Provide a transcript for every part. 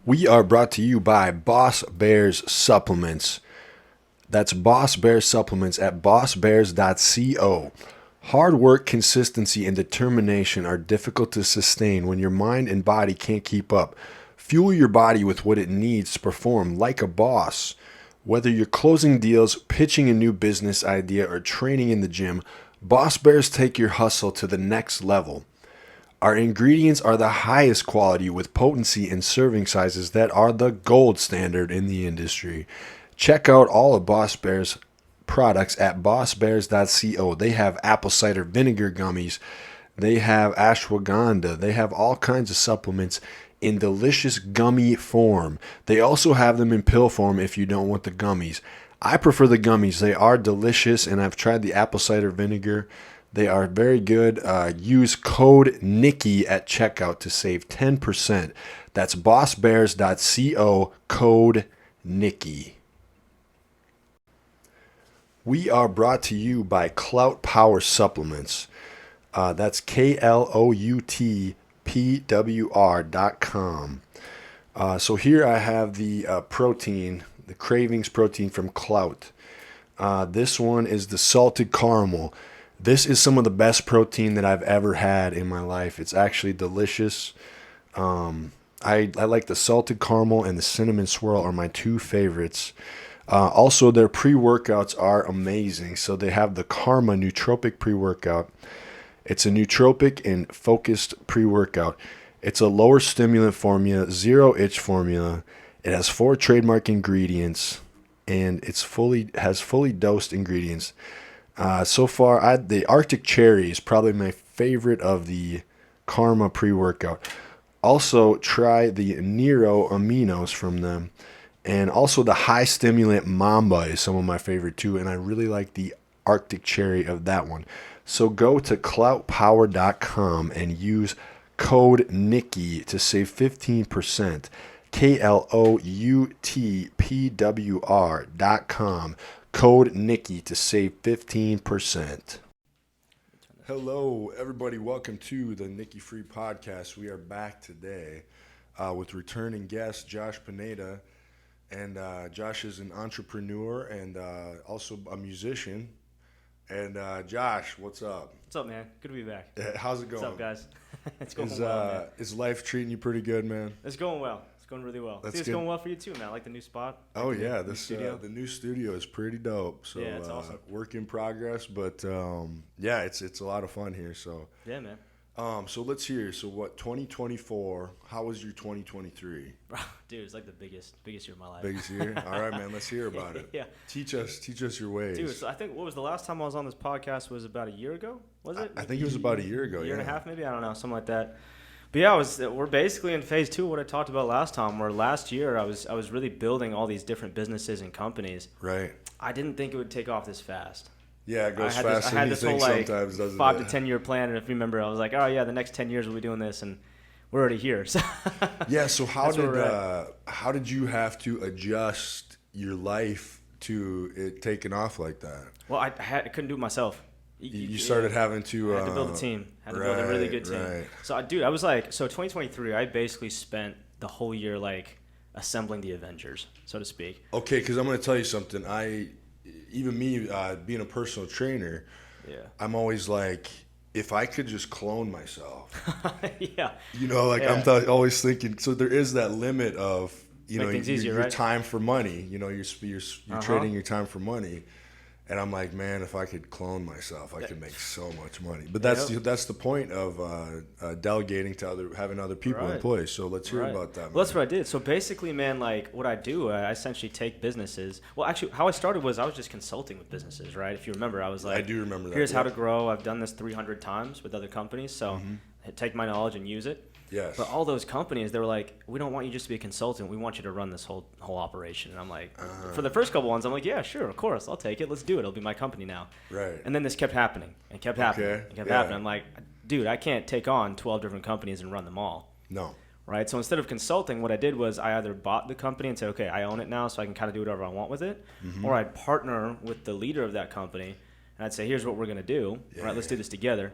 We are brought to you by Boss Bears Supplements. That's Boss Bears Supplements at bossbears.co. Hard work, consistency, and determination are difficult to sustain when your mind and body can't keep up. Fuel your body with what it needs to perform like a boss. Whether you're closing deals, pitching a new business idea, or training in the gym, Boss Bears take your hustle to the next level. Our ingredients are the highest quality with potency and serving sizes that are the gold standard in the industry. Check out all of Boss Bears products at bossbears.co. They have apple cider vinegar gummies. They have ashwagandha. They have all kinds of supplements in delicious gummy form. They also have them in pill form if you don't want the gummies. I prefer the gummies. They are delicious, and I've tried the apple cider vinegar. They are very good. Use code Nicky at checkout to save 10%. That's bossbears.co, code Nicky. We are brought to you by Clout Power Supplements. That's KLOUTPWR.com. So here I have the protein, the Cravings protein from Clout. This one is the salted caramel. This is some of the best protein that I've ever had in my life. It's actually delicious. I like the salted caramel and the cinnamon swirl are my two favorites. Also, their pre-workouts are amazing. So they have the Karma Nootropic pre-workout. It's a nootropic and focused pre-workout. It's a lower stimulant formula, zero itch formula. It has 4 trademark ingredients, and has fully dosed ingredients. So far, the Arctic Cherry is probably my favorite of the Karma pre-workout. Also, try the Nero Aminos from them. And also the High Stimulant Mamba is some of my favorite too. And I really like the Arctic Cherry of that one. So go to cloutpower.com and use code Nicky to save 15%. KLOUTPWR.com. Code Nicky to save 15%. Hello, everybody. Welcome to the Nicky Free Podcast. We are back today with returning guest Josh Pineda. And Josh is an entrepreneur and also a musician. And Josh, what's up? What's up, man? Good to be back. How's it going? What's up, guys? It's going well, man. Is life treating you pretty good, man? It's going well. It's going really well. That's it's good. going well for you too, man. I like the new spot. Oh, yeah. The new studio is pretty dope. So, yeah, it's awesome. Work in progress. But, yeah, it's a lot of fun here. So, yeah, man. So let's hear. So what, 2024, how was your 2023? Dude, it's like the biggest year of my life. Biggest year? All right, man, let's hear about it. Yeah. Teach us your ways. Dude, so I think, what was the last time I was on this podcast was about a year ago, was it? I think it was about a year ago, year and a half maybe? I don't know, something like that. But yeah, we're basically in phase 2 of what I talked about last time, where last year I was really building all these different businesses and companies. Right. I didn't think it would take off this fast. Yeah, it goes faster than you think sometimes, doesn't it? 5 to 10 year plan, and if you remember, I was like, oh yeah, the next 10 years we'll be doing this, and we're already here. So yeah. So how did you have to adjust your life to it taking off like that? Well, I couldn't do it myself. You started having to. I had to build a team. Had to build a really good team. Right. So, dude, I was like, 2023, I basically spent the whole year like assembling the Avengers, so to speak. Okay, because I'm going to tell you something. Even me being a personal trainer, yeah, I'm always like, if I could just clone myself. Yeah. You know, like yeah. I'm always thinking. So there is that limit of your right? time for money. You know, you're trading your time for money. And I'm like, man, if I could clone myself, I could make so much money. But that's the point of delegating to having other people in place. So let's hear about that. Man. Well, that's what I did. So basically, man, like what I do, I essentially take businesses. Well, actually, how I started was I was just consulting with businesses, right? If you remember, I was like, I do remember that. Here's how to grow. I've done this 300 times with other companies. So take my knowledge and use it. Yes. But all those companies, they were like, we don't want you just to be a consultant. We want you to run this whole operation. And I'm like, for the first couple ones, I'm like, yeah, sure, of course, I'll take it. Let's do it. It'll be my company now. Right. And then this kept happening and kept happening and kept happening. I'm like, dude, I can't take on 12 different companies and run them all. No. Right. So instead of consulting, what I did was I either bought the company and said, okay, I own it now, so I can kind of do whatever I want with it, or I'd partner with the leader of that company and I'd say, here's what we're going to do. All right, let's do this together.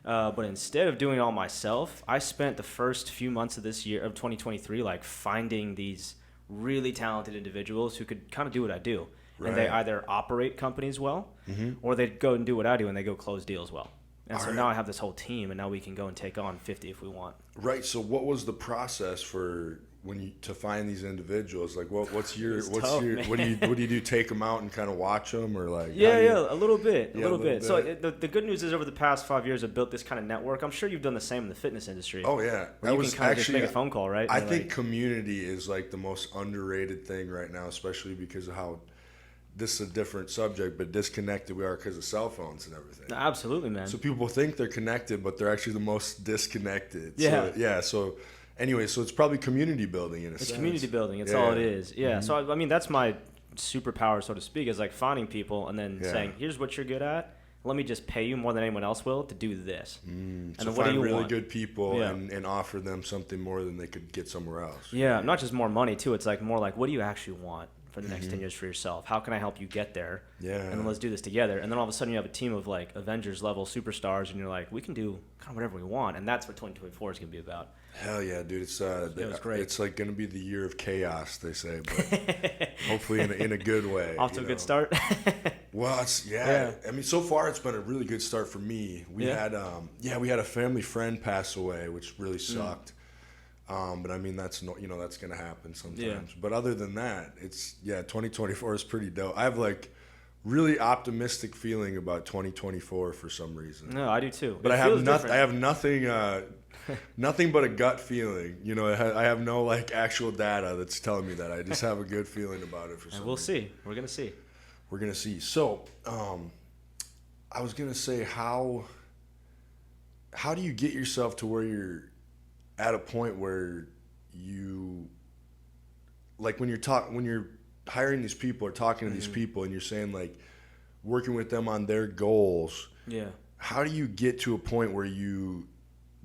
But instead of doing it all myself, I spent the first few months of this year of 2023 like finding these really talented individuals who could kind of do what I do. Right. And they either operate companies well, or they go and do what I do and they go close deals well. And so now I have this whole team, and now we can go and take on 50 if we want. Right. So what was the process for to find these individuals? Like what do you do? Take them out and kind of watch them, or like? Yeah, a little bit. So the good news is over the past 5 years, I've built this kind of network. I'm sure you've done the same in the fitness industry. Oh yeah, you can kind of just make a phone call, right? I think community is like the most underrated thing right now, especially because of how. This is a different subject, but disconnected we are because of cell phones and everything. Absolutely, man. So people think they're connected, but they're actually the most disconnected. Yeah. So anyway, so it's probably community building in a sense. It's community building. It's all it is. Yeah. So I mean, that's my superpower, so to speak, is like finding people and then saying, "Here's what you're good at. Let me just pay you more than anyone else will to do this." And so then what do find you really want? good people and offer them something more than they could get somewhere else. Yeah, not just more money too. It's like more like, what do you actually want for the next 10 years for yourself? How can I help you get there? Yeah. And then let's do this together. And then all of a sudden you have a team of like Avengers level superstars, and you're like, we can do kind of whatever we want. And that's what 2024 is going to be about. Hell yeah, dude! It's great. It's like going to be the year of chaos, they say, but hopefully in a good way. Off to a good start. Well, I mean, so far it's been a really good start for me. We had a family friend pass away, which really sucked. But I mean, that's that's gonna happen sometimes. Yeah. But other than that, 2024 is pretty dope. I have like really optimistic feeling about 2024 for some reason. No, I do too. But I have nothing. Nothing but a gut feeling. I have no like actual data that's telling me that. I just have a good feeling about it for some reason. We'll see. We're gonna see. So, I was gonna say, how do you get yourself to where you're at a point where you, like, when you're hiring these people or talking to these people and you're saying like working with them on their goals. Yeah. How do you get to a point where you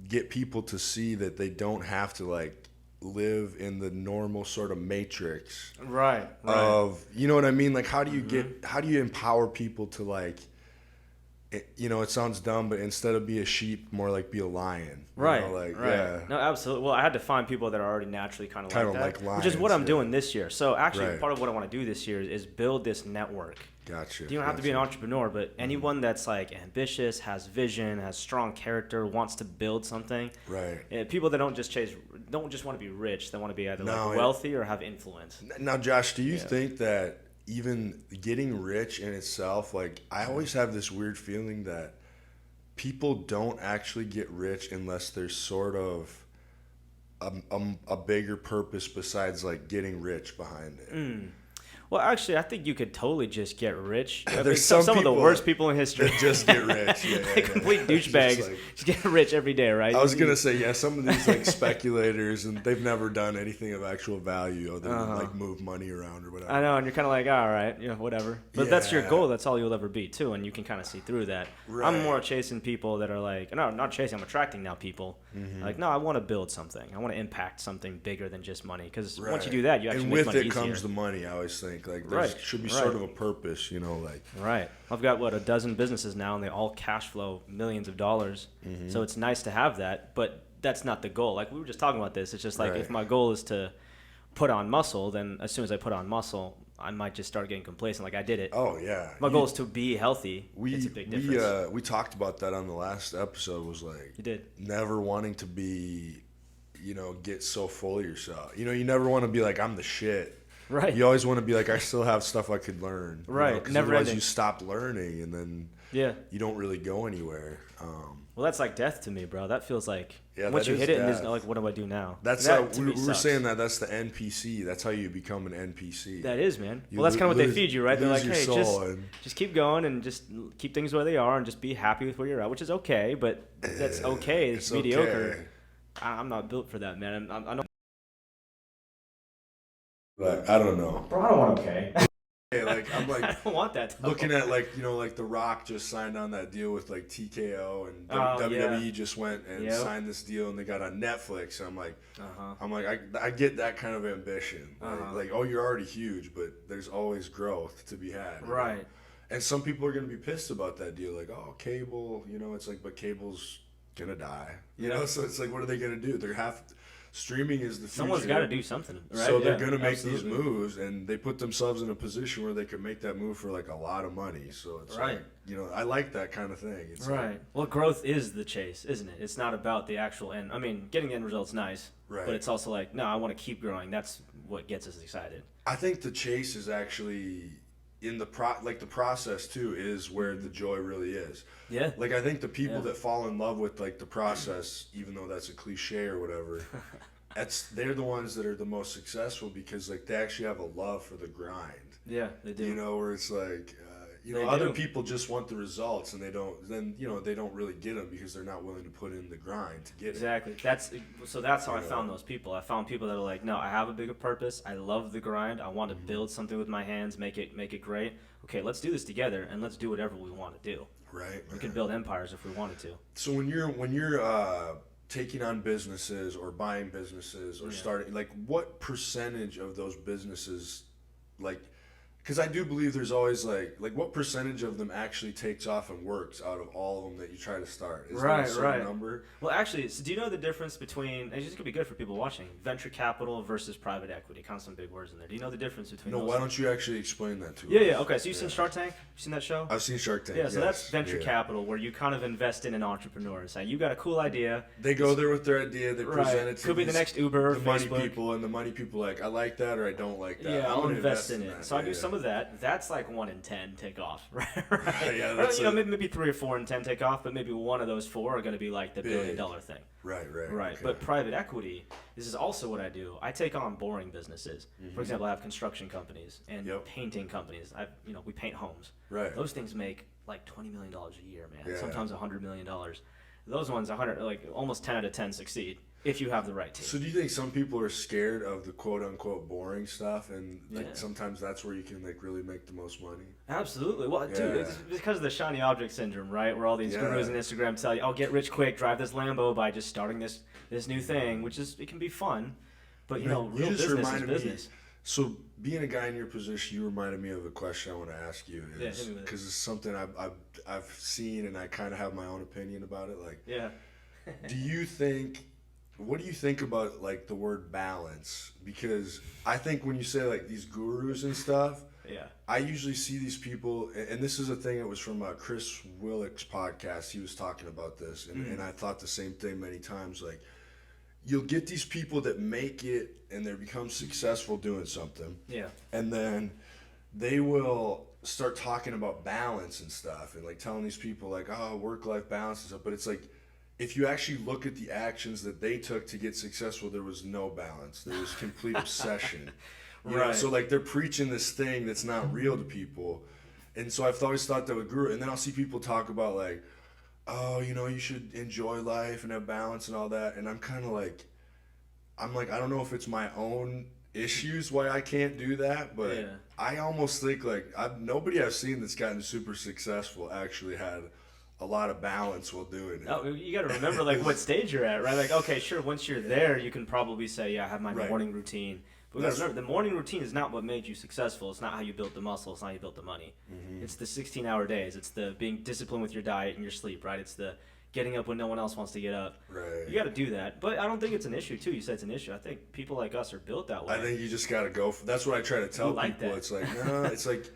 get people to see that they don't have to like live in the normal sort of matrix of, you know what I mean? Like, how do you empower people to like, it sounds dumb, but instead of be a sheep, more like be a lion. Right. Yeah. No, absolutely. Well, I had to find people that are already naturally kind of like that, like lions, which is what I'm doing this year. So actually, part of what I want to do this year is build this network. Gotcha. You don't have to be an entrepreneur, but anyone that's like ambitious, has vision, has strong character, wants to build something. Right. People that don't just want to be rich. They want to be either wealthy or have influence. Now, Josh, do you think that even getting rich in itself, like, I always have this weird feeling that people don't actually get rich unless there's sort of a bigger purpose besides like getting rich behind it. Well, actually, I think you could totally just get rich. There's some of the people worst people in history that just get rich. Complete douchebags. Just get rich every day, right? I was gonna say, some of these like speculators, and they've never done anything of actual value other than like move money around or whatever. I know, and you're kind of like, all right, whatever. But that's your goal. That's all you'll ever be too, and you can kind of see through that. Right. I'm more chasing people that are like, no, not chasing. I'm attracting now people. Like, no, I want to build something. I want to impact something bigger than just money. Because once you do that, you actually make money easier. And with it comes the money. I always think like there should be sort of a purpose, like. Right. I've got a dozen businesses now, and they all cash flow millions of dollars. So it's nice to have that, but that's not the goal. Like, we were just talking about this. It's just like if my goal is to put on muscle, then as soon as I put on muscle, I might just start getting complacent. Like, I did it. Oh yeah. My goal is to be healthy. It's a big difference. We talked about that on the last episode. Was like, you did never wanting to be, get so full of yourself. You never want to be like, I'm the shit. Right. You always want to be like, I still have stuff I could learn. Right. Because otherwise you stop learning, and then you don't really go anywhere. Well, that's like death to me, bro. That feels like once you hit it, and it's like, what do I do now? That's how we were saying that. That's the NPC. That's how you become an NPC. That is, man. Well, that's kind of what they feed you, right? They're like, hey, just keep going and just keep things where they are and just be happy with where you're at, which is okay, but that's okay. It's mediocre. Okay. I'm not built for that, man. I know. Like, I don't know. Bro, I don't want okay. I'm like, I don't want that. Looking at like The Rock just signed on that deal with like TKO, and WWE just went and signed this deal, and they got on Netflix. And I'm like, I get that kind of ambition. Like, you're already huge, but there's always growth to be had. Right. And some people are gonna be pissed about that deal, like, cable. It's like, but cable's gonna die. You know, so it's like, what are they gonna do? Streaming is the future. Someone's got to do something, right? So they're gonna make these moves, and they put themselves in a position where they can make that move for like a lot of money. So it's like, you know, I like that kind of thing. It's like, well, growth is the chase, isn't it? It's not about the actual end. I mean, getting the end result's nice, but it's also like, no, I want to keep growing. That's what gets us excited. I think the chase is actually in the process too is where the joy really is. Yeah. Like, I think the people that fall in love with like the process, even though that's a cliche or whatever, they're the ones that are the most successful because like they actually have a love for the grind. Yeah, they do. You know, where it's like, you know, other people just want the results, and they don't really get them because they're not willing to put in the grind to get it. Exactly. That's how I found those people. I found people that are like, no, I have a bigger purpose. I love the grind. I want to build something with my hands, make it great. Okay, let's do this together, and let's do whatever we want to do. Right. We can build empires if we wanted to. So when you're taking on businesses or buying businesses or starting, like, what percentage of those businesses, like, because I do believe there's always like what percentage of them actually takes off and works out of all of them that you try to start? Is there a certain number? Well, actually, so do you know the difference between, and this could be good for people watching, venture capital versus private equity? Kind of some big words in there. Do you know the difference between those? No, why don't you actually explain that to us? Yeah, okay. So you've seen Shark Tank? You seen that show? I've seen Shark Tank, Yeah, so that's venture capital, where you kind of invest in an entrepreneur. So you got a cool idea. They go there with their idea, they present it to could be the next Uber or the Facebook. money people, and the money people like, I like that or I don't like that. Yeah, I'm I'll invest in it. that. So I do some of that. That's like 1 in 10 take off, right? Yeah, that's maybe 3 or 4 in 10 take off, but maybe one of those 4 are going to be like the $1 billion thing. Right. Okay. But private equity, this is also what I do. I take on boring businesses. For example, I have construction companies and painting companies. We paint homes. Right. Those things make like $20 million a year, man. Yeah. Sometimes $100 million. Those ones, almost 10 out of 10 succeed if you have the right team. So do you think some people are scared of the quote unquote boring stuff, and sometimes that's where you can like really make the most money? Absolutely. Well, dude, it's because of the shiny object syndrome, right? Where all these gurus on Instagram tell you, "Oh, get rich quick, drive this Lambo by just starting this new thing," which is, it can be fun, but real business is business. So being a guy in your position, you reminded me of a question I want to ask you. Because it's something I've seen, and I kind of have my own opinion about it. Like, what do you think about like the word balance? Because I think when you say like these gurus and stuff, I usually see these people, and this is a thing that was from Chris Willick's podcast. He was talking about this, and I thought the same thing many times. Like, you'll get these people that make it and they become successful doing something. Yeah. And then they will start talking about balance and stuff, and like telling these people like, oh, work-life balance and stuff. But it's like, if you actually look at the actions that they took to get successful, there was no balance. There was complete obsession. You know? So like they're preaching this thing that's not real to people. And so I've always thought that would grow. And then I'll see people talk about like, oh, you should enjoy life and have balance and all that. And I'm kind of like, I don't know if it's my own issues why I can't do that, but I almost think like nobody I've seen that's gotten super successful actually had a lot of balance while doing it. Oh, you got to remember like what stage you're at, right? Like, okay, sure, once you're there, you can probably say, I have my morning routine. But we got to remember, the morning routine is not what made you successful. It's not how you built the muscle. It's not how you built the money. It's the 16-hour days. It's the being disciplined with your diet and your sleep, right? It's the getting up when no one else wants to get up. Right. You got to do that. But I don't think it's an issue, too. You said it's an issue. I think people like us are built that way. I think you just got to go. That's what I try to tell people. That. It's like, no, it's like,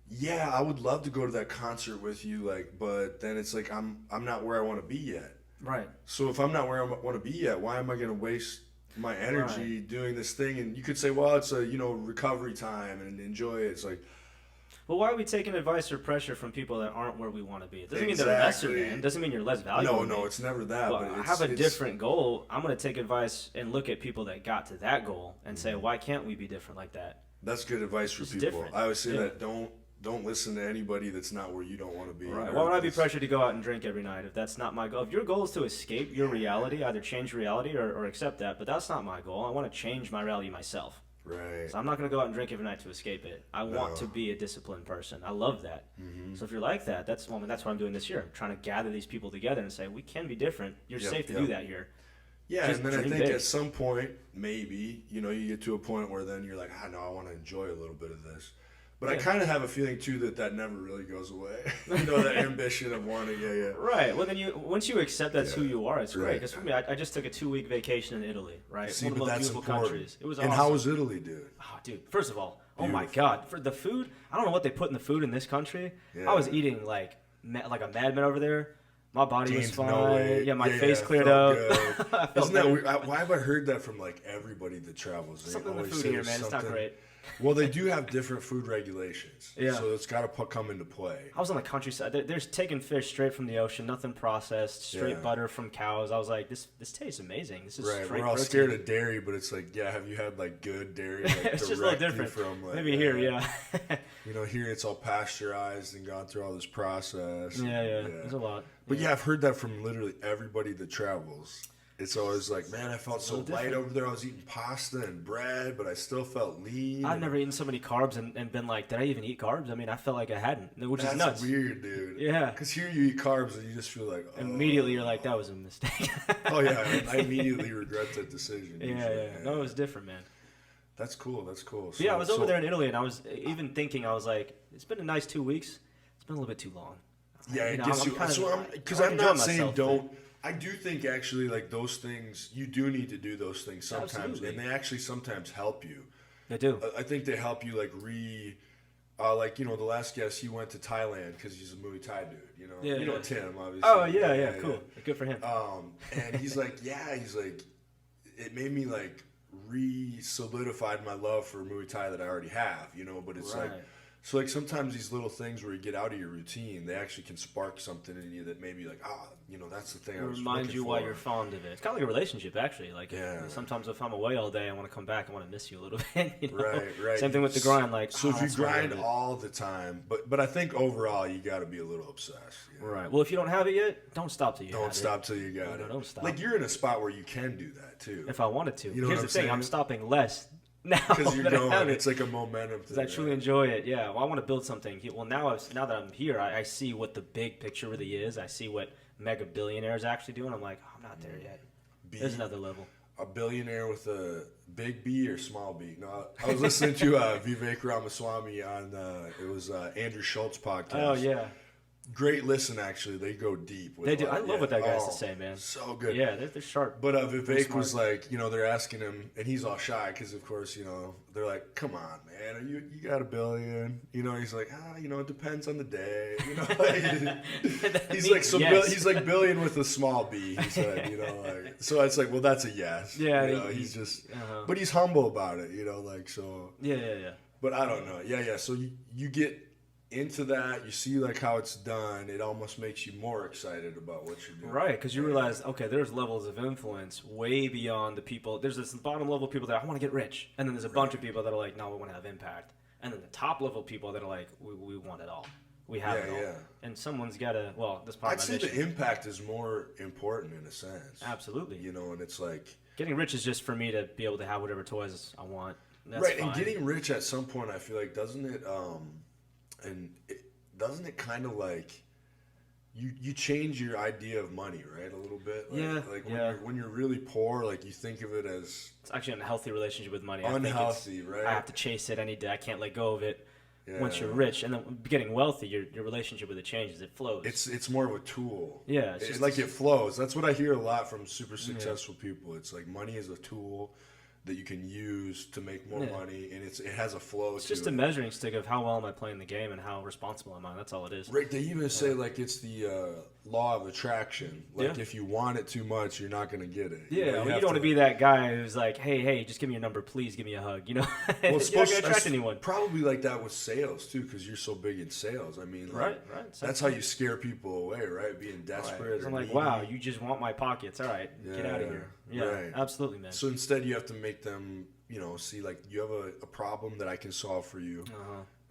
yeah, I would love to go to that concert with you, like, but then it's like I'm not where I want to be yet. Right. So if I'm not where I want to be yet, why am I going to waste my energy doing this thing? And you could say, well, it's a recovery time and enjoy it. It's like, well, why are we taking advice or pressure from people that aren't where we want to be? It doesn't mean they're lesser, man. It doesn't mean you're less valuable. No, it's never that. But I have a different goal. I'm going to take advice and look at people that got to that goal and say, why can't we be different like that? That's good advice for people. Different. I always say that don't listen to anybody that's not where you don't want to be. Right. Why would I be pressured to go out and drink every night if that's not my goal? If your goal is to escape your reality, either change reality or accept that, but that's not my goal. I want to change my reality myself. Right. So I'm not going to go out and drink every night to escape it. I want to be a disciplined person. I love that. So if you're like that, that's what I'm doing this year. I'm trying to gather these people together and say, we can be different. You're safe to do that here. Yeah, and then I think at some point, maybe, you get to a point where then you're like, no, I want to enjoy a little bit of this. But I kind of have a feeling too that never really goes away. That ambition of wanting, Right. Well, then once you accept that's who you are, it's great. Because for me, I just took a 2-week vacation in Italy. Right. See, one of the most beautiful important. countries. It was and awesome. how was Italy, dude? Oh, dude. First of all, Beautiful. oh my God, for the food, I don't know what they put in the food in this country. Yeah. I was eating like a madman over there. My body was fine. No weight. Yeah, my face cleared up. Isn't that weird? Why have I heard that from like everybody that travels? Something in the food here, man. It's not great. Well, they do have different food regulations. Yeah. So it's got to come into play. I was on the countryside. They're taking fish straight from the ocean, nothing processed, straight butter from cows. I was like, this tastes amazing. This is right. straight We're all protein. scared of dairy, but it's like, have you had like good dairy? Like, it's just a little different. From, like, maybe here, yeah. Here it's all pasteurized and gone through all this process. Yeah. There's a lot. But I've heard that from literally everybody that travels. It's always like, man, I felt so light over there. I was eating pasta and bread, but I still felt lean. I've never eaten so many carbs and been like, did I even eat carbs? I mean, I felt like I hadn't, which is nuts. That's weird, dude. Yeah. Because here you eat carbs and you just feel like, immediately you're like, that was a mistake. Oh, yeah. I immediately regret that decision. Yeah. No, it was different, man. That's cool. So, I was over there in Italy, and I was even thinking, I was like, it's been a nice 2 weeks. It's been a little bit too long. Yeah, it gets you. Because I'm not saying don't. I do think actually like those things, you do need to do those things sometimes. Absolutely. And they actually sometimes help you. They do. I think they help you like the last guest, he went to Thailand because he's a Muay Thai dude, you know Tim, obviously. Oh, yeah, cool. Good for him. And he's like, it made me like re-solidified my love for Muay Thai that I already have, but it's like, so like sometimes these little things where you get out of your routine, they actually can spark something in you that maybe like, that's the thing I was looking for. Remind you why you're fond of it. It's kind of like a relationship, actually. Like sometimes if I'm away all day, I want to come back. I want to miss you a little bit. Right. Same thing with the grind. Like, so if you grind all the time, but I think overall you got to be a little obsessed. Right. Well, if you don't have it yet, don't stop till you. Don't stop till you got it. Don't stop. Like you're in a spot where you can do that too. If I wanted to. Here's the thing: I'm stopping less. Now because you're going, it's like a momentum thing. Because I truly enjoy it. Yeah, well, I want to build something. Well, now that I'm here, I see what the big picture really is. I see what mega billionaires actually do, and I'm like, I'm not there yet. There's another level. A billionaire with a big B or small B? No, I was listening to Vivek Ramaswamy on it was Andrew Schultz podcast. Oh yeah. Great listen, actually. They go deep. They do. I love what that guy has to say, man. So good. Yeah, they're sharp. But Vivek was like, they're asking him, and he's all shy because, of course, they're like, come on, man, you got $1 billion. He's like, it depends on the day. He's like, he's like billion with a small B. He said, so it's like, well, that's a yes. Yeah. He's just, but he's humble about it, so. Yeah. But I don't know. Yeah. So you get into that, you see like how it's done, it almost makes you more excited about what you're doing. Right, because you realize, okay, there's levels of influence way beyond the people. There's this bottom level people that I want to get rich, and then there's a bunch of people that are like, no, we want to have impact, and then the top level people that are like, we want it all. We have it all. Yeah. And someone's got to, this part I'd say the impact is more important in a sense. Absolutely. And it's like, getting rich is just for me to be able to have whatever toys I want. That's right, fine. And getting rich at some point, I feel like, doesn't it kind of like you change your idea of money, right, a little bit? When you're really poor, like you think of it as it's actually an unhealthy relationship with money. Unhealthy, right? I have to chase it any day. I can't let go of it. Yeah. Once you're rich, and then getting wealthy, your relationship with it changes. It flows. It's more of a tool. Yeah, it's like it flows. That's what I hear a lot from super successful people. It's like money is a tool that you can use to make more money, and it has a flow. It's just a measuring stick of how well am I playing the game and how responsible am I. That's all it is. Right. They even say like it's the law of attraction. Like if you want it too much, you're not going to get it. Yeah. You don't want to be that guy who's like, hey, just give me your number, please give me a hug. Well, it's you're not going to attract anyone. Probably like that with sales too, because you're so big in sales. I mean, right. That's how you scare people away, right? Being desperate. Right. I'm like, wow, you just want my pockets. All right, get out of here. Yeah, right. Absolutely, man. So instead, you have to make them, see like you have a problem that I can solve for you,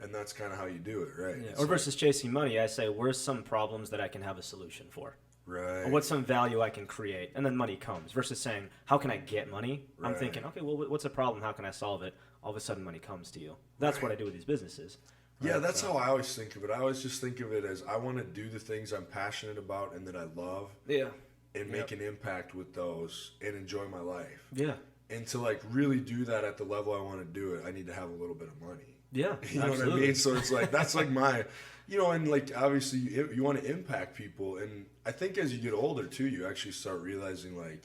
and that's kind of how you do it, right? Yeah. Or versus chasing money, I say, where's some problems that I can have a solution for? Right. Or what's some value I can create, and then money comes. Versus saying, how can I get money? Right. I'm thinking, okay, well, what's a problem? How can I solve it? All of a sudden, money comes to you. That's what I do with these businesses. Right? Yeah, that's how I always think of it. I always just think of it as I want to do the things I'm passionate about and that I love. Yeah. And make an impact with those and enjoy my life. Yeah. And to like really do that at the level I want to do it, I need to have a little bit of money. Yeah, You know absolutely. what I mean? So it's like, that's like my, and like obviously you want to impact people. And I think as you get older too, you actually start realizing like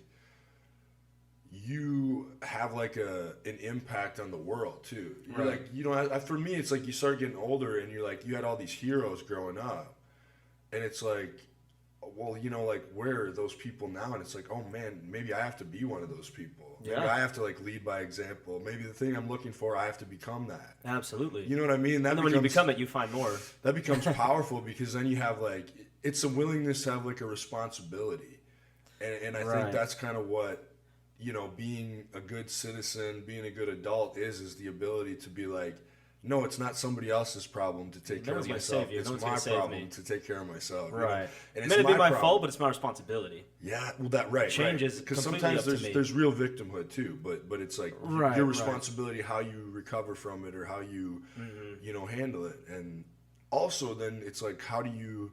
you have like an impact on the world too. You're Right. like, for me, it's like you start getting older and you're like, you had all these heroes growing up. And it's like, well, like where are those people now? And it's like, oh man, maybe I have to be one of those people. Maybe Yeah. I have to like lead by example. Maybe the thing I'm looking for, I have to become that. Absolutely. You know what I mean? And then when you become it, you find more. That becomes powerful because then you have like, it's a willingness to have like a responsibility. And I think that's kind of what, being a good citizen, being a good adult is the ability to be like, no, it's not somebody else's problem to take care of myself. It's my problem to take care of myself. Right. And It may be my fault, but it's my responsibility. Yeah, well, that right. Change is because completely sometimes up to me. there's real victimhood too, but it's like your responsibility, how you recover from it or how you handle it, and also then it's like how do you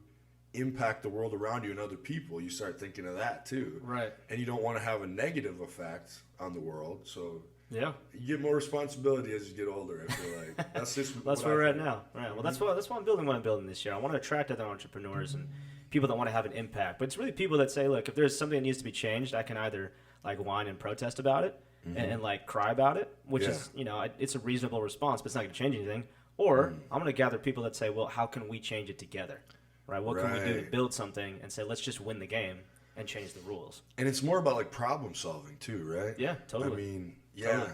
impact the world around you and other people? You start thinking of that too, right? And you don't want to have a negative effect on the world, so. Yeah, you get more responsibility as you get older. I feel like that's just that's where we're at now. Right. Well, that's why I'm building what I'm building this year. I want to attract other entrepreneurs and people that want to have an impact. But it's really people that say, look, if there's something that needs to be changed, I can either like whine and protest about it and like cry about it, which is it's a reasonable response, but it's not going to change anything. Or I'm going to gather people that say, well, how can we change it together? Right. What can we do to build something and say, let's just win the game and change the rules. And it's more about like problem solving too, right? Yeah, totally. I mean. Yeah,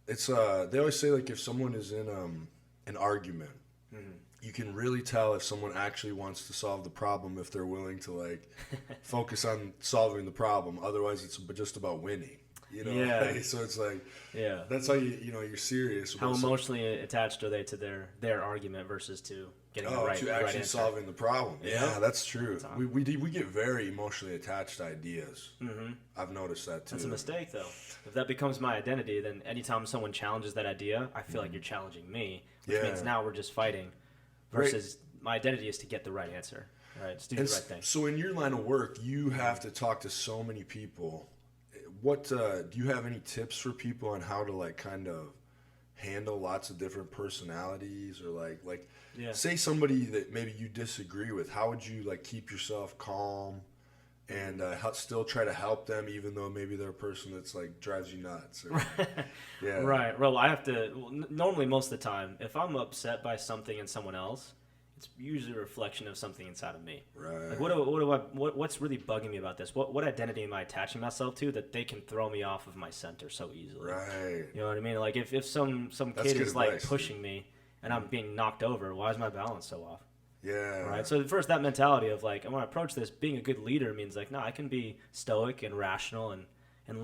it's they always say like if someone is in an argument, you can really tell if someone actually wants to solve the problem if they're willing to like focus on solving the problem. Otherwise, it's just about winning. Yeah. So it's like that's how you're serious. How emotionally attached are they to their argument versus to getting the right actually answer. Solving the problem. Yeah, that's true. That's we get very emotionally attached to ideas. I've noticed that too. That's a mistake though. If that becomes my identity, then anytime someone challenges that idea, I feel like you're challenging me, which means now we're just fighting. Versus my identity is to get the right answer. Right, just do the right thing. So in your line of work, you have to talk to so many people. What do you have any tips for people on how to like kind of handle lots of different personalities or like say somebody that maybe you disagree with? How would you like keep yourself calm and still try to help them even though maybe they're a person that's like drives you nuts? Or, Right. Well, I have to. Normally, most of the time, if I'm upset by something in someone else, it's usually a reflection of something inside of me. Right. Like what's really bugging me about this? What identity am I attaching myself to that they can throw me off of my center so easily? Right. You know what I mean? Like if some kid is like pushing me and I'm being knocked over, why is my balance so off? Yeah. Right. So first, that mentality of like, I want to approach this. Being a good leader means like, no, I can be stoic and rational and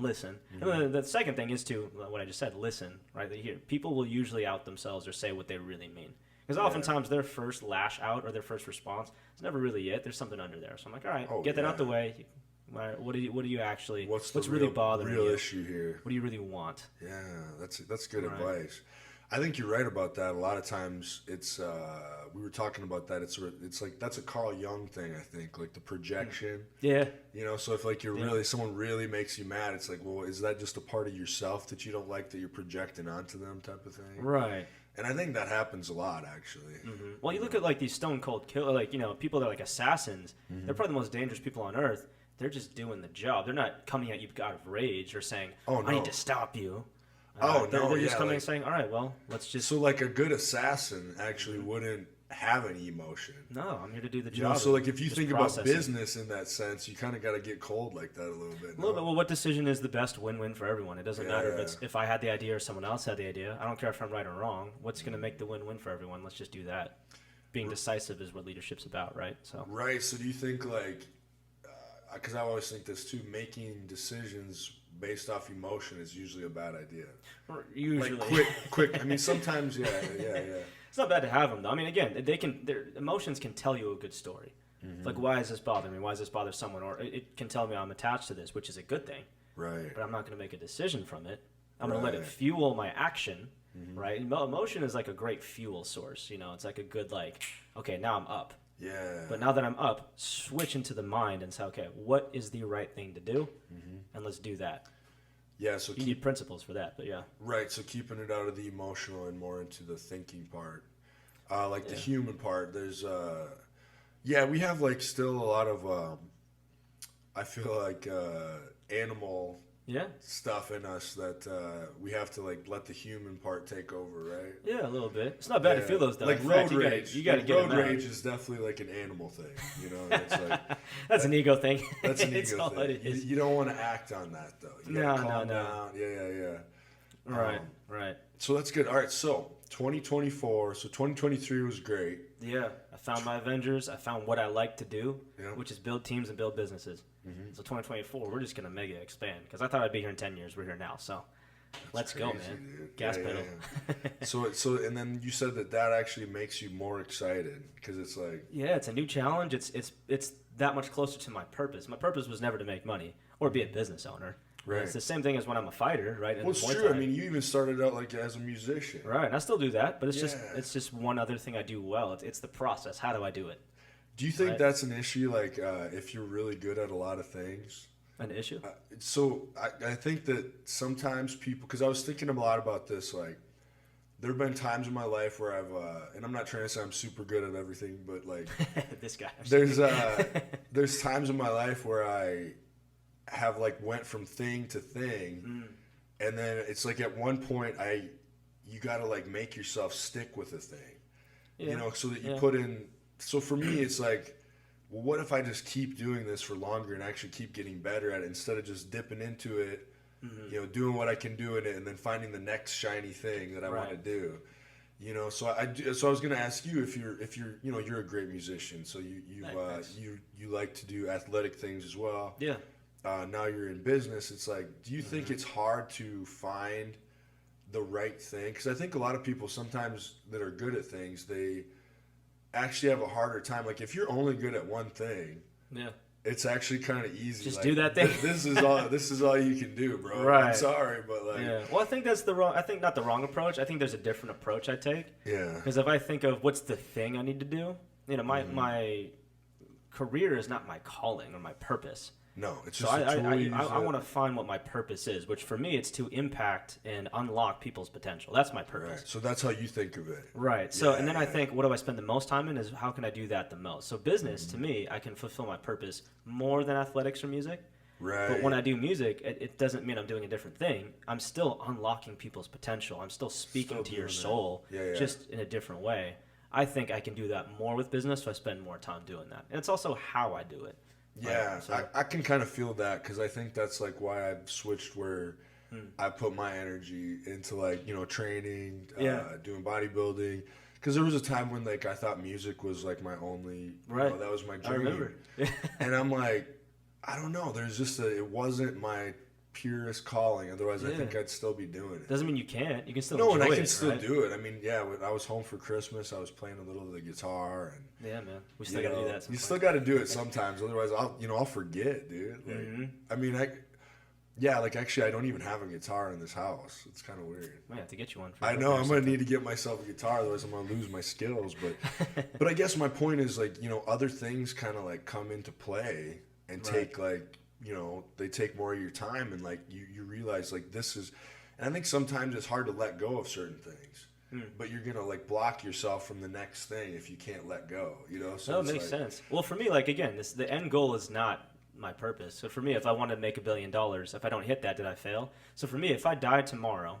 listen. And then the second thing is to what I just said, listen. Right. People will usually out themselves or say what they really mean. Because oftentimes their first lash out or their first response is never really it. There's something under there. So I'm like, all right, get that out the way. What do you actually? What's really bothering you? Real issue here. What do you really want? Yeah, that's good advice. I think you're right about that. A lot of times it's we were talking about that. It's like that's a Carl Jung thing. I think like the projection. Yeah. So if like someone really makes you mad, it's like, well, is that just a part of yourself that you don't like that you're projecting onto them, type of thing? Right. And I think that happens a lot, actually. Well, you look at like these stone cold killer, like people that are like assassins. They're probably the most dangerous people on earth. They're just doing the job. They're not coming at you out of rage or saying, "I need to stop you." They're just coming and saying, "All right, well, let's just." So, like a good assassin actually wouldn't have any emotion. No, I'm here to do the job. So, like if you think about business in that sense, you kind of got to get cold like that a little bit. A little bit. Well, what decision is the best win-win for everyone? It doesn't matter if I had the idea or someone else had the idea. I don't care if I'm right or wrong. What's going to make the win-win for everyone? Let's just do that. Being decisive is what leadership's about, right? So. Right. So, do you think like? Because I always think this too, making decisions based off emotion is usually a bad idea. Usually. Like quick. I mean, sometimes, yeah. It's not bad to have them, though. I mean, again, their emotions can tell you a good story. Like, why does this bother me? Why does this bother someone? Or it can tell me I'm attached to this, which is a good thing. Right. But I'm not going to make a decision from it. I'm going to let it fuel my action, right? Emotion is like a great fuel source. It's like a good, like, okay, now I'm up. Yeah. But now that I'm up, switch into the mind and say, okay, what is the right thing to do? And let's do that. Yeah, so You need principles for that, but yeah. right. So keeping it out of the emotional and more into the thinking part, like the Yeah. human part. There's yeah, we have like still a lot of I feel like animal Yeah. stuff in us that we have to like let the human part take over, right? Yeah, a little bit. It's not bad to feel those though. Like In road fact, rage. You gotta Like get road them out. rage is definitely like an animal thing, you know. And it's like That's an ego thing. that's an It's ego all thing. it is. You don't want to act on that though. You No, gotta no, calm no. down. Yeah. Right, right. So that's good. All right, so 2024. So 2023 was great. Yeah, I found my Avengers. I found what I like to do, Yeah. which is build teams and build businesses. Mm-hmm. So 2024, we're just gonna mega expand because I thought I'd be here in 10 years. We're here now, so let's go, Crazy, man. dude. Gas Yeah, pedal. So and then you said that actually makes you more excited because it's like Yeah, it's a new challenge. It's that much closer to my purpose. My purpose was never to make money or be a business owner. Right. It's the same thing as when I'm a fighter, right? in well, the it's Muay true. I Thai. mean, you even started out like as a musician. Right, and I still do that, but it's Yeah. it's just one other thing I do well. It's the process. How do I do it? Do you think Right. that's an issue? Like, if you're really good at a lot of things. An issue? So I think that sometimes people, because I was thinking a lot about this, like there have been times in my life where I've, and I'm not trying to say I'm super good at everything, but like This guy. there's times in my life where I have like went from thing to thing, and then it's like at one point you got to like make yourself stick with a thing, you know, so that you put in. So for me, it's like, well, what if I just keep doing this for longer and actually keep getting better at it instead of just dipping into it, you know, doing what I can do in it and then finding the next shiny thing that I want to do, you know. So so I was going to ask you if you're you know, you're a great musician, so you like to do athletic things as well. Yeah. Now you're in business. It's like, do you think it's hard to find the right thing? Because I think a lot of people sometimes that are good at things, they actually have a harder time. Like if you're only good at one thing, Yeah. it's actually kind of easy. Just like, do that thing. This is all you can do, bro. Right. I'm sorry, but like, Yeah. Well, I think that's the wrong. I think not the wrong approach. I think there's a different approach I take. yeah, Because if I think of what's the thing I need to do, you know, my career is not my calling or my purpose. no, it's So just a tool you use I want to find what my purpose is, which for me it's to impact and unlock people's potential. That's my purpose. Right. So that's how you think of it. Right. So, Yeah, and then I yeah. think, what do I spend the most time in is how can I do that the most? So, business to me, I can fulfill my purpose more than athletics or music. Right. But when I do music, it doesn't mean I'm doing a different thing. I'm still unlocking people's potential. I'm still speaking Still to your doing that. soul, Yeah. just in a different way. I think I can do that more with business, so I spend more time doing that. And it's also how I do it. Yeah, Right, so- I can kind of feel that because I think that's like why I've switched where I put my energy into like, you know, training, doing bodybuilding. Because there was a time when like I thought music was like my only, Right. you know, that was my I dream. remember. And I'm like, I don't know. There's just it wasn't my purest calling. Otherwise, I Yeah. think I'd still be doing it. Doesn't mean you can't. You can still No, enjoy and I can it, still right? do it. I mean, yeah, when I was home for Christmas, I was playing a little of the guitar, and Yeah, man. We still you got to do know, that you sometimes. still got to do it sometimes. Otherwise, I'll forget, dude. Like, I mean, like actually, I don't even have a guitar in this house. It's kind of weird. Might have to get you one. For I your know birthday I'm or gonna need to get myself a guitar, otherwise I'm gonna lose my skills. But I guess my point is like, you know, other things kind of like come into play and take like, you know, they take more of your time, and like you realize like this is, and I think sometimes it's hard to let go of certain things. But you're gonna like block yourself from the next thing if you can't let go, you know. So No, it it's makes like, sense. Well, for me, like again, the end goal is not my purpose. So for me, if I wanted to make $1 billion, if I don't hit that, did I fail? So for me, if I died tomorrow,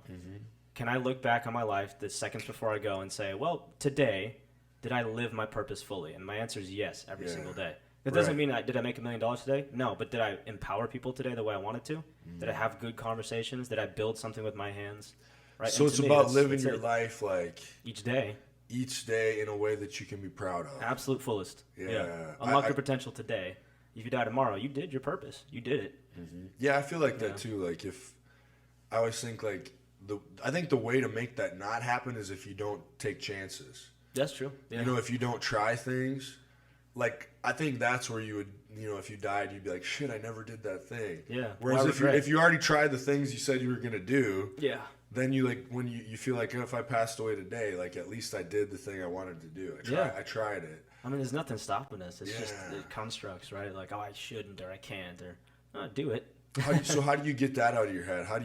can I look back on my life the seconds before I go and say, well, today, did I live my purpose fully? And my answer is yes, every Yeah. single day. It doesn't Right. mean did I make $1 million today? No, but did I empower people today the way I wanted to? Did I have good conversations? Did I build something with my hands? Right. So And it's to me, about that's living your it. life like Each day, each day in a way that you can be proud of. absolute fullest. Yeah. Unlock I- your potential today. If you die tomorrow, you did your purpose. You did it. Yeah, I feel like Yeah. that too. Like if I always think like I think the way to make that not happen is if you don't take chances. That's true. Yeah. You know, if you don't try things, like I think that's where you would, you know, if you died, you'd be like, shit, I never did that thing. Yeah. Whereas Well, I if you regret. if you already tried the things you said you were gonna do, Yeah. then you like when you feel like, oh, if I passed away today, like at least I did the thing I wanted to do. Yeah. I tried it. I mean, there's nothing stopping us. It's just Yeah. the constructs, right? Like, oh, I shouldn't or I can't or do it. How do you get that out of your head? How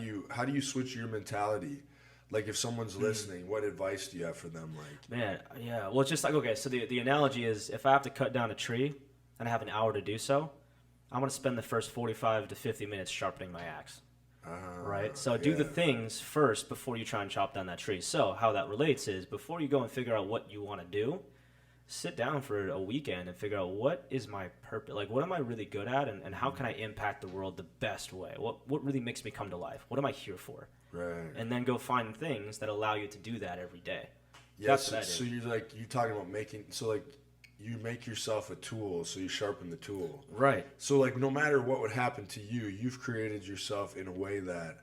do you switch your mentality? Like if someone's listening, what advice do you have for them? Like, Man, yeah. Well, it's just like, okay, so the analogy is if I have to cut down a tree and I have an hour to do so, I'm going to spend the first 45 to 50 minutes sharpening my axe. Right? So do the things first before you try and chop down that tree. So how that relates is before you go and figure out what you want to do, sit down for a weekend and figure out what is my purpose. Like, what am I really good at, and how can I impact the world the best way? What really makes me come to life? What am I here for? right. And then go find things that allow you to do that every day. Yeah, That's what I so do. you're talking about making, so like you make yourself a tool, so you sharpen the tool. Right. So like no matter what would happen to you, you've created yourself in a way that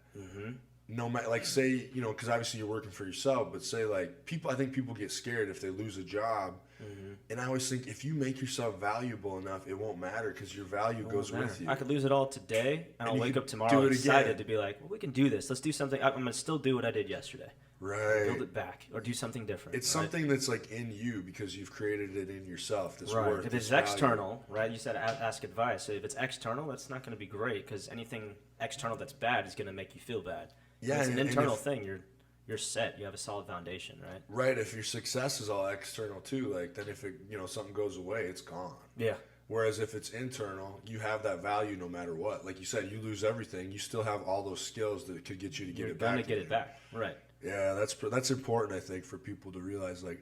no matter, like say, you know, because obviously you're working for yourself, but say like people, I think people get scared if they lose a job. And I always think if you make yourself valuable enough, it won't matter because your value goes with you. I could lose it all today, and I'll you wake can up do tomorrow it excited again. to be like, well, we can do this. Let's do something. I'm going to still do what I did yesterday. Right. Build it back or do something different. It's right? something that's like in you because you've created it in yourself. This Right. worth. If this it's value. external, right? You said ask advice. So if it's external, that's not going to be great because anything external that's bad is going to make you feel bad. Yeah, If it's an and internal if- thing. You're set. You have a solid foundation, right? Right. If your success is all external too, like then if it, you know, something goes away, it's gone. Yeah. Whereas if it's internal, you have that value no matter what. Like you said, you lose everything, you still have all those skills that could get you to get You're it back. going to get again. it back. Right. Yeah, that's important, I think, for people to realize. Like,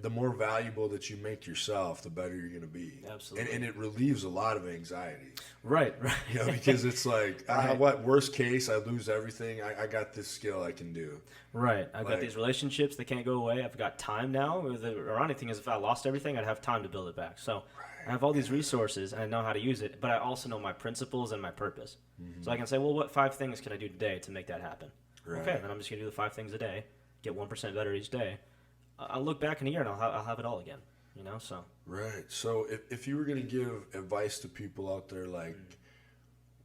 the more valuable that you make yourself, the better you're going to be. Absolutely. And it relieves a lot of anxiety. Right. Right. You know, because it's like, Right. what worst case, I lose everything. I got this skill I can do. Right. I've Like- got these relationships that can't go away. I've got time now. Or the ironic thing is, if I lost everything, I'd have time to build it back. So I have all these resources, and I know how to use it. But I also know my principles and my purpose. So I can say, well, what 5 things can I do today to make that happen? Right. Okay, then I'm just gonna do the 5 things a day, get 1% better each day. I'll look back in a year and I'll have it all again. You know. So Right. So if you were going to give advice to people out there, like,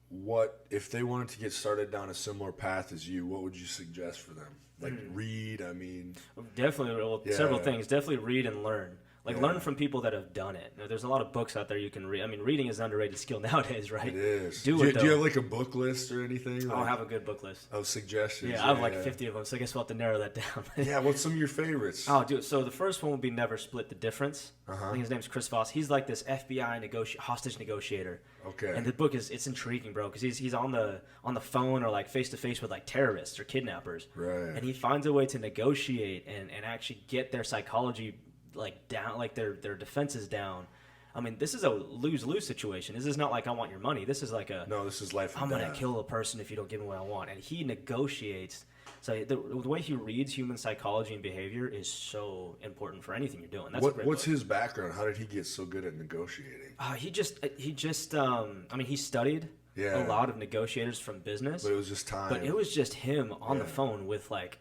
what if they wanted to get started down a similar path as you, what would you suggest for them? Like read, I mean, definitely, well, Yeah. several things. Definitely read and learn. Like Yeah. learn from people that have done it. Now, there's a lot of books out there you can read. I mean, reading is an underrated skill nowadays, right? it is. Do do, it, do you though. have like a book list or anything? I'll Like, have a good book list. of suggestions? Yeah, I have like 50 of them, so I guess we'll have to narrow that down. Yeah, what's some of your favorites? Oh, dude. So the first one would be Never Split the Difference. Uh-huh. I think his name's Chris Voss. He's like this FBI hostage negotiator. Okay. And the book it's intriguing, bro, because he's on the phone or like face to face with like terrorists or kidnappers. Right. And he finds a way to negotiate and actually get their psychology like down, like their defenses down. I mean, this is a lose-lose situation. This is not like I want your money. This is like a No, this is life and I'm death. gonna kill a person if you don't give me what I want. And he negotiates. So the way he reads human psychology and behavior is so important for anything you're doing. That's a great What's book. his background? How did he get so good at negotiating? He just I mean, he studied Yeah. a lot of negotiators from business, But it was just time. but it was just him on the Yeah. phone with like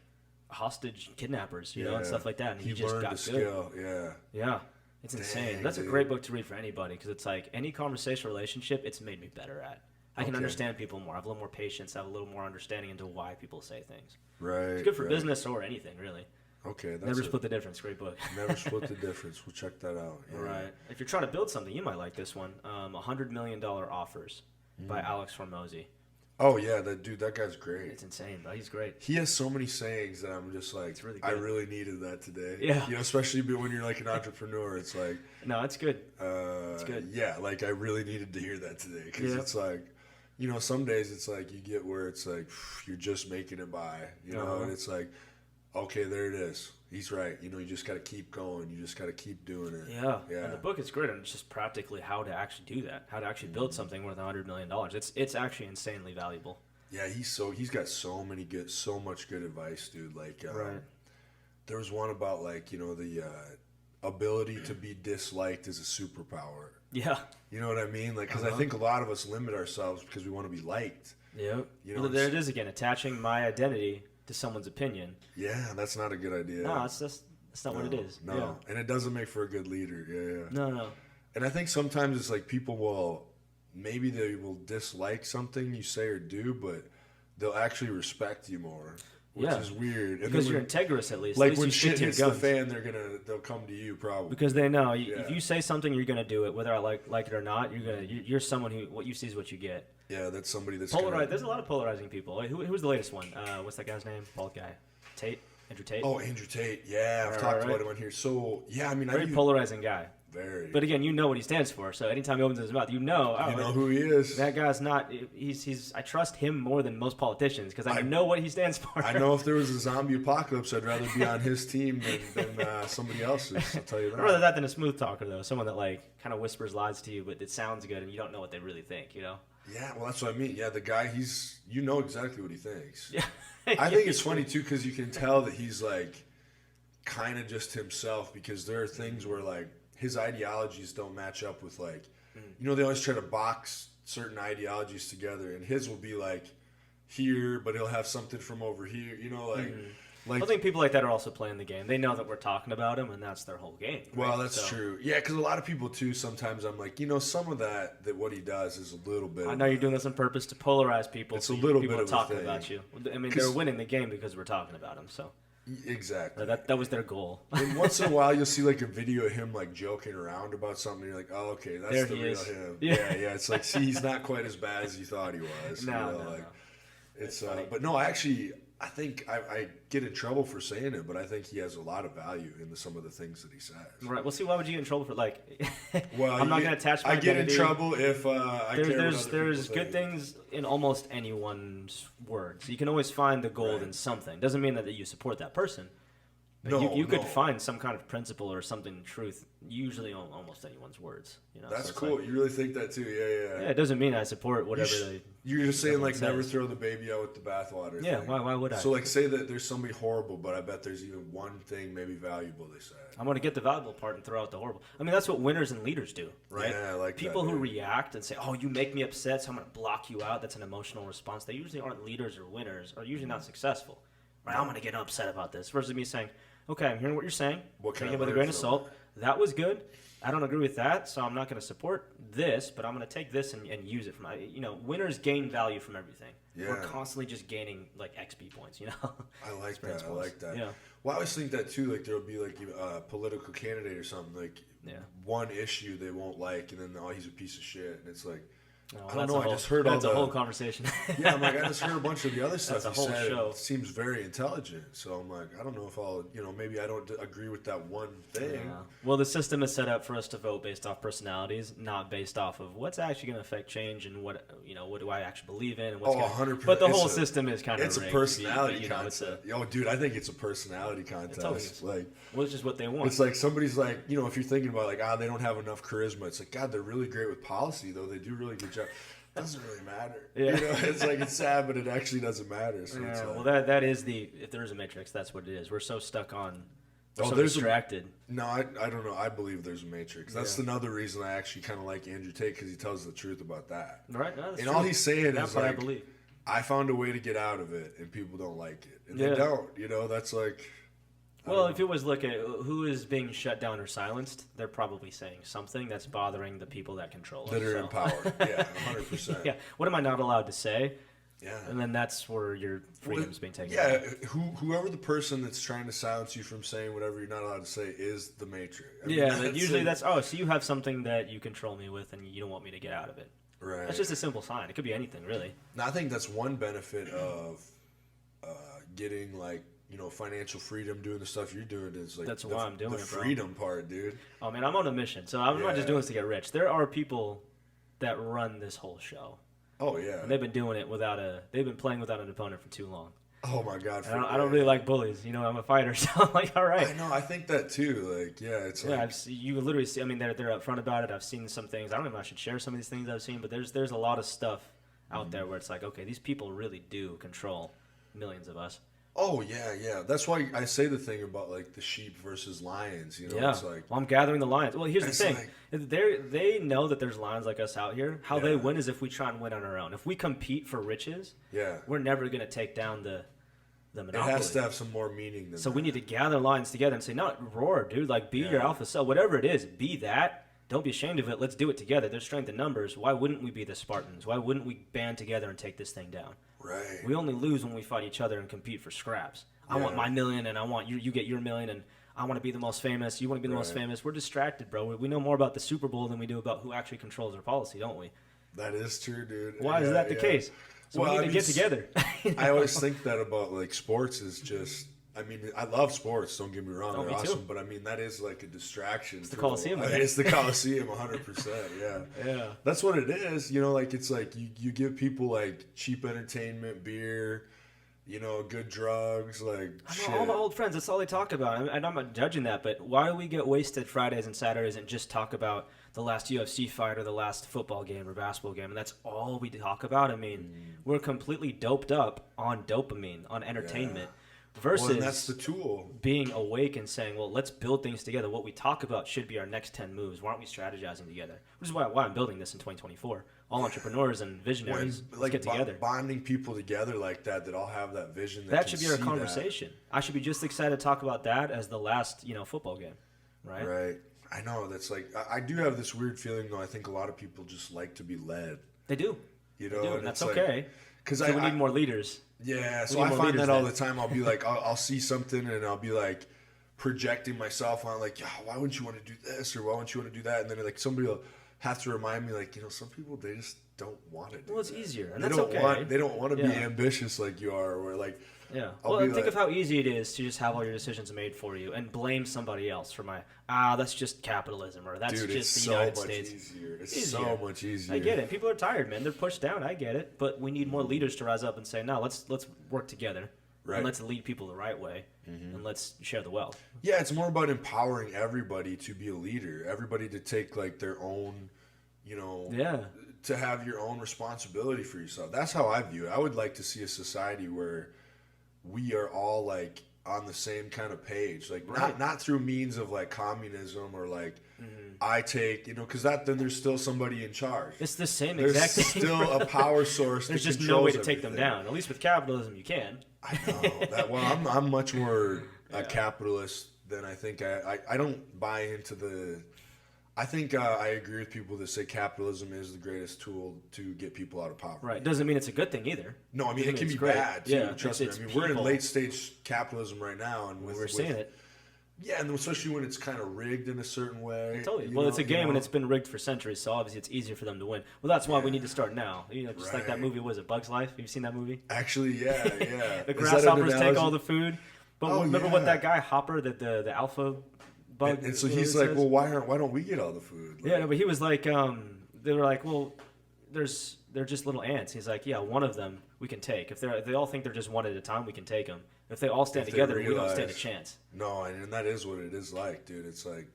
hostage kidnappers, you know, and stuff like that. And he just learned got the good. skill. Yeah. Yeah, it's insane. Dang, That's a dude. great book to read for anybody because it's like any conversation relationship, it's made me better at. I can Okay. understand people more. I have a little more patience. I have a little more understanding into why people say things. Right. It's good for right. business or anything, really. Okay. That's Never it. Split the Difference. Great book. Never Split the Difference. We'll check that out. Yeah. Right. If you're trying to build something, you might like this one. $100 Million Offers by Alex Hormozy. Oh yeah, that guy's great. It's insane, but he's great. He has so many sayings that I'm just like, really I good. really needed that today. Yeah. You know, especially when you're like an entrepreneur, it's like, No, it's good. it's good. Yeah, like I really needed to hear that today because Yeah. it's like, you know, some days it's like you get where it's like you're just making it by, you know, Uh-huh. and it's like, okay, there it is. He's right. You know, you just got to keep going. You just got to keep doing it. Yeah. Yeah. And the book is great, and it's just practically how to actually do that, how to actually build something worth $100 million. It's actually insanely valuable. Yeah, he's got so much good advice, dude. Like, Right. there was one about like, you know, the ability to be disliked is a superpower. Yeah. You know what I mean? Like, because I think a lot of us limit ourselves because we want to be liked. Yeah. You know, Well, there it is again, attaching my identity to someone's opinion. Yeah, that's not a good idea. No, that's not what it is. No, Yeah. and it doesn't make for a good leader. Yeah. No. And I think sometimes it's like people maybe they will dislike something you say or do, but they'll actually respect you more which is weird. And because you're integrous at least. Like at least when you stick shit to your hits the guns. fan, they'll come to you probably. Because they know if you say something, you're gonna do it, whether I like it or not. You're someone who what you see is what you get. Yeah, that's somebody that's polarized. There's a lot of polarizing people. Like, who was the latest one? What's that guy's name? Bald guy, Andrew Tate. Oh, Andrew Tate. Yeah, I've talked about him on here. So yeah, I mean, very polarizing guy. Very. But again, you know what he stands for. So anytime he opens his mouth, you know who he is. That guy's not. He's. I trust him more than most politicians because I know what he stands for. I know if there was a zombie apocalypse, I'd rather be on his team than somebody else's. I'll tell you that. I'd rather that than a smooth talker, though. Someone that like kind of whispers lies to you, but it sounds good, and you don't know what they really think. You know. Yeah, well, that's what I mean. Yeah, the guy, you know exactly what he thinks. Yeah. I think it's funny too because you can tell that he's like kind of just himself because there are things where like his ideologies don't match up with like, they always try to box certain ideologies together, and his will be like here, but he'll have something from over here, like. I think people like that are also playing the game. They know that we're talking about them, and that's their whole game. Right? Well, that's true. Yeah, because a lot of people too. Sometimes I'm like, some of that what he does is a little bit. I know you're doing this on purpose to polarize people. It's a little people bit of talking a thing. about you. I mean, they're winning the game because we're talking about them. So. Exactly. That was their goal. And once in a while, you'll see like a video of him like joking around about something. And you're like, oh, okay, that's the real him. Yeah. It's like, see, he's not quite as bad as you thought he was. No. It's but no, I think I get in trouble for saying it, but I think he has a lot of value in some of the things that he says. Right. Well, see, why would you get in trouble for like? Well, I'm not going to attach my identity. I get in trouble if I care what other there's people good think. things in almost anyone's words. You can always find the gold in something. Doesn't mean that you support that person. But you could find some kind of principle or something truth usually on almost anyone's words. That's so cool. Like, you really think that too? Yeah. Yeah, it doesn't mean I support whatever You're just saying like says. Never throw the baby out with the bathwater. Yeah, thing. why would I? So like say that there's somebody horrible, but I bet there's even one thing maybe valuable they said. I'm going to get the valuable part and throw out the horrible. I mean, that's what winners and leaders do, right? Yeah, I like people that, who react and say, "Oh, you make me upset, so I'm going to block you out." That's an emotional response. They usually aren't leaders or winners, or usually not successful. Right? I'm going to get upset about this versus me saying, "Okay, I'm hearing what you're saying. Take it with a grain of salt. That was good. I don't agree with that, so I'm not going to support this, but I'm going to take this and use it for my. Winners gain value from everything. Yeah. We're constantly just gaining like XP points. I like that. I like that. Yeah. Well, I always think that too. Like there'll be like a political candidate or something. Like one issue they won't like, and then he's a piece of shit, and it's like. I don't know. I just heard that's a whole conversation. Yeah, I'm like, I just heard a bunch of the other stuff that's he a whole said. show. It seems very intelligent. So I'm like, I don't know if I'll, maybe I don't agree with that one thing. Yeah. Well, the system is set up for us to vote based off personalities, not based off of what's actually going to affect change and what do I actually believe in. And what's 100%. But the whole system is kind of It's rigged. a personality contest. Dude, I think it's a personality contest. Which is what they want. It's like somebody's like, if you're thinking about like, they don't have enough charisma. It's like, God, they're really great with policy though. They do a really good job. Doesn't really matter. Yeah. It's like it's sad, but it actually doesn't matter. So yeah, it's like, well, that is if there is a matrix, that's what it is. We're so stuck on. We're so there's distracted. No, I don't know. I believe there's a matrix. That's another reason I actually kind of like Andrew Tate because he tells the truth about that. Right. No, that's and true. all he's saying is like, I believe. I found a way to get out of it, and people don't like it, and they don't. That's like. Well, if it was look at who is being shut down or silenced, they're probably saying something that's bothering the people that control us. That are in power. Yeah, 100%. Yeah. What am I not allowed to say? Yeah. And then that's where your freedom's being taken. Yeah. Whoever the person that's trying to silence you from saying whatever you're not allowed to say is the matrix. Usually that's so you have something that you control me with, and you don't want me to get out of it. Right. That's just a simple sign. It could be anything, really. Now, I think that's one benefit of getting like. Financial freedom, doing the stuff you're doing is like that's why I'm doing the it, bro. freedom part, dude. Oh man, I'm on a mission, so I'm not just doing this to get rich. There are people that run this whole show. Oh yeah, and they've been doing it they've been playing without an opponent for too long. Oh my god, I don't really like bullies. I'm a fighter, so I'm like, all right. I know, I think that too. Like, yeah, it's like you literally see. I mean, they're upfront about it. I've seen some things. I don't know if I should share some of these things I've seen, but there's a lot of stuff out there where it's like, okay, these people really do control millions of us. Oh yeah. That's why I say the thing about like the sheep versus lions. It's like I'm gathering the lions. Well, here's the thing: they know that there's lions like us out here. How they win is if we try and win on our own. If we compete for riches, we're never gonna take down the monopoly. It has to have some more meaning than so we need to gather lions together and say, no, roar, dude. Like, be your alpha cell, whatever it is. Be that. Don't be ashamed of it. Let's do it together. There's strength in numbers. Why wouldn't we be the Spartans? Why wouldn't we band together and take this thing down? Right. We only lose when we fight each other and compete for scraps. I want my million, and I want you get your million, and I want to be the most famous. You want to be the most famous. We're distracted, bro. We know more about the Super Bowl than we do about who actually controls our policy, don't we? That is true, dude. Why is that the case? So we need to get together. I always think that about like sports is just. I mean, I love sports. Don't get me wrong; they're awesome. But I mean, that is like a distraction. It's the Coliseum. It's the Coliseum, 100%. Yeah, yeah. That's what it is. You know, like it's like you give people like cheap entertainment, beer, you know, good drugs, like shit. All my old friends. That's all they talk about. And I'm not judging that, but why do we get wasted Fridays and Saturdays and just talk about the last UFC fight or the last football game or basketball game, and that's all we talk about? I mean, we're completely doped up on dopamine, on entertainment. Yeah. Versus that's the tool. Being awake and saying, well, let's build things together. What we talk about should be our next 10 moves. Why aren't we strategizing together? Which is why I'm building this in 2024. All entrepreneurs and visionaries let's get together. Bonding people together like that all have that vision. That should be our conversation. I should be just excited to talk about that as the last, football game. Right? Right. I know. That's like, I do have this weird feeling, though. I think a lot of people just like to be led. They do. You know, they do, and that's okay. Because we need more leaders. Yeah, so I find that all the time. I'll be like, I'll see something and I'll be like projecting myself on like, why wouldn't you want to do this or why wouldn't you want to do that? And then like somebody will have to remind me like, some people they just don't want to do Well, it's that. easier, and they that's don't okay. They don't want to be ambitious like you are, or like. Yeah. Think of how easy it is to just have all your decisions made for you and blame somebody else for that's just capitalism or that's just the United States. It's so much easier. I get it. People are tired, man. They're pushed down. I get it. But we need more leaders to rise up and say, no, let's work together. Right. And let's lead people the right way. Mm-hmm. And let's share the wealth. Yeah, it's more about empowering everybody to be a leader. Everybody to take like their own, to have your own responsibility for yourself. That's how I view it. I would like to see a society where we are all like on the same kind of page, like not through means of like communism or like I take, because then there's still somebody in charge. It's the same exact thing. There's still a power source. There's just no way to take them down. At least with capitalism, you can. I know that. Well, I'm much more a capitalist than I think. I don't buy into the. I think I agree with people that say capitalism is the greatest tool to get people out of poverty. Right. Doesn't mean it's a good thing either. No, I mean it can be bad too. Yeah, trust me. I mean we're in late stage capitalism right now, and we're seeing it. Yeah, and especially when it's kind of rigged in a certain way. Totally. Well, it's a game and it's been rigged for centuries, so obviously it's easier for them to win. Well, that's why we need to start now. Just like that movie, was it Bug's Life? Have you seen that movie? Actually, yeah. The grasshoppers take all the food. But remember what that guy Hopper, the alpha bug. And so he's like, well, why don't we get all the food? Like, but he was like, they were like, well, they're just little ants. He's like, yeah, one of them we can take. If they all think they're just one at a time, we can take them. If they all stand together, we don't stand a chance. No, and that is what it is like, dude. It's like,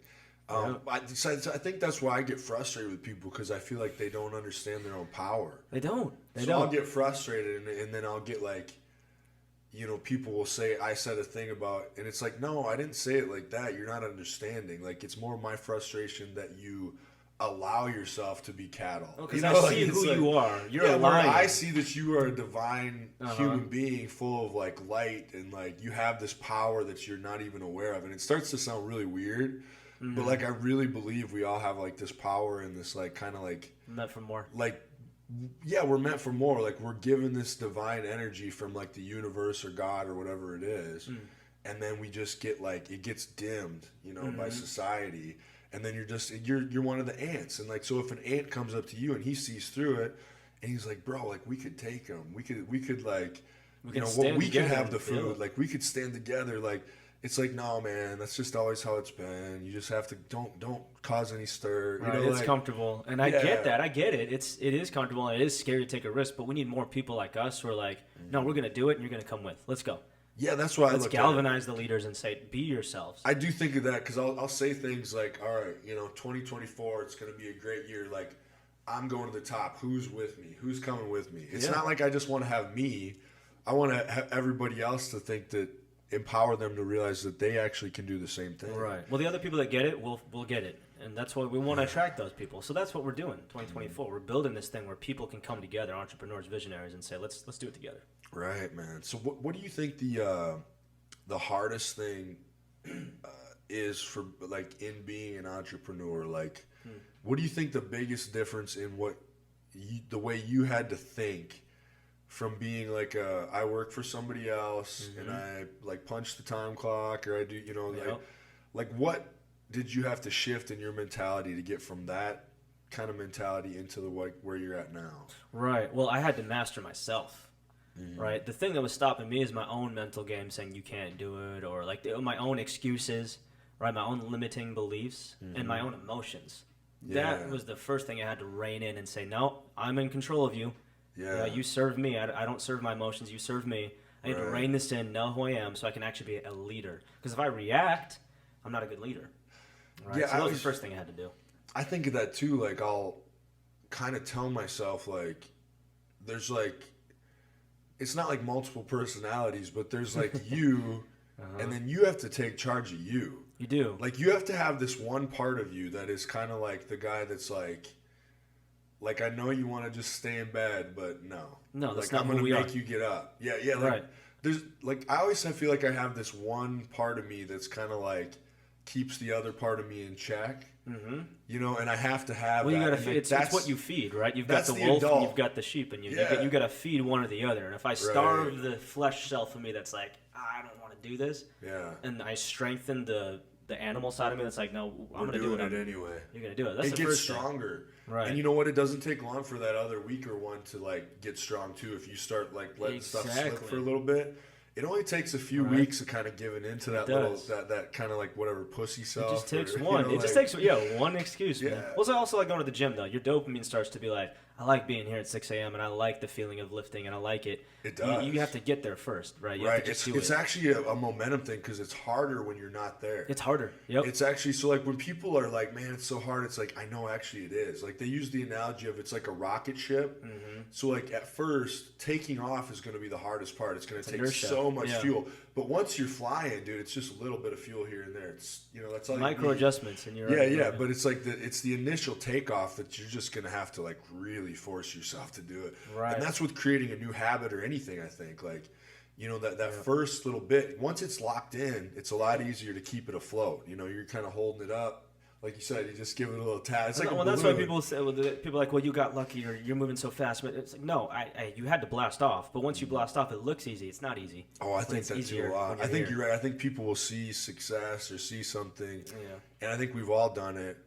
I think that's why I get frustrated with people because I feel like they don't understand their own power. They don't. I'll get frustrated and then I'll get like, people will say, I said a thing about, and it's like, no, I didn't say it like that. You're not understanding. Like, it's more my frustration that you allow yourself to be cattle. Because I see who you are. You're a lion. I see that you are a divine human being full of like light and like you have this power that you're not even aware of. And it starts to sound really weird, but like I really believe we all have like this power and this like kind of like meant for more. Like, yeah, we're meant for more. Like we're given this divine energy from like the universe or God or whatever it is, and then we just get like it gets dimmed, by society. And then you're one of the ants, and like so, if an ant comes up to you and he sees through it, and he's like, "Bro, like we could take him. We could like, we could have the food. Like we could stand together. Like it's like, no, man, that's just always how it's been. You just have to don't cause any stir. Right, it's comfortable, and I get that. I get it. It is comfortable, and it is scary to take a risk. But we need more people like us who are like, no, we're gonna do it, and you're gonna come with. Let's go. Yeah, that's why Let's galvanize the leaders and say, be yourselves. I do think of that because I'll say things like, all right, 2024, it's going to be a great year. Like, I'm going to the top. Who's with me? Who's coming with me? It's not like I just want to have me. I want to have everybody else to think that, empower them to realize that they actually can do the same thing. Right. Well, the other people that get it will get it. And that's why we want to attract those people. So that's what we're doing in 2024. We're building this thing where people can come together, entrepreneurs, visionaries, and say, let's do it together. Right, man. So what do you think the hardest thing is for like in being an entrepreneur? Like, what do you think the biggest difference in the way you had to think from being like I work for somebody else and I like punch the time clock or I do, like what did you have to shift in your mentality to get from that kind of mentality into the where you're at now? Right. Well, I had to master myself. Right. The thing that was stopping me is my own mental game saying you can't do it, or like my own excuses, right? My own limiting beliefs and my own emotions. Yeah. That was the first thing I had to rein in and say, no, I'm in control of you. Yeah. You serve me. I don't serve my emotions. You serve me. I need to rein this in, know who I am, so I can actually be a leader. Because if I react, I'm not a good leader. Right? Yeah, so that was the first thing I had to do. I think of that too. Like I'll kind of tell myself like there's like it's not like multiple personalities, but there's like you, and then you have to take charge of you. You do. Like you have to have this one part of you that is kind of like the guy that's like I know you want to just stay in bed, but no. No, that's like not I'm gonna who we make are. you get up. Yeah, yeah. Like Right. there's like I feel like I have this one part of me that's kind of like keeps the other part of me in check. And I have to have. Well, you that. gotta. And It's what you feed, right? You've got that's the the wolf adult. and you've got the sheep, and you Yeah. got to feed one or the other. And if I starve the flesh self of me, that's like I don't want to do this. Yeah. And I strengthen the animal side of me that's like, no, I'm gonna do it anyway. You're gonna do it. That's It the gets first thing. stronger. Right. And you know what? It doesn't take long for that other weaker one to like get strong too. If you start like letting stuff slip Exactly. for a little bit, it only takes a few weeks of kind of giving into that little does. that kind of like whatever pussy self. It just takes or, one. It just takes one excuse, man. Yeah. Well, it's also like going to the gym, though. Your dopamine starts to be like, I like being here at 6 a.m. and I like the feeling of lifting and I like it. It does. You have to get there first, right? You right. have to just do It's it. actually a momentum thing because it's harder when you're not there. It's harder. Yep. It's actually so like when people are like, man, it's so hard. It's like I know actually it is. Like they use the analogy of it's like a rocket ship. So like at first taking off is going to be the hardest part. It's going to take inertia. so much Yeah. fuel. But once you're flying, dude, it's just a little bit of fuel here and there. It's that's all. Micro you need. adjustments and you're Yeah. But it's like it's the initial takeoff that you're just going to have to like really force yourself to do it. Right. And that's with creating a new habit or anything. I think like. That first little bit, once it's locked in, it's a lot easier to keep it afloat. You're kind of holding it up. Like you said, you just give it a little tap. It's like well, that's why people say, people are like, well, you got lucky or you're moving so fast. But it's like, no, you had to blast off. But once you blast off, it looks easy. It's not easy. Oh, I think that too a lot. I think here. you're right. I think people will see success or see something. Yeah. And I think we've all done it.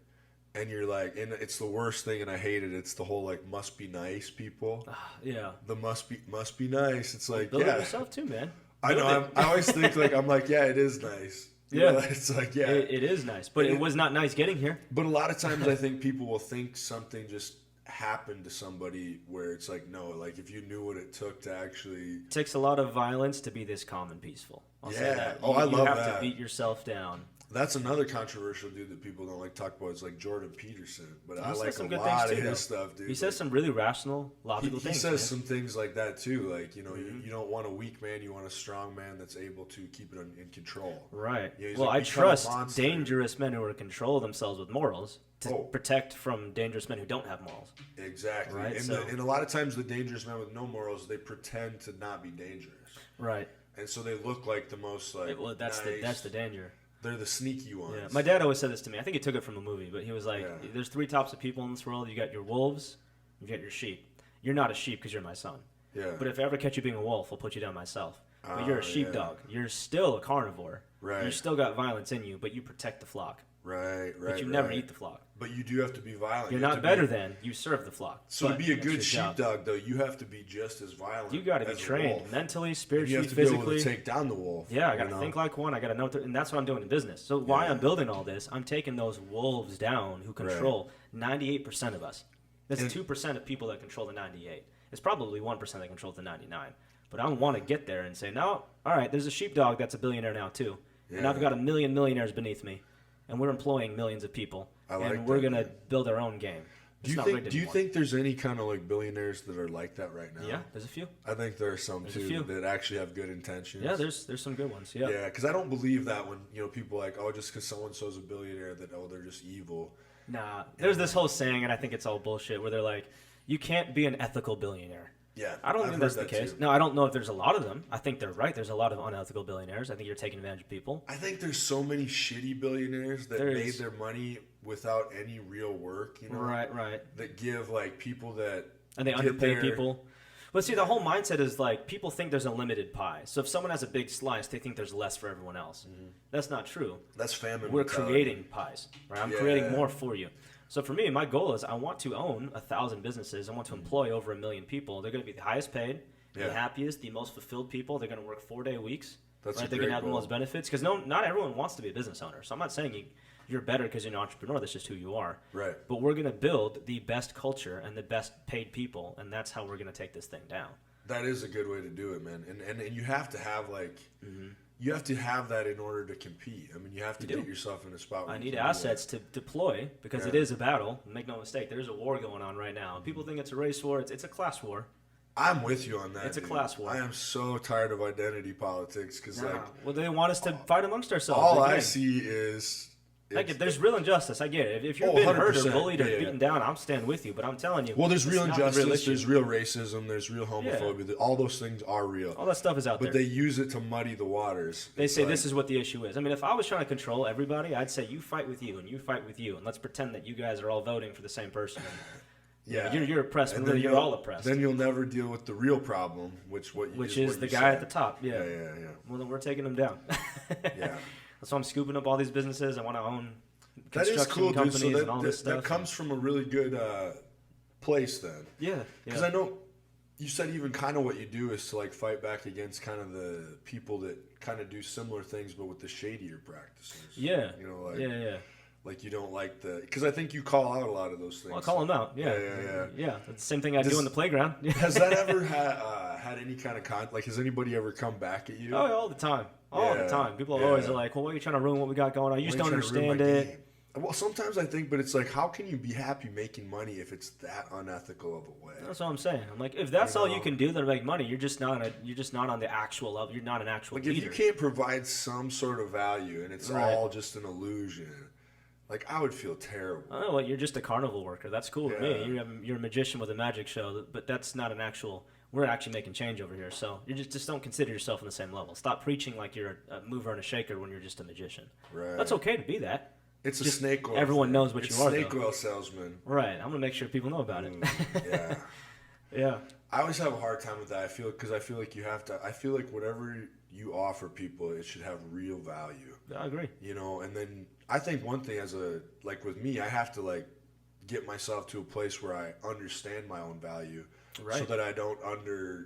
And you're like, and it's the worst thing, and I hate it. It's the whole like must be nice people. Yeah. The must be nice. It's like Build it yourself too, man. I know. I always think I'm like, yeah, it is nice. It's like it is nice, but it was not nice getting here. But a lot of times I think people will think something just happened to somebody where it's like, no, like if you knew what it took to actually. It takes a lot of violence to be this calm and peaceful. I'll say that. I love You have that. to beat yourself down. That's another controversial dude that people don't like talk about. It's like Jordan Peterson, but I like some a good lot things of too, his though. stuff, dude. He says some really rational, logical He things. says man. some things like that too. Like you don't want a weak man. You want a strong man that's able to keep it in control. Right. He's Well, like, I become a trust monster. dangerous men who are in control of themselves with morals to Oh. protect from dangerous men who don't have morals. Exactly. Right, And a lot of times the dangerous men with no morals, they pretend to not be dangerous, Right. and so they look like the most like. Well, that's nice. the danger. They're the sneaky ones. Yeah. My dad always said this to me. I think he took it from a movie, but he was like, Yeah. "There's three types of people in this world. You got your wolves, you got your sheep. You're not a sheep because you're my son. Yeah. But if I ever catch you being a wolf, I'll put you down myself. But you're a yeah. sheepdog. You're still a carnivore. Right. You still got violence in you, but you protect the flock. Right. But you never eat the flock. But you do have to be violent. You're You have not to better be, than. You serve the flock. So But to be a that's good your job. sheepdog, though, you have to be just as violent. You got to be as a trained wolf. mentally, And you spiritually, have to be able physically. to take down the wolf. Yeah, I got you to know? think like one. I got to know, and that's what I'm doing in business. So why Yeah. I'm building all this, I'm taking those wolves down who control 98% of us. That's 2% of people that control the 98. It's probably 1% that controls the 99. But I want to get there and say, no, all right, there's a sheepdog that's a billionaire now too, and Yeah. I've got 1,000,000 millionaires beneath me, and we're employing millions of people, and we're that, gonna man. build our own game. It's not rigged Do you anymore. think there's any kind of like billionaires that are like that right now? Yeah, there's a few. I think there are some There's a too few. that actually have good intentions. Yeah, there's some good ones. Yeah. Yeah, because I don't believe that when people are like, oh, just because so and so's a billionaire, that they're just evil. Nah, there's this whole saying, and I think it's all bullshit, where they're like, you can't be an ethical billionaire. Yeah, I don't I've think that's the heard that case. too. No, I don't know if there's a lot of them. I think they're right. There's a lot of unethical billionaires. I think you're taking advantage of people. I think there's so many shitty billionaires that There made is. their money without any real work. Right. That give like people that And they get underpay there- people. But see, the whole mindset is like people think there's a limited pie. So if someone has a big slice, they think there's less for everyone else. That's not true. That's famine. We're creating pies, right? I'm creating more for you. So for me, my goal is I want to own 1,000 businesses. I want to employ over 1 million people. They're going to be the highest paid, the happiest, the most fulfilled people. They're going to work 4-day weeks. That's right? They're going to have the most benefits because not everyone wants to be a business owner. So I'm not saying you're better because you're an entrepreneur. That's just who you are. Right. But we're going to build the best culture and the best paid people, and that's how we're going to take this thing down. That is a good way to do it, man. And you have to have you have to have that in order to compete. I mean, you have to get yourself in a spot where I need assets to deploy because it is a battle. Make no mistake, there's a war going on right now. People think it's a race war. It's a class war. I'm with you on that. It's a class war. I am so tired of identity politics because well, they want us to fight amongst ourselves. All I see is. Like, there's real injustice. I get it. If you're being hurt or bullied or beaten down, I'm standing with you. But I'm telling you. Well, there's real injustice. There's real racism. There's real homophobia. All those things are real. All that stuff is out there. But they use it to muddy the waters. They say this is what the issue is. I mean, if I was trying to control everybody, I'd say you fight with you and you fight with you. And let's pretend that you guys are all voting for the same person. You're oppressed, and then you're all oppressed. Then you'll never deal with the real problem, which is the guy at the top. Yeah. Well, then we're taking them down. So I'm scooping up all these businesses. I want to own construction companies and all this stuff. That comes from a really good place then. Yeah. Because I know you said even kind of what you do is to like fight back against kind of the people that kind of do similar things but with the shadier practices. Yeah. You know, like like you don't like because I think you call out a lot of those things. I'll call them out. Yeah. That's the same thing I do in the playground. Has that ever had any kind of like? Has anybody ever come back at you? Oh, all the time. All the time. People always are like, "Well, why are you trying to ruin what we got going on? You just don't understand it." Well, sometimes I think, but it's like, how can you be happy making money if it's that unethical of a way? That's what I'm saying. I'm like, if that's all you can do to make money, you're just not on the actual level. You're not an actual leader. If you can't provide some sort of value and it's all just an illusion, like I would feel terrible. Oh, well, you're just a carnival worker. That's cool with me. You're a magician with a magic show, but that's not an actual. We're actually making change over here. So you just don't consider yourself on the same level. Stop preaching like you're a mover and a shaker when you're just a magician. Right. That's okay to be that. It's just a snake oil. Everyone knows what you are. Snake oil salesman. Right. I'm gonna make sure people know about it. Yeah. Yeah. I always have a hard time with that. I feel like you have to. I feel like whatever you offer people, it should have real value. I agree. You know, and then I think one thing like with me, I have to like get myself to a place where I understand my own value. Right. So that I don't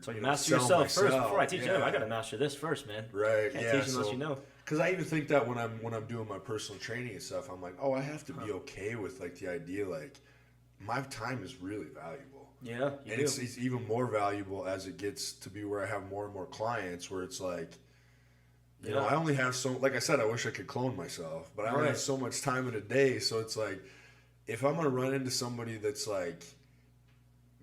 So you master yourself first before I teach them. I gotta master this first, man. Right. Can't teach unless you know. Because I even think that when I'm doing my personal training and stuff, I'm like, oh, I have to be okay with like the idea like my time is really valuable. Yeah. It's even more valuable as it gets to be where I have more and more clients where it's like, you know, I only have like I said, I wish I could clone myself, but I only have so much time in a day. So it's like, if I'm gonna run into somebody that's like,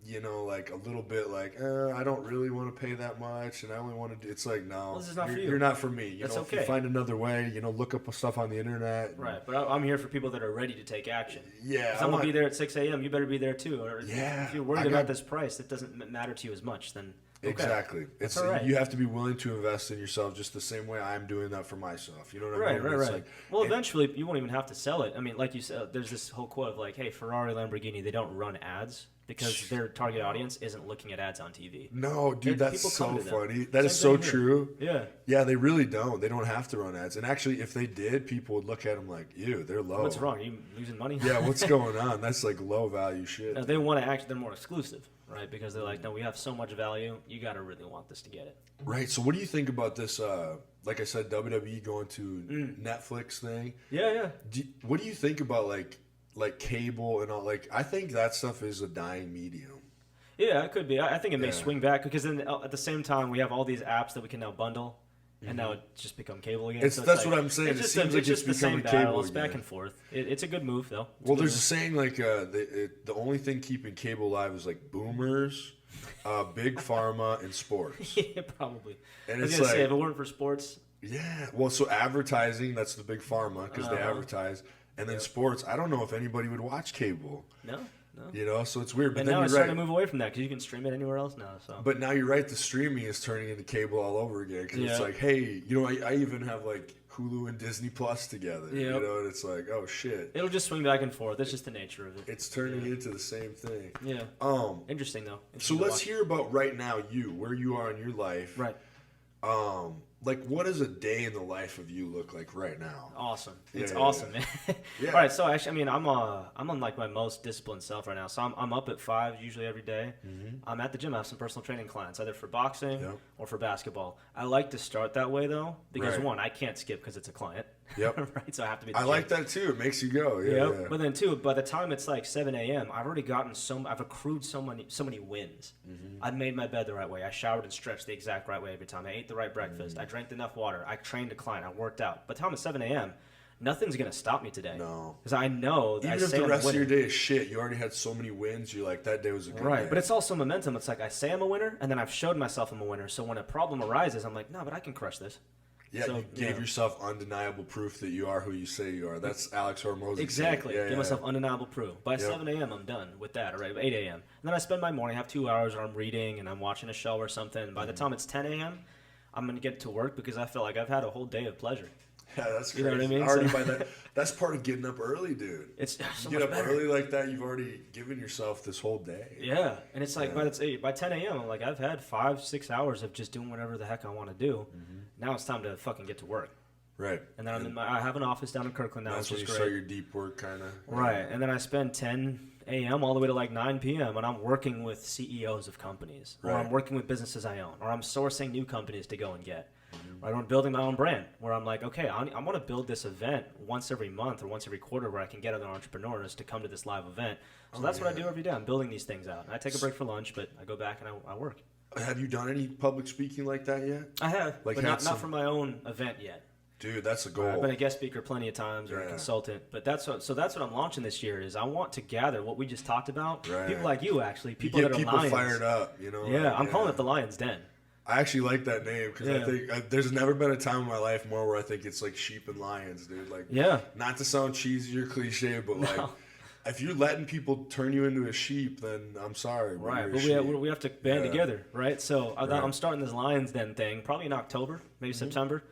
you know, like a little bit like, I don't really want to pay that much, and I only want to do. It's like, no, this is not for you. You're not for me. You That's know, okay. If you find another way, you know, look up stuff on the internet. Right, but I'm here for people that are ready to take action. Yeah, if I'm gonna be there at 6 a.m., you better be there too. Or if you're worried about this price, it doesn't matter to you as much. Then okay. Exactly, it's all right. You have to be willing to invest in yourself just the same way I'm doing that for myself. You know what I mean? Right. Like, well, eventually you won't even have to sell it. I mean, like you said, there's this whole quote of like, "Hey, Ferrari, Lamborghini, they don't run ads." Because their target audience isn't looking at ads on TV. No, dude, that's so funny. That is so true. Yeah. Yeah, they really don't. They don't have to run ads. And actually, if they did, people would look at them like, ew, they're low. What's wrong? Are you losing money? Yeah, what's going on? That's like low value shit. No, they want to they're more exclusive, right? Because they're like, no, we have so much value. You got to really want this to get it. Right. So what do you think about this, like I said, WWE going to Netflix thing? Yeah. What do you think about like cable and all? Like, I think that stuff is a dying medium. Yeah, it could be. I think it may swing back because then at the same time we have all these apps that we can now bundle, and now it's just become cable again. That's what I'm saying. It seems like it's the same becoming cable It's back and forth. It's a good move though. Well, there's a saying like the only thing keeping cable alive is like boomers, big pharma, and sports. Yeah, probably. And I was gonna say if it weren't for sports. Yeah. Well, so advertising, that's the big pharma because they advertise. And then sports, I don't know if anybody would watch cable. No. You know, so it's weird. But and then now it's you're starting to move away from that because you can stream it anywhere else now. So. But now you're right. The streaming is turning into cable all over again because it's like, hey, you know, I even have like Hulu and Disney Plus together. Yep. You know, and it's like, oh shit. It'll just swing back and forth. That's just the nature of it. It's turning into the same thing. Yeah. Interesting though. So let's hear about right now where you are in your life. Right. Like, what does a day in the life of you look like right now? Awesome. It's awesome, man. Yeah. All right. So actually, I mean, I'm on like my most disciplined self right now. So I'm up at 5 usually every day. I'm at the gym. I have some personal training clients, either for boxing or for basketball. I like to start that way though, because one, I can't skip because it's a client. Yep. Right. So I have to be. At the I gym. like that too. It makes you go. Yeah. But then too, by the time it's like 7 a.m., I've already gotten I've accrued so many wins. I've made my bed the right way. I showered and stretched the exact right way every time. I ate the right breakfast. I drank enough water. I trained a client. I worked out. By the time it's 7 a.m., nothing's gonna stop me today. No. Because I know that Even if the rest of your day is shit, you already had so many wins. You're like, that day was a good day. But it's also momentum. It's like I say I'm a winner, and then I've showed myself I'm a winner. So when a problem arises, I'm like, no, but I can crush this. Yeah, so, you gave yourself undeniable proof that you are who you say you are. That's Alex Hormozi. Exactly. Give myself undeniable proof. By 7 a.m., I'm done with that, all right? By 8 a.m. And then I spend my morning, have 2 hours where I'm reading and I'm watching a show or something. And by the time it's 10 a.m., I'm going to get to work because I feel like I've had a whole day of pleasure. Yeah, that's crazy. You know what I mean? Already by that, that's part of getting up early, dude. It's so you much get up early like that, you've already given yourself this whole day. Yeah, and it's like by 10 a.m., I'm like, I've had 5-6 hours of just doing whatever the heck I want to do. Now it's time to fucking get to work. Right. And then I have an office down in Kirkland now, that's which when is you great. start your deep work, kind of. Right, and then I spend 10 a.m. all the way to like 9 p.m. and I'm working with CEOs of companies, or I'm working with businesses I own, or I'm sourcing new companies to go and get. Right, I'm building my own brand where I'm like, okay, I want to build this event once every month or once every quarter where I can get other entrepreneurs to come to this live event. So that's what I do every day. I'm building these things out. And I take a break for lunch, but I go back and I work. Have you done any public speaking like that yet? I have, like but not for my own event yet. Dude, that's a goal. I've been a guest speaker plenty of times or a consultant, but that's what I'm launching this year is I want to gather what we just talked about. Right. People like you, actually, people that are people lions. Fired up, you know. Yeah, I'm calling it the Lion's Den. I actually like that name because I think there's never been a time in my life more where I think it's like sheep and lions, dude. Like, not to sound cheesy or cliche, but like, if you're letting people turn you into a sheep, then I'm sorry. Right, but we have to band together, right? So I'm starting this Lion's Den thing probably in October, maybe September,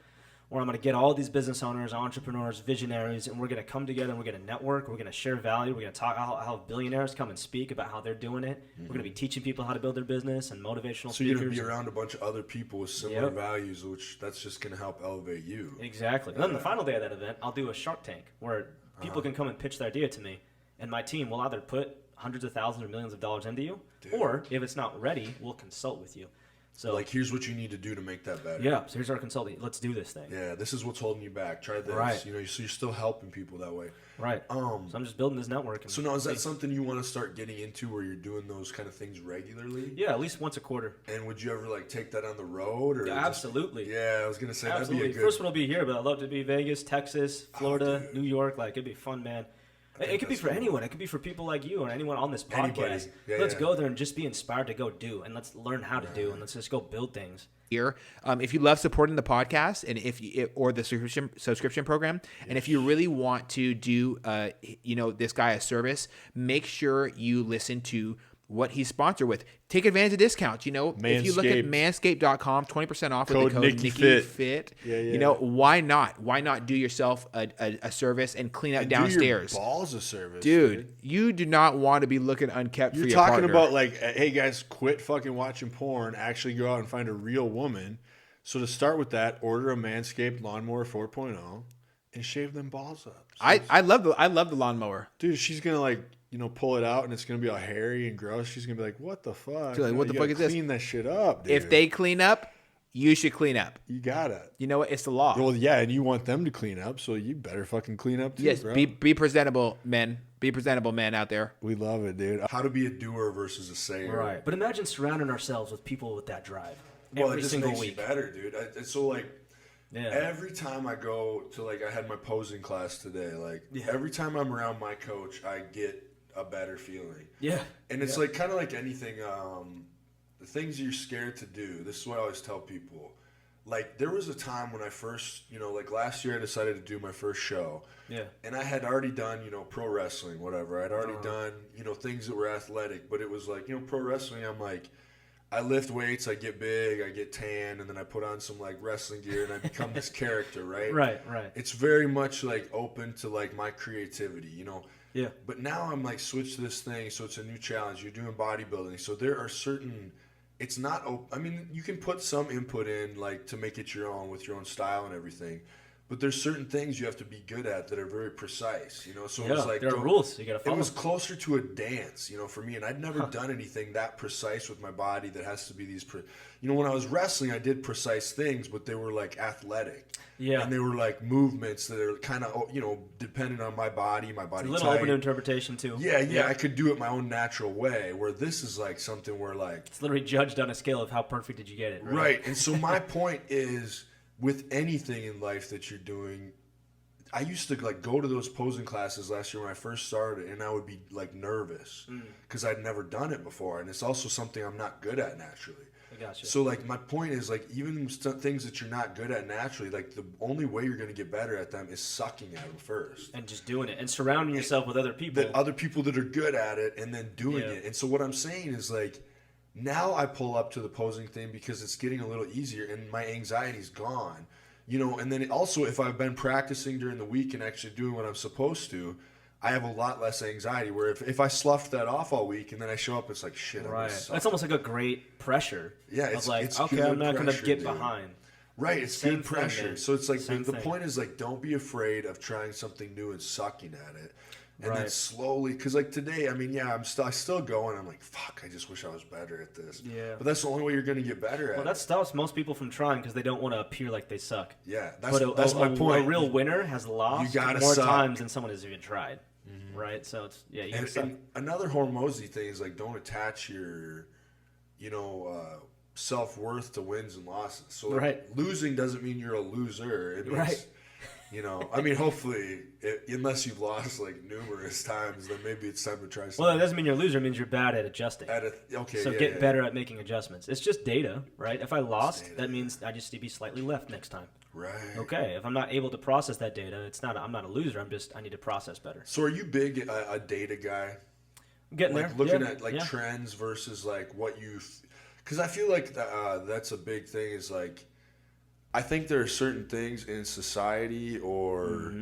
where I'm going to get all these business owners, entrepreneurs, visionaries, and we're going to come together and we're going to network. We're going to share value. We're going to talk how billionaires come and speak about how they're doing it. We're going to be teaching people how to build their business and motivational speakers. So you're going to be around a bunch of other people with similar values, which that's just going to help elevate you. Exactly. And then the final day of that event, I'll do a Shark Tank where people can come and pitch their idea to me, and my team will either put hundreds of thousands or millions of dollars into you, or if it's not ready, we'll consult with you. So, like, here's what you need to do to make that better. Yeah, so here's our consulting. Let's do this thing. Yeah, this is what's holding you back. Try this. Right. You know, so you're still helping people that way. Right. So I'm just building this network. So now, is that something you want to start getting into where you're doing those kind of things regularly? Yeah, at least once a quarter. And would you ever, like, take that on the road? Or absolutely. Yeah, I was going to say, that'd be a good... First one will be here, but I'd love to be Vegas, Texas, Florida, New York. Like, it'd be fun, man. It could be for anyone. It could be for people like you or anyone on this podcast. Let's go there and just be inspired to go do, and let's learn how to do, and let's just go build things. Here, if you love supporting the podcast and or the subscription program, and if you really want to do, this guy a service, make sure you listen to what he's sponsored with. Take advantage of discounts. You know, if you look at manscaped.com, 20% off with the code Nicky Fit. Why not? Why not do yourself a service and clean up downstairs? Do your balls a service, dude. You do not want to be looking unkept for your partner. partner. You're talking about like, hey guys, quit fucking watching porn. Actually, go out and find a real woman. So to start with that, order a Manscaped Lawnmower 4.0 and shave them balls up. So I love the lawnmower, dude. She's gonna pull it out and it's gonna be all hairy and gross. She's gonna be like, "What the fuck? She's like, what the fuck is this? Clean that shit up, dude." If they clean up, you should clean up. You gotta. You know what? It's the law. Well, yeah, and you want them to clean up, so you better fucking clean up too, yes, bro. Be presentable, men. Be presentable, men out there. We love it, dude. How to be a doer versus a sayer. Right. But imagine surrounding ourselves with people with that drive. Well, every it just single makes week. you better, dude. It's so like. Yeah. Every time I go to I had my posing class today. Every time I'm around my coach, I get a better feeling. Yeah. And it's kind of like anything. The things you're scared to do. This is what I always tell people. Like, there was a time when I first, last year I decided to do my first show. Yeah. And I had already done, pro wrestling, whatever. I'd already done, things that were athletic. But it was pro wrestling, I'm like, I lift weights, I get big, I get tan, and then I put on some like wrestling gear and I become this character, right? Right. It's very much like open to like my creativity, Yeah. But now I'm like switch to this thing, so it's a new challenge. You're doing bodybuilding, so there are certain. It's not. I mean, you can put some input in like to make it your own with your own style and everything. But there's certain things you have to be good at that are very precise, So it was like there are rules you gotta follow. It was closer to a dance, for me, and I'd never done anything that precise with my body that has to be these. When I was wrestling, I did precise things, but they were like athletic, and they were like movements that are kind of dependent on my body it's a little type. open to interpretation too. Yeah, I could do it my own natural way. Where this is like something where like it's literally judged on a scale of how perfect did you get it. Right, and so my point is. With anything in life that you're doing, I used to like go to those posing classes last year when I first started, and I would be like nervous because I'd never done it before, and it's also something I'm not good at naturally. I gotcha. So like my point is like even things that you're not good at naturally, like the only way you're going to get better at them is sucking at them first and just doing it and surrounding yourself with other people, other people that are good at it, and then doing it. And so what I'm saying is like. Now I pull up to the posing thing because it's getting a little easier and my anxiety's gone, and then also if I've been practicing during the week and actually doing what I'm supposed to, I have a lot less anxiety where if I sloughed that off all week and then I show up, it's like, shit. Right. That's almost like a great pressure. Yeah. It's like, it's okay, I'm not going to get behind. Right. It's good pressure. Man. So it's like the point is like, don't be afraid of trying something new and sucking at it. And then slowly, because like today, I mean, I'm still going. I'm like, fuck, I just wish I was better at this. Yeah. But that's the only way you're going to get better at it. Well, that stops most people from trying because they don't want to appear like they suck. Yeah, that's my point. A real winner has lost more times than someone has even tried. Mm-hmm. Right? So it's, you gotta suck. And another Hormozy thing is like, don't attach your, self-worth to wins and losses. So like, losing doesn't mean you're a loser. It means, I mean, hopefully, unless you've lost like numerous times, then maybe it's time to try something. Well, that doesn't mean you're a loser. It means you're bad at adjusting. Get better at making adjustments. It's just data, right? If I lost, that means I just need to be slightly left next time. Right. Okay. If I'm not able to process that data, I'm not a loser. I need to process better. So are you big a data guy? I'm getting like there. Looking at like trends versus like what you, because I feel like that's a big thing. Is like. I think there are certain things in society or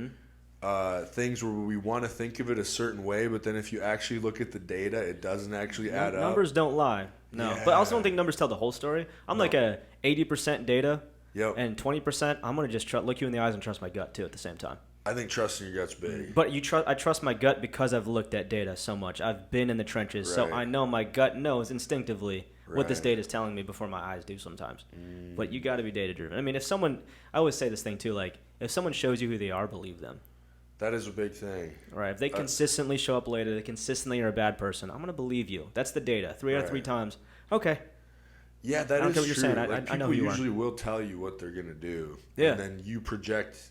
things where we want to think of it a certain way, but then if you actually look at the data, it doesn't actually add up. Numbers don't lie. No. Yeah. But I also don't think numbers tell the whole story. I'm like a 80% data and 20%. I'm going to just look you in the eyes and trust my gut, too, at the same time. I think trusting your gut's big. But I trust my gut because I've looked at data so much. I've been in the trenches, so I know my gut knows instinctively what this data is telling me before my eyes do sometimes. But you got to be data driven. I mean, I always say this thing too, like if someone shows you who they are, believe them. That is a big thing. Right. If they consistently show up late, or they consistently are a bad person, I'm going to believe you. That's the data. 3 out of 3 times. Okay. Yeah, that is true. What you're saying. I know who you people usually will tell you what they're going to do. Yeah. And then you project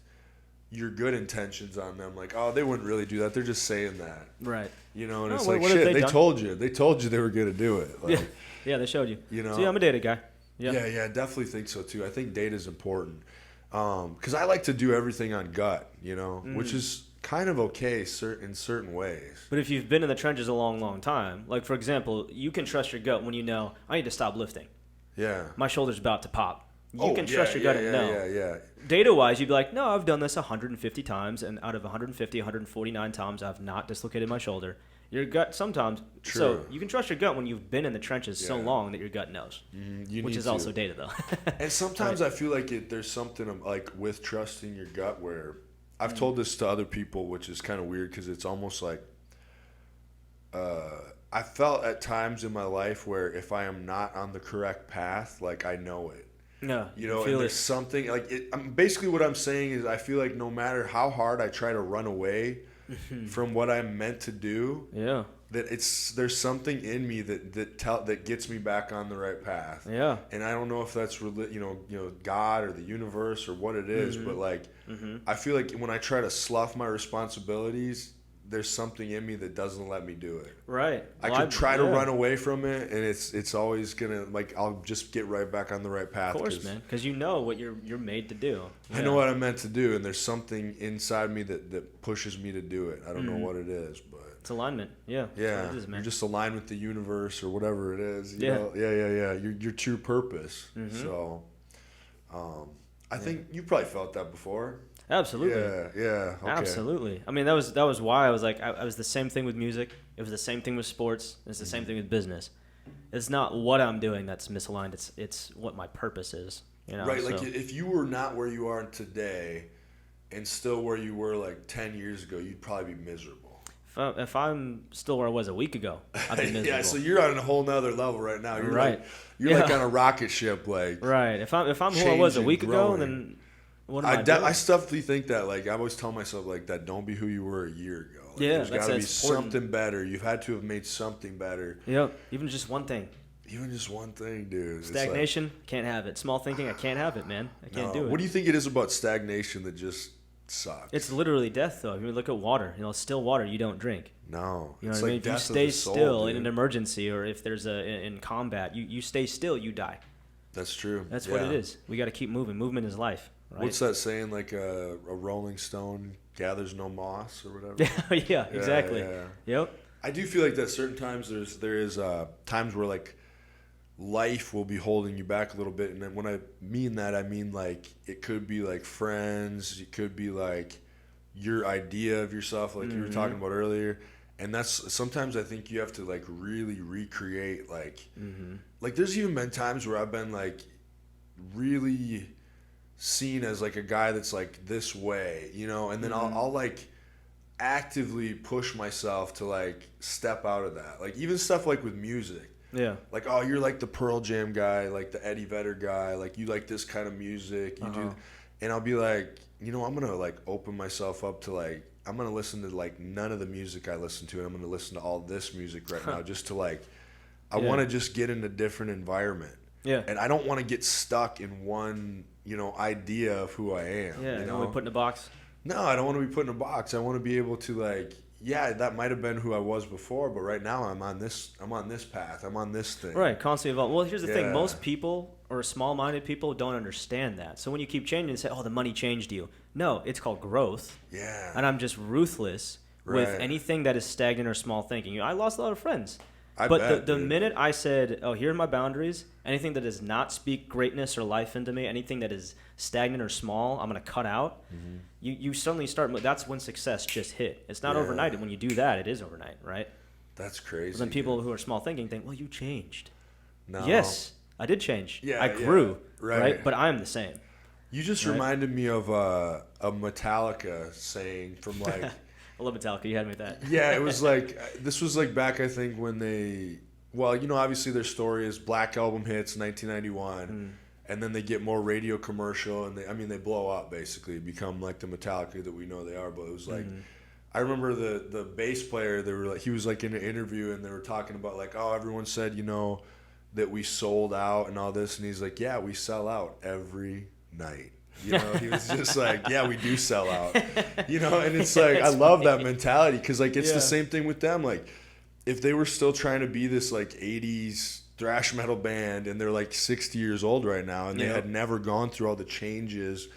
your good intentions on them, like, oh, they wouldn't really do that. They're just saying that. Right. And it's like, shit, they told you. They told you they were going to do it. Like, yeah, they showed you. So yeah, I'm a data guy. Yeah, I definitely think so too. I think data is important because I like to do everything on gut, which is kind of okay in certain ways. But if you've been in the trenches a long, long time, like for example, you can trust your gut when you know, I need to stop lifting. Yeah. My shoulder's about to pop. You can trust your gut and know. Yeah. Data-wise, you'd be like, no, I've done this 150 times, and out of 150, 149 times, I've not dislocated my shoulder. Your gut sometimes. True. So you can trust your gut when you've been in the trenches so long that your gut knows, which is also data, though. And sometimes I feel like there's something like with trusting your gut where I've told this to other people, which is kind of weird because it's almost like I felt at times in my life where if I am not on the correct path, like I know it. Yeah, and there's something like it. Basically, what I'm saying is, I feel like no matter how hard I try to run away from what I'm meant to do, that there's something in me that gets me back on the right path. Yeah, and I don't know if that's God or the universe or what it is, but like I feel like when I try to slough my responsibilities, there's something in me that doesn't let me do it. Right. I could try to run away from it, and it's always gonna, like, I'll just get right back on the right path. Of course, man, because you know what you're made to do. I know what I'm meant to do, and there's something inside me that pushes me to do it. I don't know what it is, but it's alignment. Yeah. Yeah. It is, man. You're just aligned with the universe or whatever it is. You Yeah. know? Yeah. Your true purpose. So, I think you probably felt that before. Absolutely. Yeah. Okay. Absolutely. I mean, that was why I was like, I was the same thing with music. It was the same thing with sports. It's the same thing with business. It's not what I'm doing that's misaligned. It's what my purpose is. You know? Right. So, Like, if you were not where you are today and still where you were like 10 years ago, you'd probably be miserable. if I'm still where I was a week ago, I'd be miserable. Yeah. So you're on a whole nother level right now. You're Right. like, you're like on a rocket ship, like. Right. If I'm who I was a week ago, growing. then what am I doing? I definitely think that, like, I always tell myself, like, that don't be who you were a year ago. Like, Yeah, there's got to be that's important. something better. You've had to have made something better. Yep. Even just one thing. Even just one thing, dude. It's Stagnation, can't have it. Small thinking, I can't have it, man. I can't do it. What do you think it is about stagnation that just sucks? It's literally death, though. If you look at water, still water, you don't drink. No. You know it's what I like mean? If you death stay of the soul, still dude. in an emergency, or if there's in combat, you stay still, you die. That's true. That's what it is. We got to keep moving. Movement is life. Right? What's that saying? Like a Rolling Stone gathers no moss or whatever. Yeah, exactly. Yeah. Yep. I do feel like that certain times there is times where, like, life will be holding you back a little bit, and then when I mean that, I mean, like, it could be like friends, it could be like your idea of yourself, like you were talking about earlier, and that's sometimes I think you have to, like, really recreate, like, like, there's even been times where I've been, like, really seen as, like, a guy that's, like, this way, and then I'll like actively push myself to, like, step out of that, like, even stuff like with music. Yeah. Like, oh, you're like the Pearl Jam guy, like the Eddie Vedder guy, like you like this kind of music, you do, and I'll be like, I'm gonna, like, open myself up to, like, I'm gonna listen to, like, none of the music I listen to, and I'm gonna listen to all this music right now, just to, like, I want to just get in a different environment. Yeah. And I don't want to get stuck in one, idea of who I am. Yeah. Don't we put in a box? No, I don't want to be put in a box. I want to be able to, like, yeah, that might have been who I was before, but right now I'm on this path. I'm on this thing. Right, constantly evolve. Well, here's the thing. Yeah. Most people, or small-minded people, don't understand that. So when you keep changing and say, oh, the money changed you. No, it's called growth. Yeah. And I'm just ruthless with Right. anything that is stagnant or small thinking. I lost a lot of friends. I But bet, the dude. minute I said, oh, here are my boundaries, anything that does not speak greatness or life into me, anything that is stagnant or small, I'm going to cut out. You suddenly start, that's when success just hit. It's not Yeah. overnight. When you do that, it is overnight, right? That's crazy. But then people who are small thinking think, well, you changed. No. Yes, I did change. Yeah, I grew, yeah. right? Right. But I am the same. You just Right. reminded me of a Metallica saying from, like, I love Metallica. You had me with that. yeah, it was like, this was like back, I think, when they, well, obviously their story is Black Album hits 1991, and then they get more radio commercial, and they blow up, basically, become like the Metallica that we know they are. But it was like, I remember the bass player, they were like, he was like in an interview, and they were talking about, like, oh, everyone said, that we sold out and all this, and he's like, yeah, we sell out every night. He was just like, yeah, we do sell out, and it's like, I love that mentality, because, like, it's the same thing with them. Like, if they were still trying to be this, like, 80s thrash metal band, and they're like 60 years old right now, and they had never gone through all the changes,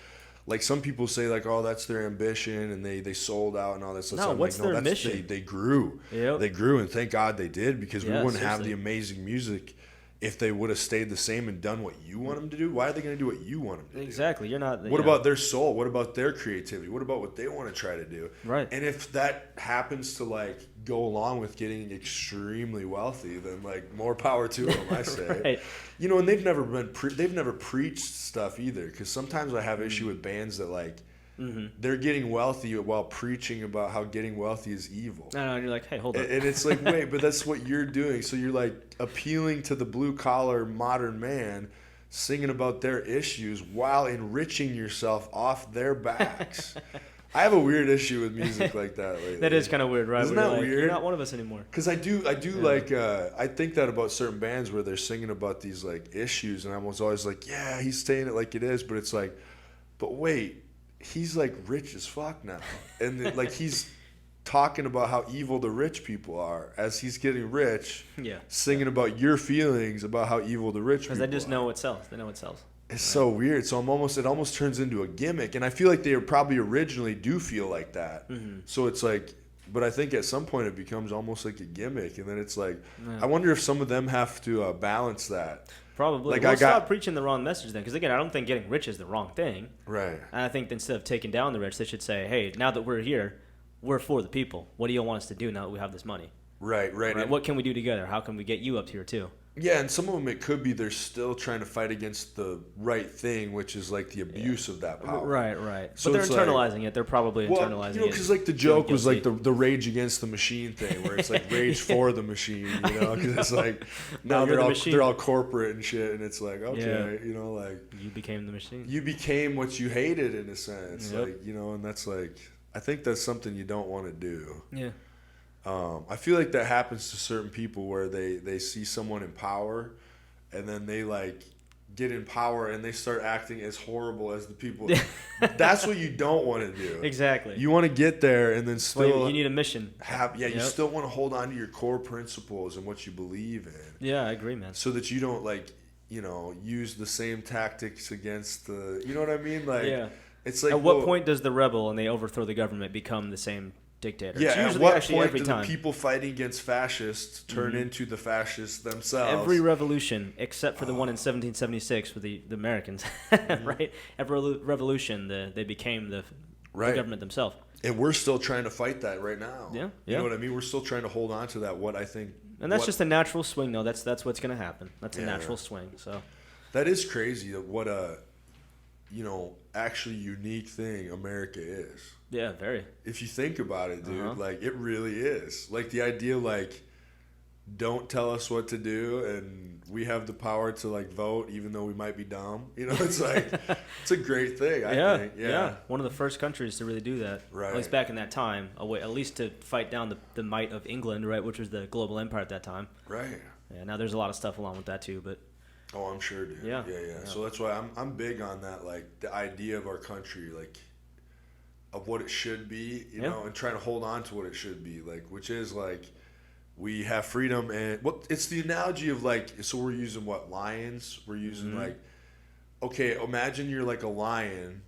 like, some people say, like, oh, that's their ambition, and they sold out and all that stuff. No, So I'm what's like, their mission? They grew. Yep. They grew, and thank God they did, because we Yeah, wouldn't have seriously. the amazing music if they would have stayed the same and done what you want them to do. Why are they going to do what you want them to do? Exactly. You're not. What about their soul? What about their creativity? What about what they want to try to do? Right. And if that happens to, like, go along with getting extremely wealthy, then, like, more power to them, I say. Right. And they've never they've never preached stuff either, because sometimes I have issue with bands that, like, they're getting wealthy while preaching about how getting wealthy is evil. No, and you're like, hey, hold on. And it's like, wait, but that's what you're doing. So you're, like, appealing to the blue-collar modern man, singing about their issues while enriching yourself off their backs. I have a weird issue with music like that lately. That is kind of weird, right? Isn't Where that you're like, weird? You're not one of us anymore. Because I do like, I think that about certain bands where they're singing about these, like, issues, and I was always like, yeah, he's saying it like it is, but it's like, but wait, he's, like, rich as fuck now, and like he's talking about how evil the rich people are as he's getting rich. Yeah. Singing about your feelings about how evil the rich people are. Because they just know what sells. They know what sells. It's so weird. So it almost turns into a gimmick. And I feel like they probably originally do feel like that. Mm-hmm. So it's like, but I think at some point it becomes almost like a gimmick. And then it's like, Yeah. I wonder if some of them have to balance that. Probably. Like, Well, stop preaching the wrong message then. Because, again, I don't think getting rich is the wrong thing. Right. And I think instead of taking down the rich, they should say, hey, now that we're here, we're for the people. What do you want us to do now that we have this money? Right. Right? What can we do together? How can we get you up here too? Yeah, and some of them it could be they're still trying to fight against the right thing, which is like the abuse of that power. Right. So but they're it's internalizing it. They're probably internalizing it. Because like the joke was like the rage against the machine thing, where it's like rage for the machine, because it's like now they're all corporate and shit, and it's like okay, like you became the machine. You became what you hated in a sense, Yep. like and that's like I think that's something you don't want to do. Yeah. I feel like that happens to certain people where they see someone in power and then they like get in power and they start acting as horrible as the people. That's what you don't want to do. Exactly. You want to get there and then still you need a mission. You still want to hold on to your core principles and what you believe in. Yeah, I agree, man. So that you don't like, use the same tactics against the, you know what I mean? Like, yeah. It's like, at what point does the rebel and they overthrow the government become the same dictator? Yeah, it's usually at what actually point every do time. the people fighting against fascists turn into the fascists themselves? Every revolution, except for the one in 1776 with the Americans, right? Every revolution, they became the government themselves. And we're still trying to fight that right now. Yeah. You know what I mean? We're still trying to hold on to that, what I think. And that's just a natural swing, though. That's what's going to happen. That's a natural swing. So that is crazy what a, actually unique thing America is. Yeah, very. If you think about it, dude, like it really is. Like the idea, like, don't tell us what to do, and we have the power to like vote, even though we might be dumb. It's like it's a great thing. I think. Yeah. One of the first countries to really do that. Right. At least back in that time. At least to fight down the might of England, right, which was the global empire at that time. Right. Yeah. Now there's a lot of stuff along with that too, but. Oh, I'm sure, dude. Yeah. So that's why I'm big on that, like the idea of our country, like of what it should be, you know, and trying to hold on to what it should be, like which is like we have freedom and it's the analogy of like so we're using lions? We're using like okay, imagine you're like a lion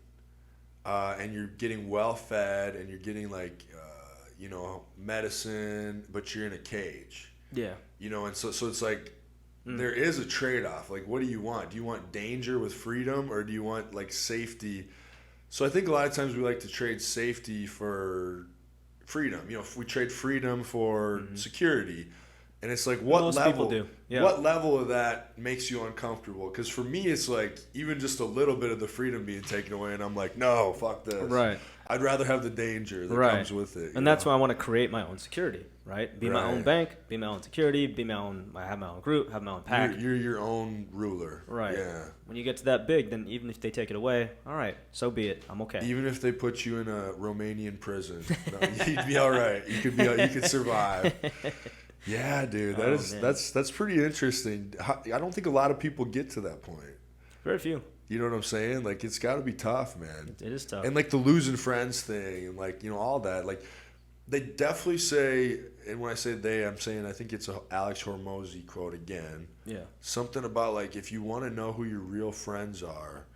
and you're getting well fed and you're getting like medicine, but you're in a cage. Yeah. And so it's like there is a trade-off. Like, what do you want? Do you want danger with freedom, or do you want like safety? So I think a lot of times we like to trade safety for freedom. If we trade freedom for security, and it's like what Most level? people do. Yeah. What level of that makes you uncomfortable? Because for me, it's like even just a little bit of the freedom being taken away, and I'm like, no, fuck this. Right. I'd rather have the danger that comes with it. And that's why I want to create my own security, right? Be my own bank, be my own security, I have my own group, have my own pack. You're your own ruler. Right. Yeah. When you get to that big, then even if they take it away, all right, so be it. I'm okay. Even if they put you in a Romanian prison, you'd be all right. You could survive. Yeah, dude. That's pretty interesting. I don't think a lot of people get to that point. Very few. You know what I'm saying? Like, it's got to be tough, man. It is tough. And, like, the losing friends thing and, like, all that. Like, they definitely say, and when I say they, I'm saying I think it's a Alex Hormozy quote again. Yeah. Something about, like, if you want to know who your real friends are,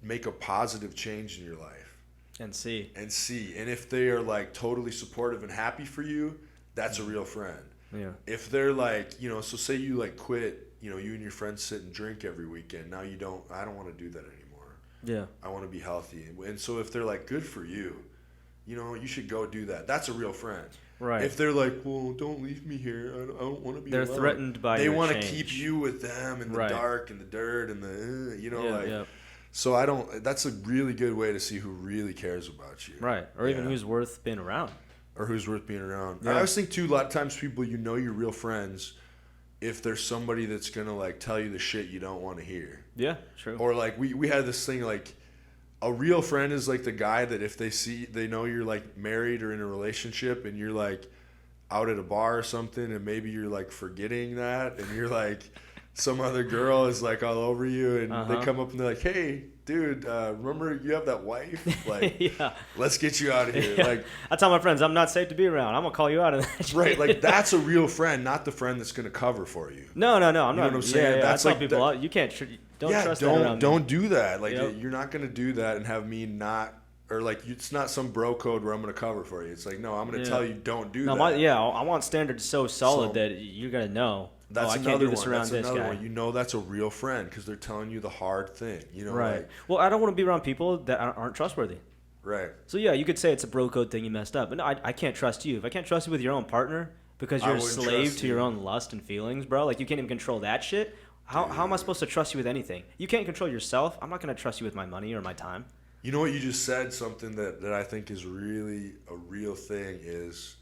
make a positive change in your life. And see. And if they are, like, totally supportive and happy for you, that's a real friend. Yeah. If they're, like, so say you, like, quit. You and your friends sit and drink every weekend. Now I don't want to do that anymore. Yeah. I want to be healthy. And so if they're like, good for you, you should go do that. That's a real friend. Right. If they're like, well, don't leave me here. I don't want to be alone. They're threatened by They want to change. keep you with them in the dark and the dirt and the, So that's a really good way to see who really cares about you. Right. Or even who's worth being around. Or who's worth being around. Yeah. I always think, too, a lot of times people, your real friends, if there's somebody that's going to, like, tell you the shit you don't want to hear. Yeah, true. Or, like, we had this thing, like, a real friend is, like, the guy that if they know you're, like, married or in a relationship and you're, like, out at a bar or something and maybe you're, like, forgetting that and you're, like, some other girl is, like, all over you and they come up and they're like, hey, dude, remember you have that wife? Like, Yeah. let's get you out of here. Yeah. Like, I tell my friends, I'm not safe to be around. I'm gonna call you out of that. right? Like, that's a real friend, not the friend that's gonna cover for you. No, I'm You not. know what I'm saying? Yeah, That's I tell like people, that- you can't. Don't trust that around don't me. do that. Like, Yep. you're not gonna do that and have me not. Or like it's not some bro code where I'm gonna cover for you. It's like no, I'm gonna tell you don't do No, that. I want standards so solid So, that you're gonna know. That's I another can't do this one. around That's this another guy. one. You know that's a real friend because they're telling you the hard thing. You know, Right. like, Well, I don't want to be around people that aren't trustworthy. right. So yeah, you could say it's a bro code thing you messed up, but no, I can't trust you. If I can't trust you with your own partner because I you're a wouldn't slave trust to your you. own lust and feelings, bro, like you can't even control that shit. How am I supposed to trust you with anything? You can't control yourself. I'm not gonna trust you with my money or my time. You know what you just said? Something that I think is really a real thing is,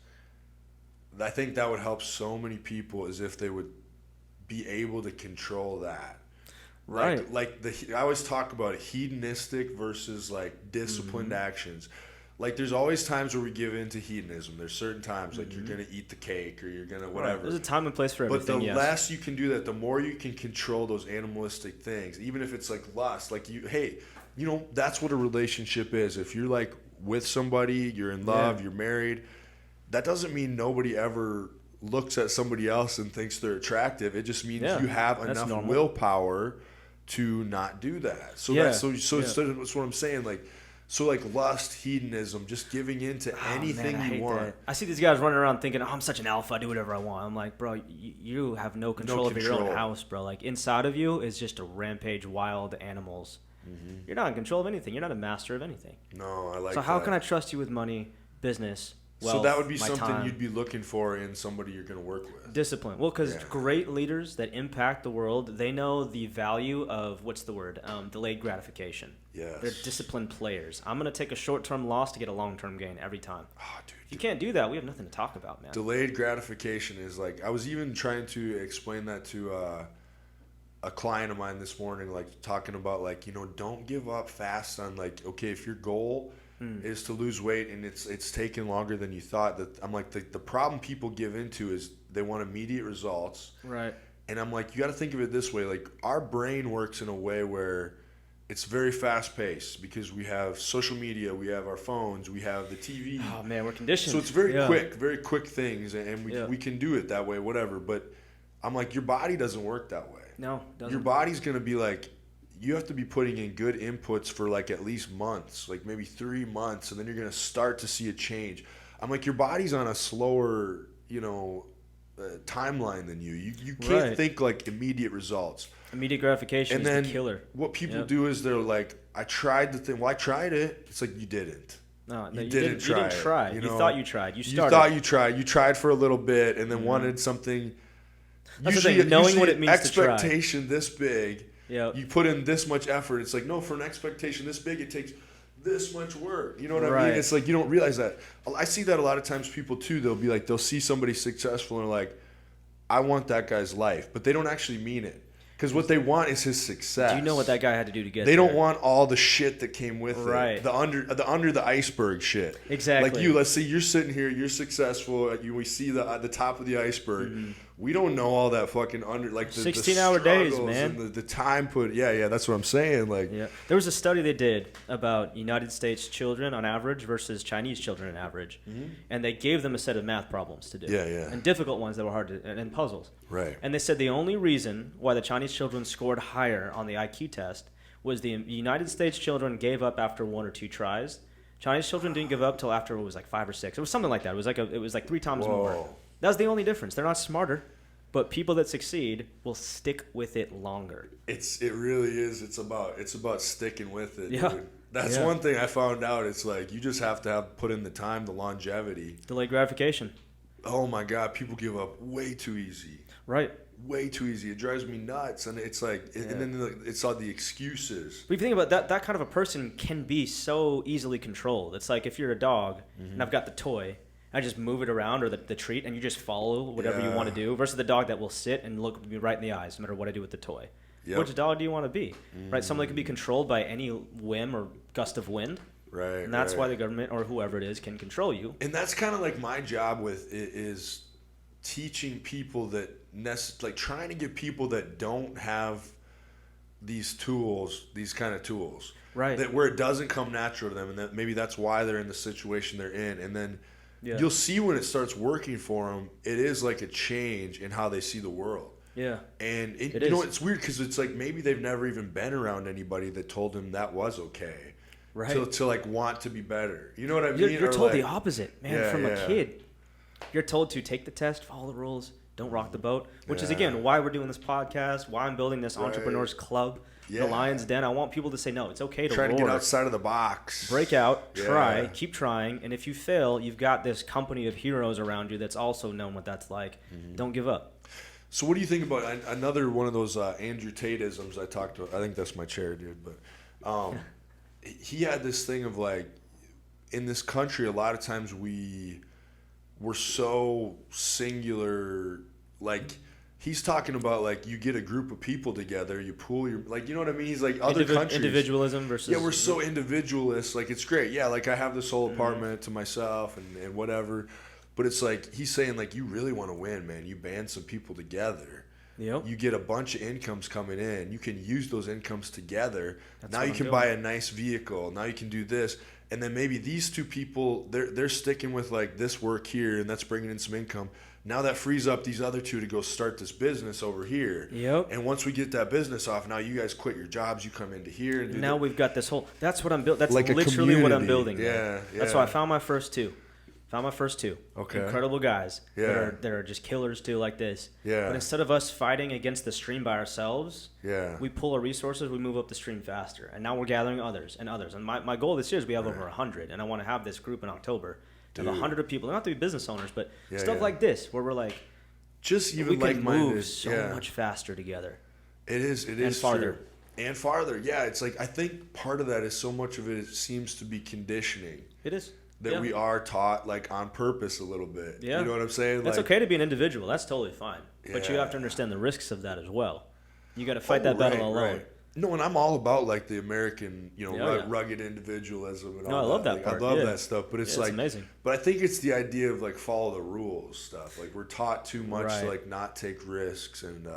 I think that would help so many people is if they would be able to control that. Right. Like I always talk about it, hedonistic versus like disciplined actions. Like there's always times where we give in to hedonism. There's certain times like you're gonna eat the cake or you're gonna whatever. There's a time and place for But everything. the yes. less you can do that, the more you can control those animalistic things. Even if it's like lust, like that's what a relationship is. If you're like with somebody, you're in love, you're married, that doesn't mean nobody ever looks at somebody else and thinks they're attractive. It just means you have that's enough normal. willpower to not do that. So Yeah, that's that's what I'm saying. Like lust, hedonism, just giving in to anything Man, I you hate want. that. I see these guys running around thinking, "Oh, I'm such an alpha. I do whatever I want." I'm like, bro, you have no control over your own control. house, bro. Like inside of you is just a rampage, wild animals. You're not in control of anything. You're not a master of anything. No, I like So how that. can I trust you with money, business, wealth, So that would be my something time? you'd be looking for in somebody you're going to work with. Discipline. Well, because Yeah. great leaders that impact the world, they know the value of delayed gratification. Yes. They're disciplined players. I'm gonna take a short-term loss to get a long-term gain every time. Oh, dude. If you can't do that, we have nothing to talk about, man. Delayed gratification is like, I was even trying to explain that to a client of mine this morning, like talking about like, don't give up fast on like, okay, if your goal is to lose weight and it's taking longer than you thought, that I'm like, the problem people give into is they want immediate results. Right. And I'm like, you got to think of it this way. Like our brain works in a way where it's very fast paced because we have social media, we have our phones, we have the TV. Oh man, we're conditioned. So it's very quick things, and we can do it that way, whatever. But I'm like, your body doesn't work that way. No, doesn't. Your body's going to be like, you have to be putting in good inputs for like at least months, like maybe 3 months, and then you're going to start to see a change. I'm like, your body's on a slower, timeline than you. You can't think like immediate results. Immediate gratification And is then the killer. what people do is they're like, I tried the thing. Well, I tried it. It's like, you didn't. No, You you didn't try. You didn't try. it, You thought you tried. You You started. thought you tried. You tried for a little bit and then wanted something. That's the thing, knowing what it means to try. Expectation this big. Yep. You put in this much effort. It's like, no, for an expectation this big, it takes this much work. You know what I Right. mean? It's like you don't realize that. I see that a lot of times. People too. They'll see somebody successful and they're like, I want that guy's life, but they don't actually mean it. Because what they want is his success. Do you know what that guy had to do to get They there? don't want all the shit that came with Right. it. The under the iceberg shit. Exactly. Like let's say you're sitting here, you're successful. We see the top of the iceberg. We don't know all that fucking under like the 16-hour days, struggles man. And the time put. Yeah, that's what I'm saying. Like, Yeah. There was a study they did about United States children on average versus Chinese children on average. And they gave them a set of math problems to do. Yeah. And difficult ones that were hard to, and puzzles. right. And they said the only reason why the Chinese children scored higher on the IQ test was the United States children gave up after 1 or 2 tries. Chinese children didn't give up till after it was like 5 or 6. It was something like that. It was like 3 times more. Whoa. That was the only difference. They're not smarter, but people that succeed will stick with it longer. It really is. It's about sticking with it. Yeah. Dude. That's Yeah. one thing I found out. It's like you just have to put in the time, the longevity. Delayed gratification. Oh my God, people give up way too easy. Right. Way too easy. It drives me nuts, and it's like, and then it's all the excuses. But if you think about that kind of a person can be so easily controlled. It's like if you're a dog and I've got the toy, I just move it around or the treat and you just follow whatever you want to do versus the dog that will sit and look me right in the eyes no matter what I do with the toy. Yep. Which dog do you want to be? Right? Someone that can be controlled by any whim or gust of wind. Right. And that's why the government or whoever it is can control you. And that's kind of like my job with is teaching people that like trying to get people that don't have these tools, these kind of tools, Right. that where it doesn't come natural to them, and that maybe that's why they're in the situation they're in, and then you'll see when it starts working for them, it is like a change in how they see the world. Yeah. And It you know, is. it's weird because it's like maybe they've never even been around anybody that told them that was okay. Right. To like want to be better. You know what I mean? You're Or told like, the opposite, man. Yeah, From yeah. a kid, you're told to take the test, follow the rules, don't rock the boat. Which is Yeah. again why we're doing this podcast, why I'm building this entrepreneurs club, Yeah. the Lion's Den. I want people to say no, it's okay to Try to roar. get outside of the box. Break out, try, Yeah. keep trying, and if you fail, you've got this company of heroes around you that's also known what that's like. Don't give up. So what do you think about another one of those Andrew Tate-isms I talked about? I think that's my chair, dude. But he had this thing of like, in this country, a lot of times we're so singular. Like, he's talking about like you get a group of people together, you pool your, like, you know what I mean? He's like other countries. Individualism versus... Yeah, we're so individualist. Like, it's great. Yeah, like I have this whole apartment to myself and whatever. But it's like, he's saying, like, you really want to win, man. You band some people together. Yep. You get a bunch of incomes coming in. You can use those incomes together. Now what you I'm can doing. buy a nice vehicle. Now you can do this. And then maybe these two people, they're sticking with, like, this work here, and that's bringing in some income. Now that frees up these other two to go start this business over here. Yep. And once we get that business off, now you guys quit your jobs. You come into here. And do Now that. we've got this whole... That's what I'm building. That's Like a literally what I'm community. building. Yeah, man. yeah. That's why I found my first two. Okay. Incredible guys. Yeah. That are just killers too, like this. Yeah. But instead of us fighting against the stream by ourselves, Yeah. we pull our resources, we move up the stream faster. And now we're gathering others and others. And my goal this year is we have over 100. And I want to have this group in October. To have 100 of people. They don't have to be business owners, but stuff like this, where we're like, just even we can like-minded. move so much faster together. It is farther. true. And farther. Yeah, it's like, I think part of that is so much of it seems to be conditioning. It is. That we are taught, like, on purpose a little bit. Yeah. You know what I'm saying? That's like, okay to be an individual. That's totally fine. But you Yeah. have to understand the risks of that as well. You got to fight that battle alone. Right. No, and I'm all about, like, the American, you know, Yeah, rugged individualism and all No, I love that Like, part. I love Yeah. that stuff. But it's Yeah, like, it's amazing. But I think it's the idea of, like, follow the rules stuff. Like, we're taught too much Right. to, like, not take risks. And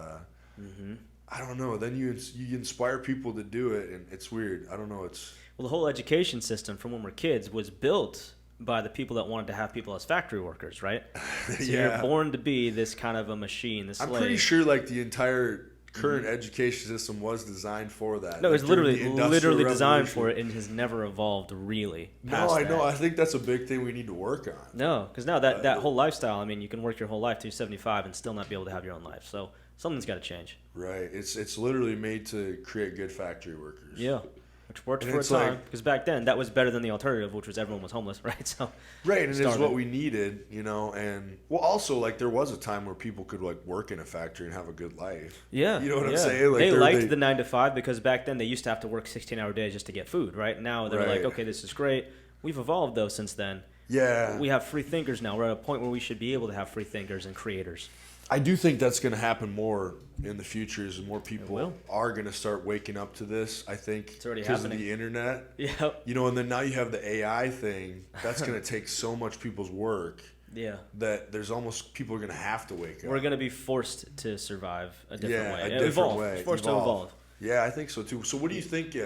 I don't know. Then you inspire people to do it. And it's weird. I don't know. It's... Well, the whole education system from when we're kids was built by the people that wanted to have people as factory workers, right? So you're born to be this kind of a machine, this slave. I'm pretty sure, like, the entire current education system was designed for that. No, it was Like, during the Industrial literally designed for Revolution. it and has never evolved really. No, past I know. that. I think that's a big thing we need to work on. No, because now that whole lifestyle, I mean, you can work your whole life till you're 75 and still not be able to have your own life. So something's got to change. Right. It's literally made to create good factory workers. Yeah. Which worked And for a it's time, like- because back then that was better than the alternative, which was everyone was homeless, right? So Right, and it's starving. what we needed, you know, and well, also, like, there was a time where people could, like, work in a factory and have a good life. Yeah, You know what I'm yeah. saying? Like, they they- liked the 9 to 5 because back then they used to have to work 16-hour days just to get food, right? Now they're Right. like, okay, this is great. We've evolved though since then. Yeah. We have free thinkers now. We're at a point where we should be able to have free thinkers and creators. I do think that's going to happen more in the future as more will. people are going to start waking up to this, I think. It's already because of happening. the internet. Yep. You know, and then now you have the AI thing. That's going to take so much people's work Yeah. that there's almost people are going to have to wake up. We're going to be forced to survive a different Yeah, way. a different evolve. way. Forced to evolve. Yeah, I think so too. So what do you think,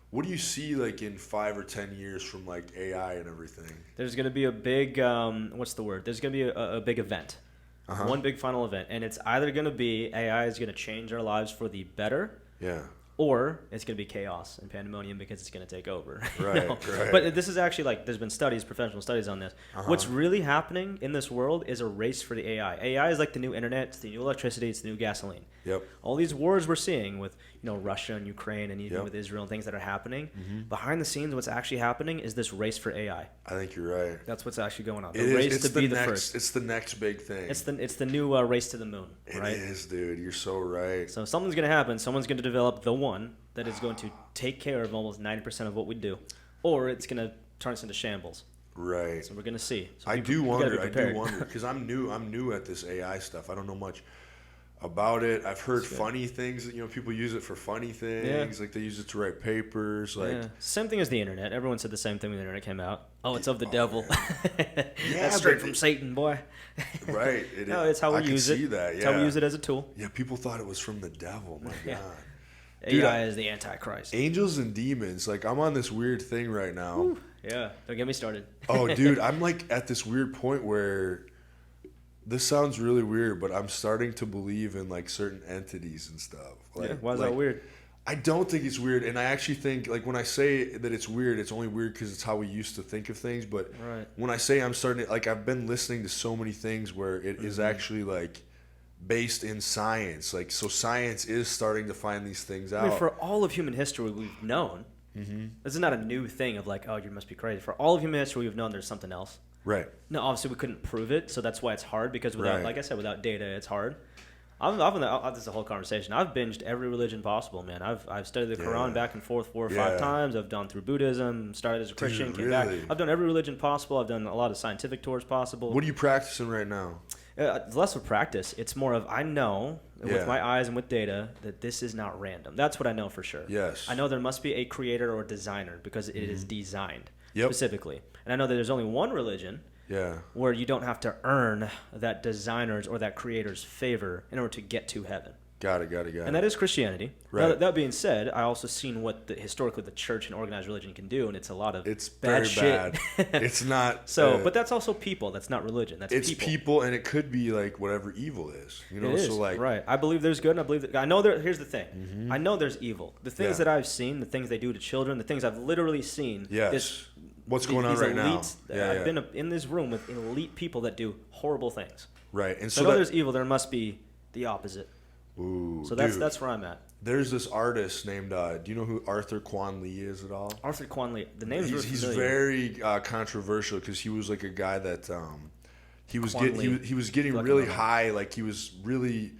what do you see, like, in 5 or 10 years from, like, AI and everything? There's going to be a big, what's the word? There's going to be a big event. One big final event. And it's either going to be AI is going to change our lives for the better, Yeah. or it's going to be chaos and pandemonium because it's going to take over. you Right, know? right. But this is actually, like, there's been studies, professional studies on this. What's really happening in this world is a race for the AI. AI is like the new internet, it's the new electricity, it's the new gasoline. Yep. All these wars we're seeing with, you know, Russia and Ukraine and even Yep. with Israel and things that are happening, behind the scenes, what's actually happening is this race for AI. I think you're right. That's what's actually going on. The It is. race It's to be the next, first. It's the next big thing. It's the new race to the moon, right? It is, dude. You're so right. So something's going to happen. Someone's going to develop the one that is going to take care of almost 90% of what we do, or it's going to turn us into shambles. Right. So we're going to see. So I we do gotta be wonder. prepared. Because I'm new at this AI stuff. I don't know much about it. I've heard funny things. You know, people use it for funny things. Like, they use it to write papers. Like, Yeah. Same thing as the internet. Everyone said the same thing when the internet came out. Oh, it's of the devil. Yeah, That's straight but from Satan, boy. right. No, it's how we I could use it. see that. It's Yeah. how we use it as a tool. Yeah, people thought it was from the devil. My Yeah. God. Dude, AI is the Antichrist. Angels and demons. Like, I'm on this weird thing right now. Yeah, don't get me started. Oh, dude, I'm like at this weird point where this sounds really weird, but I'm starting to believe in like certain entities and stuff. Like, Yeah, why is that weird? I don't think it's weird, and I actually think, like, when I say that it's weird, it's only weird because it's how we used to think of things. But Right. when I say I'm starting to, like, I've been listening to so many things where it is actually like based in science. Like, so science is starting to find these things out. I mean, for all of human history we've known, this is not a new thing of like, oh, you must be crazy. For all of human history we've known there's something else. Right. No, obviously we couldn't prove it, so that's why it's hard, because without, Right. like I said, without data, it's hard. This is a whole conversation. I've binged every religion possible, man. I've studied the Quran back and forth 4 or 5 times. I've gone through Buddhism, started as a Christian, came back. I've done every religion possible. I've done a lot of scientific tours possible. What are you practicing right now? It's less of practice. It's more of, I know with my eyes and with data that this is not random. That's what I know for sure. Yes. I know there must be a creator or designer because it is designed Yep. specifically. And I know that there's only one religion where you don't have to earn that designer's or that creator's favor in order to get to heaven. Got it. And that is Christianity. Right. Now, that being said, I also seen what historically the church and organized religion can do, and it's a lot of It's bad very shit. bad. It's not. So, but that's also people. That's not religion. That's it's people, and it could be like whatever evil is. You know, It is, so like right. I believe there's good, and I believe that. I know there. Here's the thing. I know there's evil. The things that I've seen, the things they do to children, the things I've literally seen. Yes. What's going on these right now? elites, I've been in this room with elite people that do horrible things. Right, and So I know there's evil. There must be the opposite. Ooh, So dude, that's where I'm at. There's this artist named. Do you know who Arthur Quan Lee is at all? Arthur Quan Lee. The name's really He's familiar. very controversial because he was like a guy that he was Quan Lee. he was getting Fucking really love high. Like he was really.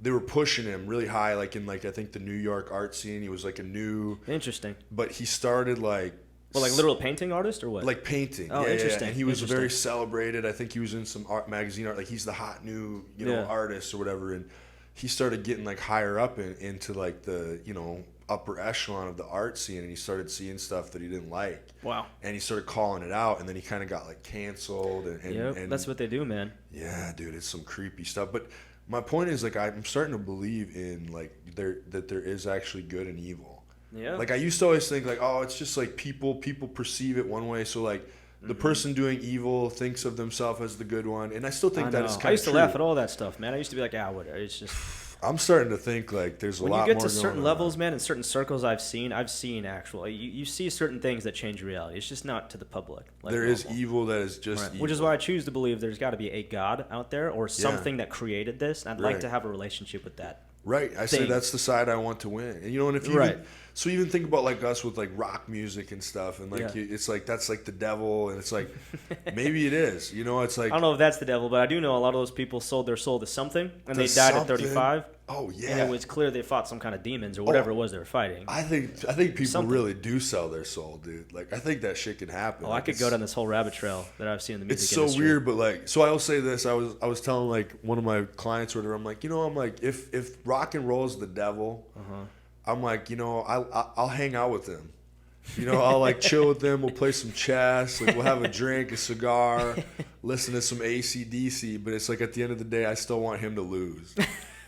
They were pushing him really high, like in like I think the New York art scene. He was like a new. Interesting. But he started like. Well, like literal painting artist or what? Like painting. Oh, yeah, interesting. Yeah. And he was very Interesting. celebrated. I think he was in some art magazine art. Like he's the hot new, Yeah. artist or whatever. And he started getting like higher up into like the, upper echelon of the art scene. And he started seeing stuff that he didn't like. Wow. And he started calling it out. And then he kind of got like canceled. And that's what they do, man. Yeah, dude, it's some creepy stuff. But my point is like I'm starting to believe in like that there is actually good and evil. Yeah. Like I used to always think like, oh, it's just like people perceive it one way. So like the person doing evil thinks of themselves as the good one, and I still think that is kind of I used to true. laugh at all that stuff, man. I used to be like, whatever. It's just I'm starting to think like there's a when lot you get more to going certain on. levels, man, in certain circles I've seen actually you see certain things that change reality. It's just not to the public. Like There is normal. evil that is just evil. Which is why I choose to believe there's got to be a God out there or something that created this. And I'd like to have a relationship with that. Right. I say thing. that's the side I want to win. And and if you even think about like us with like rock music and stuff, and like it's like that's like the devil, and it's like maybe it is. It's like I don't know if that's the devil, but I do know a lot of those people sold their soul to something, and they died at 35. Oh yeah. And it was clear they fought some kind of demons or whatever it was they were fighting. I think people really do sell their soul, dude. Like I think that shit can happen. Oh, I could go down this whole rabbit trail that I've seen in the music It's so industry. weird, but like, so I will say this: I was telling like one of my clients or whatever. I'm like, I'm like, if rock and roll is the devil, I'm like, I'll hang out with him. I'll like chill with them. We'll play some chess. Like we'll have a drink, a cigar, listen to some AC/DC. But it's like at the end of the day, I still want him to lose.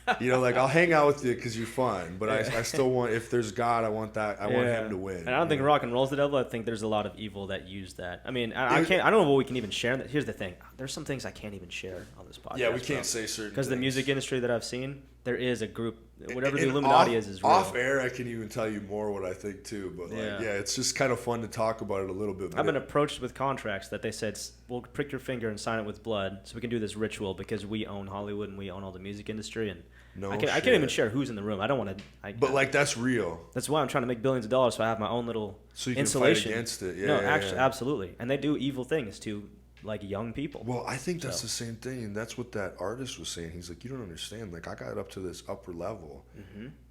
Like I'll hang out with you because you're fun, but I still want, if there's God, I want him to win. And I don't think rock and roll's the devil. I think there's a lot of evil that use that. I mean, I don't know what we can even share. Here's the thing: there's some things I can't even share on this podcast. Yeah, we can't say certain because the things. music industry that I've seen, there is a group. Whatever the Illuminati is real. Off air, I can even tell you more what I think too. But it's just kind of fun to talk about it a little bit. I've been approached with contracts that they said, we'll prick your finger and sign it with blood so we can do this ritual because we own Hollywood and we own all the music industry. And I can't even share who's in the room. I don't want to. But like that's real. That's why I'm trying to make billions of dollars so I have my own little so you can insulation. Fight against it. Absolutely. And they do evil things to like young people. Well, I think that's the same thing, and that's what that artist was saying. He's like, you don't understand. Like I got up to this upper level,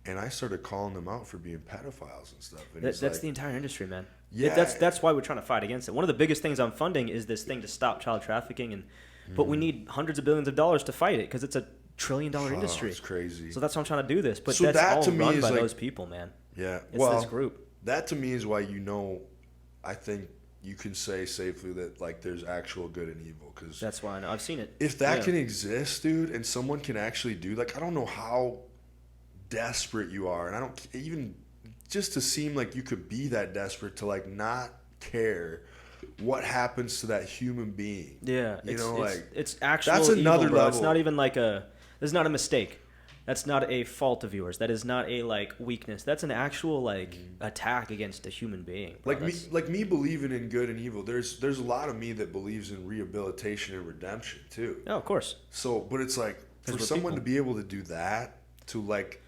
and I started calling them out for being pedophiles and stuff. And that's the entire industry, man. Yeah. That's why we're trying to fight against it. One of the biggest things I'm funding is this thing to stop child trafficking, but we need hundreds of billions of dollars to fight it because it's a $1 trillion industry. It's crazy. So that's why I'm trying to do this. But so that's that all to me run is by like, those people, man. Yeah. It's this group. That to me is why I think you can say safely that like there's actual good and evil because that's why I know. I've seen it. If that can exist, dude, and someone can actually do like I don't know how desperate you are, and I don't even just to seem like you could be that desperate to like not care what happens to that human being. Yeah, it's actual. That's another evil, bro. level. It's not even like It's not a mistake. That's not a fault of yours. That is not a like weakness. That's an actual like attack against a human being. Bro. Like me believing in good and evil. There's a lot of me that believes in rehabilitation and redemption too. Oh, of course. So, but it's like for someone to be able to do that, to like,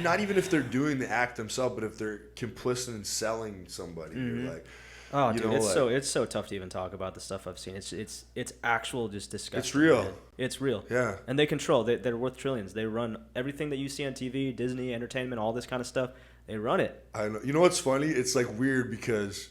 not even if they're doing the act themselves, but if they're complicit in selling somebody, you're like, oh, dude, it's so tough to even talk about the stuff I've seen. It's actual just disgusting. It's real. Man. It's real. Yeah. And they control. They're worth trillions. They run everything that you see on TV, Disney, entertainment, all this kind of stuff. They run it. I know. You know what's funny? It's like weird because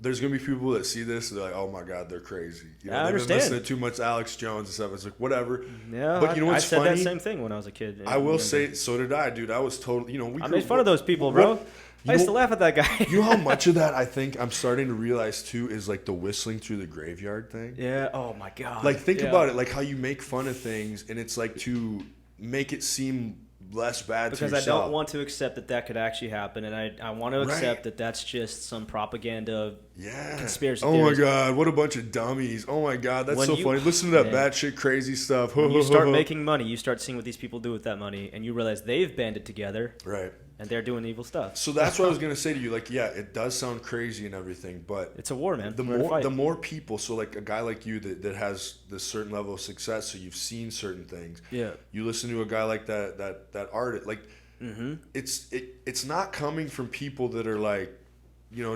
there's gonna be people that see this and they're like, "Oh my God, they're crazy." You know, I they've understand. been listening to too much Alex Jones and stuff. It's like whatever. Yeah. But you know what's funny? I said that same thing when I was a kid. I will say, so did I, dude. I was totally, I made fun of those people, bro. I used to laugh at that guy. You know how much of that I think I'm starting to realize too is like the whistling through the graveyard thing. Yeah. Oh my God. Like think about it, like how you make fun of things and it's like to make it seem less bad because to yourself. I don't want to accept that could actually happen, and I want to accept that that's just some propaganda. Yeah. Conspiracy. Oh theories. my God, what a bunch of dummies! Oh my God, that's so funny. Listen to that batshit crazy stuff. When you start making money, you start seeing what these people do with that money, and you realize they've banded together. Right. And they're doing evil stuff. So that's what I was gonna say to you. Like, yeah, it does sound crazy and everything, but it's a war, man. The more people, so like a guy like you that has this certain level of success, so you've seen certain things. Yeah. You listen to a guy like that artist, like, it's not coming from people that are like,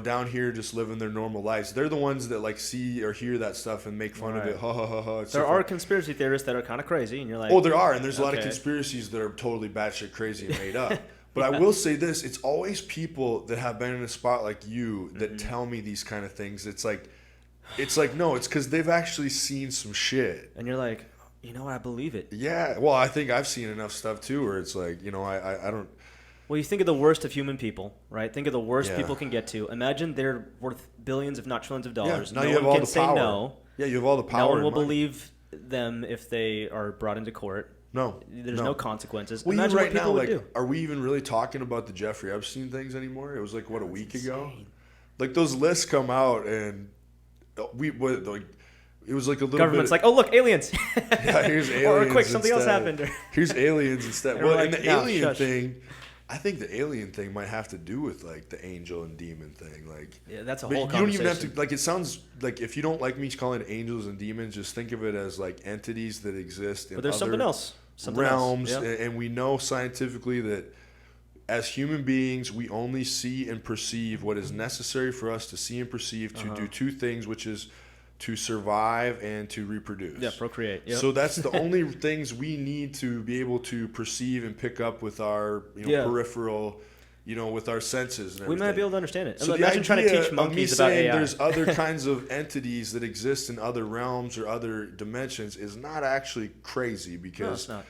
down here just living their normal lives. They're the ones that like see or hear that stuff and make fun of it. Ha ha ha ha. There are conspiracy theorists that are kind of crazy, and you're like, oh, there are, and there's a lot of conspiracies that are totally batshit crazy and made up. But I will say this, it's always people that have been in a spot like you that tell me these kind of things. It's like, no, it's because they've actually seen some shit. And you're like, you know what, I believe it. Yeah, well, I think I've seen enough stuff too where it's like, I don't. Well, you think of the worst of human people, right? Think of the worst people can get to. Imagine they're worth billions, if not trillions of dollars. Yeah, now no you have one all can the say power. no. Yeah, you have all the power. No one will money. believe them if they are brought into court. No. There's no consequences. Well, Imagine even right what people now, would like, do. are we even really talking about the Jeffrey Epstein things anymore? It was like, what, a week ago? Insane. Like, those lists come out, and it was like a little Government's bit like, oh, look, aliens. Yeah, here's aliens or quick, something else instead. happened. Here's aliens instead. And Well, we're and like, the no, alien shush. thing, I think the alien thing might have to do with, like, the angel and demon thing. Like, Yeah, that's a but whole you don't even have conversation. to, like, it sounds like if you don't like me calling it angels and demons, just think of it as, like, entities that exist in But there's other something else. realms. Yeah. And we know scientifically that as human beings, we only see and perceive what is necessary for us to see and perceive to do two things, which is to survive and to reproduce. Yeah, procreate. Yep. So that's the only things we need to be able to perceive and pick up with our peripheral, with our senses and everything. We might be able to understand it. So Imagine trying to teach monkeys about AI. There's other kinds of entities that exist in other realms or other dimensions is not actually crazy because No, it's not.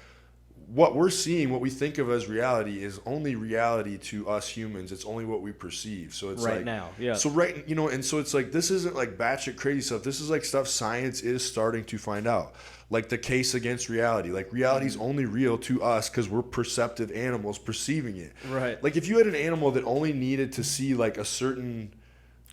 what we're seeing, what we think of as reality is only reality to us humans. It's only what we perceive. So it's Right like, now, yeah. So and so it's like, this isn't like batshit crazy stuff. This is like stuff science is starting to find out. Like the case against reality. Like reality is only real to us because we're perceptive animals perceiving it. Right. Like if you had an animal that only needed to see like a certain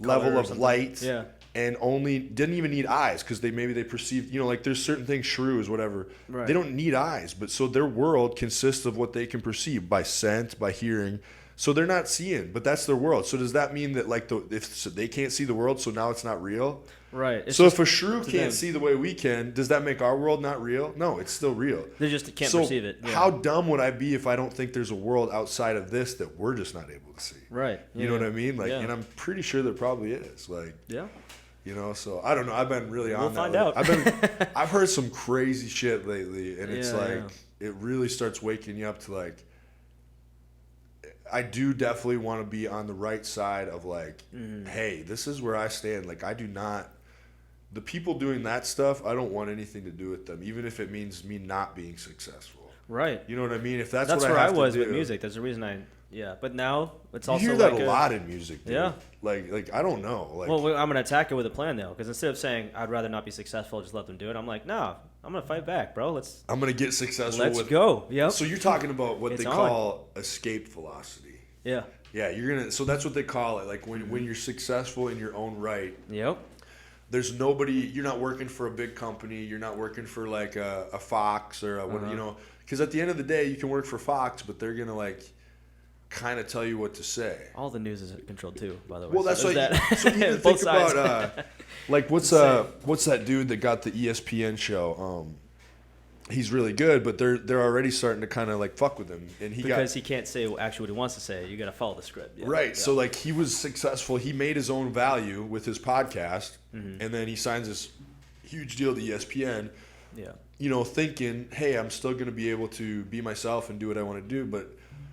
level Color or of something. light. Yeah. And only didn't even need eyes because they perceived, like there's certain things, shrews, whatever. Right. They don't need eyes, but so their world consists of what they can perceive by scent, by hearing. So they're not seeing, but that's their world. So does that mean that like if they can't see the world, so now it's not real? Right. It's So just if a shrew to can't them. see the way we can, does that make our world not real? No, it's still real. They just can't So perceive it. Yeah. how dumb would I be if I don't think there's a world outside of this that we're just not able to see? Right. You know what I mean? Like, Yeah. and I'm pretty sure there probably is. Like, Yeah. so I don't know. I've been really on We'll that. find out. I've heard some crazy shit lately, and it's Yeah, like it really starts waking you up to like. I do definitely want to be on the right side of like, hey, this is where I stand. Like, I do not. The people doing that stuff, I don't want anything to do with them, even if it means me not being successful. Right. You know what I mean? If that's That's what where I I have was to do. with music. That's the reason but now it's You also hear that like a lot in music, dude. Yeah. Like I don't know. Like, well, I'm gonna attack it with a plan though, because instead of saying I'd rather not be successful, just let them do it. I'm like, no, I'm gonna fight back, bro. I'm gonna get successful. Let's go. Yep. So you're talking about what It's they on. call escape velocity. Yeah. Yeah, you're gonna. So that's what they call it. Like when you're successful in your own right. Yep. There's nobody. You're not working for a big company. You're not working for like a Fox or a, because at the end of the day, you can work for Fox, but they're gonna like kind of tell you what to say. All the news is controlled too, by the way. Well, that's so what. that. So even Both think sides. about like what's that dude that got the ESPN show? He's really good, but they're already starting to kind of like fuck with him, and because he can't say actually what he wants to say. You got to follow the script. Yeah. Right. Yeah. So like he was successful. He made his own value with his podcast, and then he signs this huge deal to ESPN. Yeah. Thinking, hey, I'm still going to be able to be myself and do what I want to do, but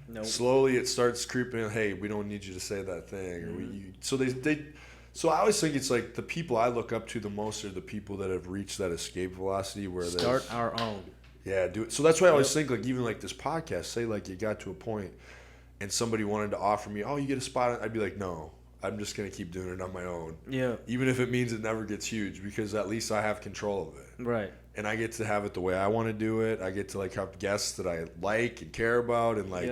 Nope. slowly it starts creeping in. Hey, we don't need you to say that thing. Or so they. So I always think it's like the people I look up to the most are the people that have reached that escape velocity where they start our own. Yeah, do it. So that's why I always think like even like this podcast. Say like you got to a point, and somebody wanted to offer me, oh, you get a spot. I'd be like, no, I'm just gonna keep doing it on my own. Yeah. Even if it means it never gets huge, because at least I have control of it. Right. And I get to have it the way I want to do it. I get to like have guests that I like and care about, and like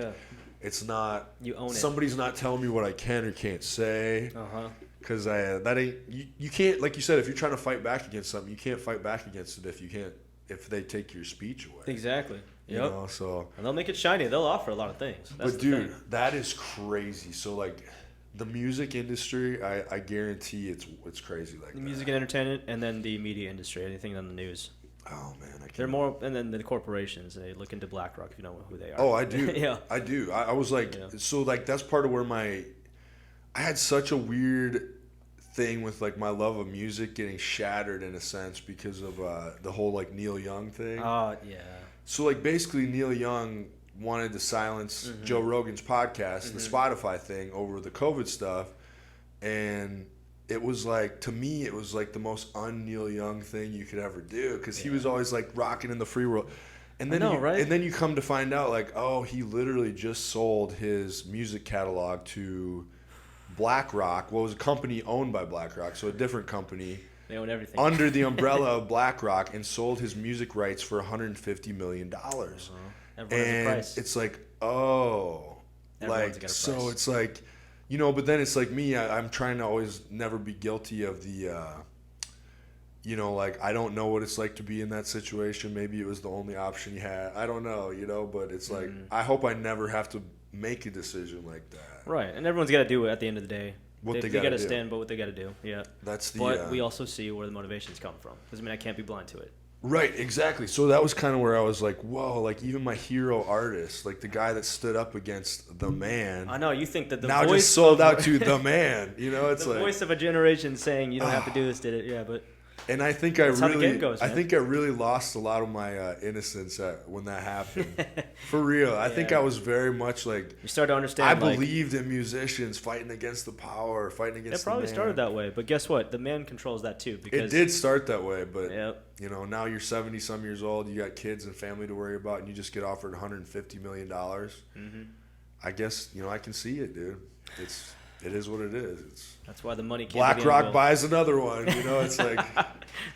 it's not you own it. Somebody's not telling me what I can or can't say. Because that ain't you can't, like you said, if you're trying to fight back against something, you can't fight back against it if they take your speech away. Exactly. Yep. So and they'll make it shiny. They'll offer a lot of things. That's but the dude, thing. that is crazy. So like the music industry, I guarantee it's crazy like The music and entertainment, and then the media industry, anything on the news. Oh man, I can't. They're more, and then the corporations. They look into BlackRock if you know who they are. Oh, I do. Yeah. I do. I was like, so like that's part of where I had such a weird thing with like my love of music getting shattered in a sense because of the whole like Neil Young thing. Oh yeah. So like basically Neil Young wanted to silence Joe Rogan's podcast, the Spotify thing, over the COVID stuff, and it was like, to me, it was like the most un-Neil Young thing you could ever do, because he was always like rocking in the free world. And then and then you come to find out like, oh, he literally just sold his music catalog to BlackRock. Well, it was a company owned by BlackRock, so a different company. They own everything. Under the umbrella of BlackRock, and sold his music rights for $150 million. Everyone has a And price. it's like, oh, Everyone's got a so price. it's like, but then it's like me, I'm trying to always never be guilty of the, like, I don't know what it's like to be in that situation. Maybe it was the only option you had. I don't know, but it's like, I hope I never have to make a decision like that. Right, and everyone's got to do it at the end of the day. What they got gotta to do. stand by what they got to do. Yeah. That's the. But we also see where the motivations come from. Because I can't be blind to it. Right, exactly. So that was kind of where I was like, whoa, like even my hero artist, like the guy that stood up against the man. I know, you think that the now voice just sold out to the man. It's the like voice of a generation saying you don't have to do this, did it? Yeah, but and I think that's how the game goes, I man. think I really lost a lot of my innocence when that happened. For real, I think I was very much like, you start to understand. I believed in musicians fighting against the power, fighting against. It probably the man. started that way, but guess what? The man controls that too. Because It did start that way, but Yep. now you're 70 some years old, you got kids and family to worry about, and you just get offered $150 million. I guess I can see it, dude. It is what it is. That's why the money can't. BlackRock buys another one. It's like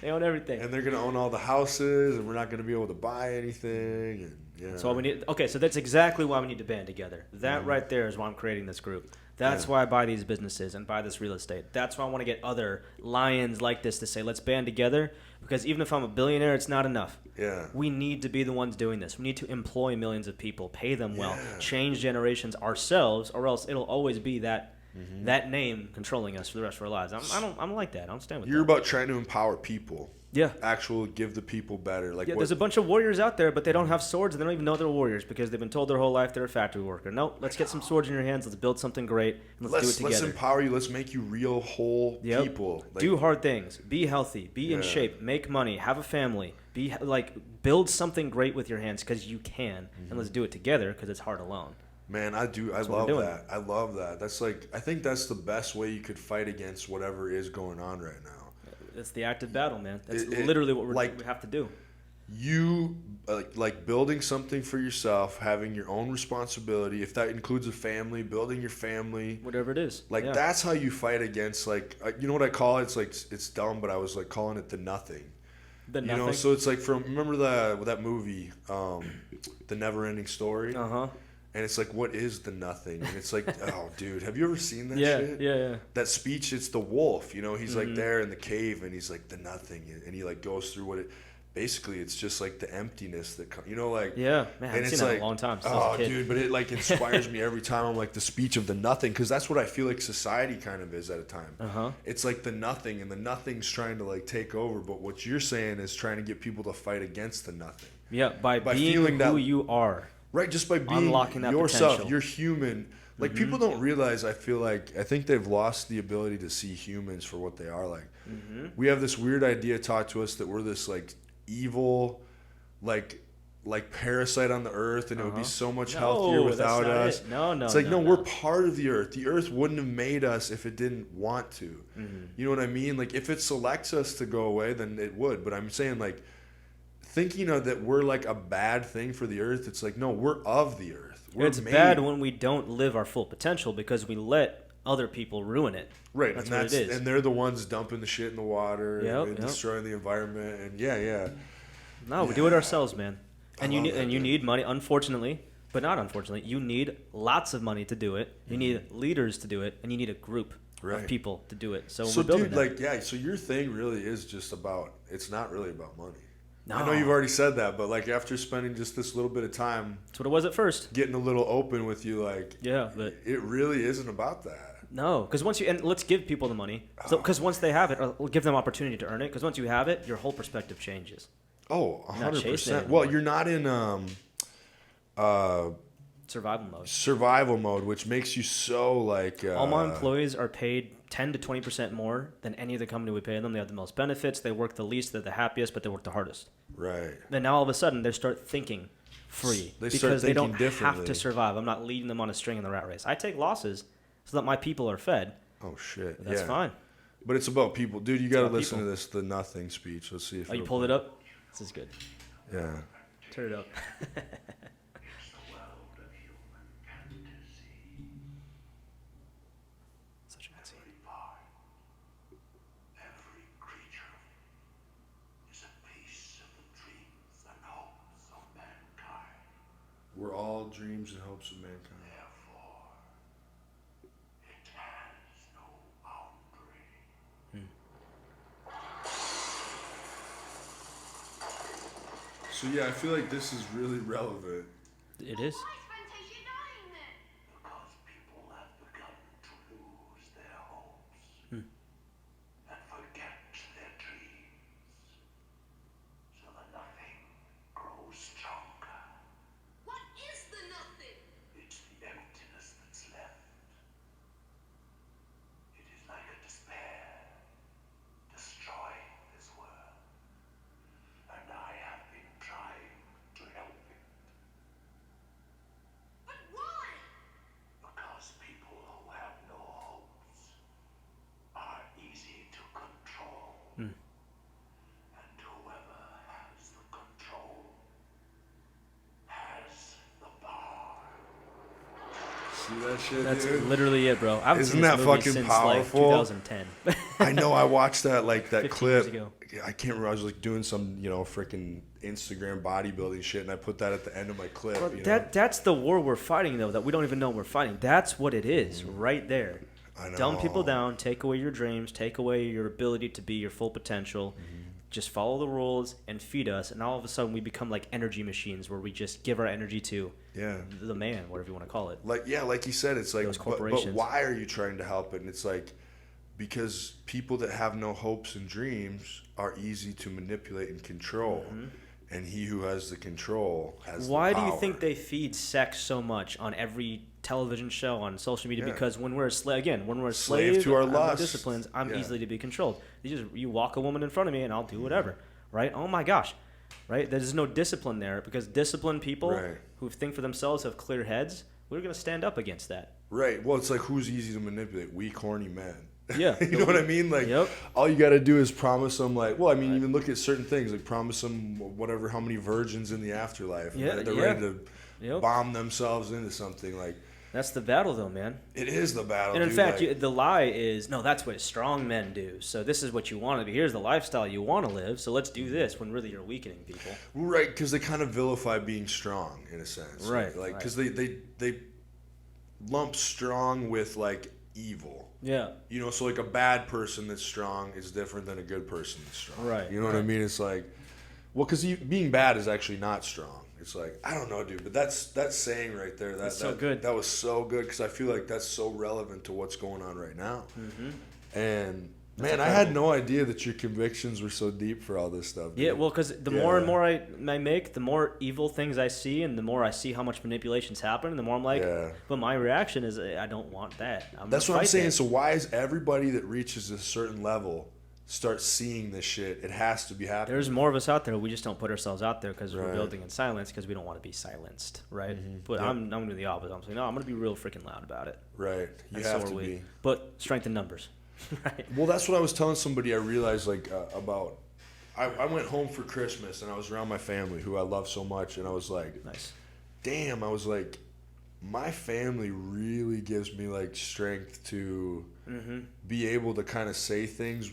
they own everything, and they're gonna own all the houses, and we're not gonna be able to buy anything. And that's why we need. Okay, so that's exactly why we need to band together. That right there is why I'm creating this group. That's why I buy these businesses and buy this real estate. That's why I want to get other lions like this to say, let's band together. Because even if I'm a billionaire, it's not enough. Yeah. We need to be the ones doing this. We need to employ millions of people, pay them well, change generations ourselves, or else it'll always be that name controlling us for the rest of our lives. I'm like that. I don't stand with You're that. about trying to empower people. Yeah. Give the people better. Like There's a bunch of warriors out there, but they don't have swords, and they don't even know they're warriors because they've been told their whole life they're a factory worker. No, let's get some swords in your hands. Let's build something great, and let's do it together. Let's empower you. Let's make you real, whole people. Do hard things. Be healthy. Be in shape. Make money. Have a family. Build something great with your hands because you can, and let's do it together because it's hard alone. Man, I do. I love that. I love that. That's like, I think that's the best way you could fight against whatever is going on right now. It's the active battle, man. That's literally what we have to do. You like building something for yourself, having your own responsibility. If that includes a family, building your family, whatever it is. That's how you fight against you know what I call it? It's like it's dumb, but I was like calling it the nothing. The You nothing. know, so it's like remember that movie, The Never Ending Story? Uh-huh. And it's like, what is the nothing? And it's like, oh, dude, have you ever seen that Yeah, shit? yeah. That speech, it's the wolf, you know, he's like there in the cave and he's like the nothing. And he like goes through what it, basically it's just like the emptiness that, you know, like. Yeah, man, I haven't and seen it's that like, in a long time since I was a kid. dude, but it like inspires me every time I'm like the speech of the nothing. Because that's what I feel like society kind of is at a time. Uh-huh. It's like the nothing and the nothing's trying to like take over. But what you're saying is trying to get people to fight against the nothing. Yeah, by being feeling who that- you are. Right, just by being Unlocking that yourself, potential. you're human. Like people don't realize. I think they've lost the ability to see humans for what they are. Like we have this weird idea taught to us that we're this like evil, like parasite on the earth, and it would be so much healthier No, without that's not us. it. No, It's like no. we're part of the earth. The earth wouldn't have made us if it didn't want to. You know what I mean? Like if it selects us to go away, then it would. But I'm saying like. Thinking of that we're like a bad thing for the earth, it's like no, we're of the earth. It's bad when we don't live our full potential because we let other people ruin it. Right, That's and what it is. and they're the ones dumping the shit in the water Yep, and yep. destroying the environment, and yeah. No, we do it ourselves, man. And I you love need that, you dude. need money, unfortunately, but not unfortunately. You need lots of money to do it. You need leaders to do it, and you need a group Right. of people to do it. So, So we're building dude, that. so your thing really is just about. It's not really about money. No. I know you've already said that, but like after spending just this little bit of time That's what it was at first. getting a little open with you, like Yeah, but it really isn't about that. no, because once you and let's give people the money. So because once they have it, or we'll give them opportunity to earn it. Because once you have it, your whole perspective changes. Oh, not chasing 100%. it Well, anymore. you're not in Survival mode. survival mode, which makes you so like. All my employees are paid 10 to 20% more than any other company would pay them. They have the most benefits. They work the least. They're the happiest, but they work the hardest. Right. Then now all of a sudden they start thinking free They start because they don't thinking have differently. to survive. I'm not leading them on a string in the rat race. I take losses so that my people are fed. Oh shit. But that's yeah. fine. But it's about people, dude. You got to about listen people. to this, the nothing speech. Let's see if. Oh, you it'll pulled it play. up? This is good. Yeah. Turn it up. It's the world of human fantasy. Such a messy. Every part, every creature is a piece of the dreams and hopes of mankind. We're all dreams and hopes of mankind. Therefore, it has no boundary. So yeah, I feel like this is really relevant. It is. Because people have begun to lose their hopes and forget their dreams. So the nothing grows stronger. What is the nothing? It's the emptiness that's left. It is like a despair, destroying this world. And I have been trying to help it. But why? Because people who have no hopes are easy to control. And whoever has the control has the power. See that shit, That's dude? literally it, bro. I haven't Isn't seen this that movie fucking since powerful? like 2010. I know. I watched that 15 clip. years ago. I can't remember. I was like doing some freaking Instagram bodybuilding shit, and I put that at the end of my clip. Well, you know? that's the war we're fighting, though, that we don't even know we're fighting. That's what it is, right there. I know. Dumb people down, take away your dreams, take away your ability to be your full potential. Just follow the rules and feed us, and all of a sudden we become like energy machines where we just give our energy to Yeah. the man, whatever you want to call it. Like you said, it's like Those but corporations. why are you trying to help it? And it's like because people that have no hopes and dreams are easy to manipulate and control. And he who has the control has Why the do you power. think they feed sex so much on every television show, on social media? Yeah. Because when we're a slave Slave to our of lusts. disciplines, I'm Yeah. easily to be controlled. You walk a woman in front of me and I'll do whatever, right? Oh my gosh, right? There's no discipline there because disciplined people Right. who think for themselves have clear heads. We're gonna stand up against that. Right. Well, it's like who's easy to manipulate? Weak, horny men. Yeah. You know what I mean? Like, Yep. all you got to do is promise them, like, well, I mean, even look at certain things, like promise them whatever, how many virgins in the afthirlife. And Yeah, they're yeah. ready to Yep. bomb themselves into something. Like, That's the battle, though, man. It is the battle. And in dude, fact, like- the lie is, no, that's what strong men do. So this is what you want to be. Here's the lifestyle you want to live. So let's do this, when really you're weakening people. right, because they kind of vilify being strong in a sense. Right, Like, right. because they lump strong with like evil. Yeah. You know, so like a bad person that's strong is different than a good person that's strong. Right, You know what I right. mean? It's like, well, because being bad is actually not strong. It's like, I don't know, dude, but that's saying right there. That's so good. That was so good because I feel like that's so relevant to what's going on right now. And man, I had no idea that your convictions were so deep for all this stuff. Yeah, dude. well, because the more and more I make, the more evil things I see, and the more I see how much manipulation's happening, the more I'm like, Yeah. but my reaction is, I don't want that. That's what gonna I'm fight saying. that. So why is everybody that reaches a certain level start seeing this shit? It has to be happening. There's more of us out there. We just don't put ourselves out there because we're Right. building in silence because we don't want to be silenced, right? But Yep. I'm going to do the opposite. I'm saying, no, I'm going to be real freaking loud about it. Right. You And have so to are we. be. But strength in numbers, right? Well, that's what I was telling somebody. I realized like about. I went home for Christmas and I was around my family who I love so much, and I was like, Nice. damn. I was like, my family really gives me like strength to be able to kind of say things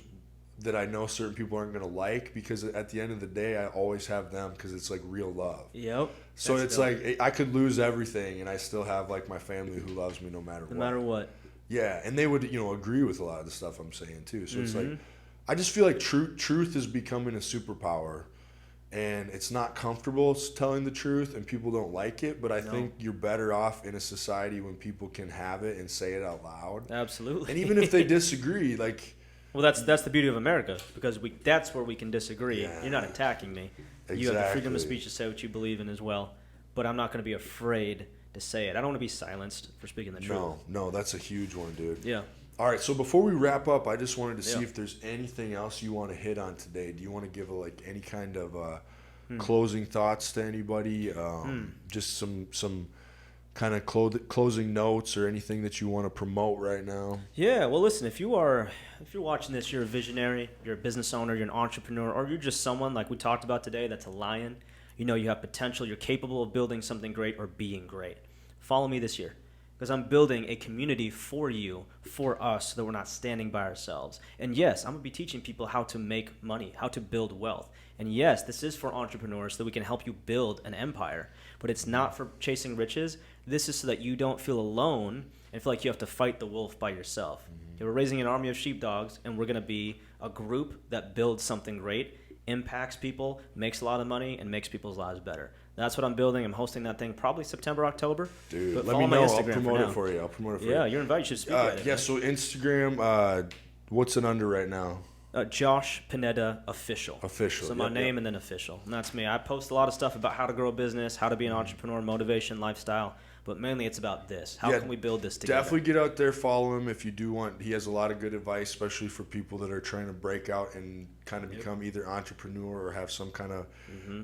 that I know certain people aren't gonna like, because at the end of the day, I always have them because it's like real love. Yep. So That's it's dope. like I could lose everything and I still have like my family who loves me no matter what. No matter what. Yeah, and they would, agree with a lot of the stuff I'm saying too. So it's Mm-hmm. like, I just feel like truth is becoming a superpower, and it's not comfortable telling the truth, and people don't like it. But I think you're better off in a society when people can have it and say it out loud. Absolutely. And even if they disagree, like, Well, that's the beauty of America, because that's where we can disagree. Yeah. You're not attacking me. You have the freedom of Exactly. speech to say what you believe in as well. But I'm not going to be afraid to say it. I don't want to be silenced for speaking the truth. no, that's a huge one, dude. Yeah. All right, so before we wrap up, I just wanted to see Yeah. if there's anything else you want to hit on today. Do you want to give any kind of closing thoughts to anybody? Just some kind of closing notes or anything that you want to promote right now? Yeah, well, listen, if you're watching this, you're a visionary, you're a business owner, you're an entrepreneur, or you're just someone like we talked about today that's a lion. You know you have potential, you're capable of building something great or being great. Follow me this year, because I'm building a community for you, for us, so that we're not standing by ourselves. And yes, I'm going to be teaching people how to make money, how to build wealth. And yes, this is for entrepreneurs so that we can help you build an empire. But it's not for chasing riches. This is so that you don't feel alone and feel like you have to fight the wolf by yourself. Okay, we're raising an army of sheepdogs, and we're going to be a group that builds something great, impacts people, makes a lot of money, and makes people's lives better. That's what I'm building. I'm hosting that thing probably September, October. Dude, But let follow me my know. I'll Instagram promote now. it for you. I'll promote it for Yeah, you. you're invited. You should speak at it. Yeah, man. so Instagram, what's it under right now? Josh Pineda Official. Official, So my yep, name yep. and then official. And that's me. I post a lot of stuff about how to grow a business, how to be an entrepreneur, motivation, lifestyle. But mainly it's about this. How Yeah, can we build this together? Definitely get out there, follow him if you do want. He has a lot of good advice, especially for people that are trying to break out and kind of become either entrepreneur or have some kind of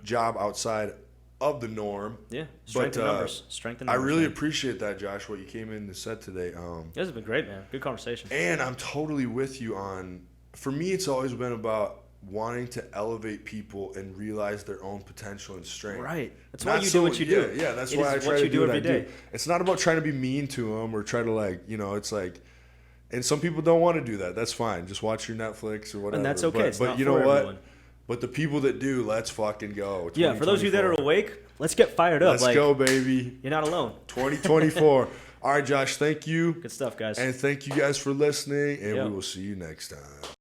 job outside of the norm. Yeah. Strength in But, numbers. Strength in I numbers. really man. appreciate that, Josh, what you came in and said today. This has been great, man. Good conversation. And I'm totally with you on, for me, it's always been about wanting to elevate people and realize their own potential and strength. Right. That's Not why you do what you do. Yeah, that's It why is I try what to you do do what I every day. do. It's not about trying to be mean to them or try to it's like, and some people don't want to do that. That's fine. Just watch your Netflix or whatever. And that's okay. But, It's but not you for know what? everyone. But the people that do, let's fucking go. Yeah, for those of you that are 2024. awake, let's get fired up. Let's go, baby. You're not alone. 2024. All right, Josh, thank you. Good stuff, guys. And thank you guys for listening, and Yeah. we will see you next time.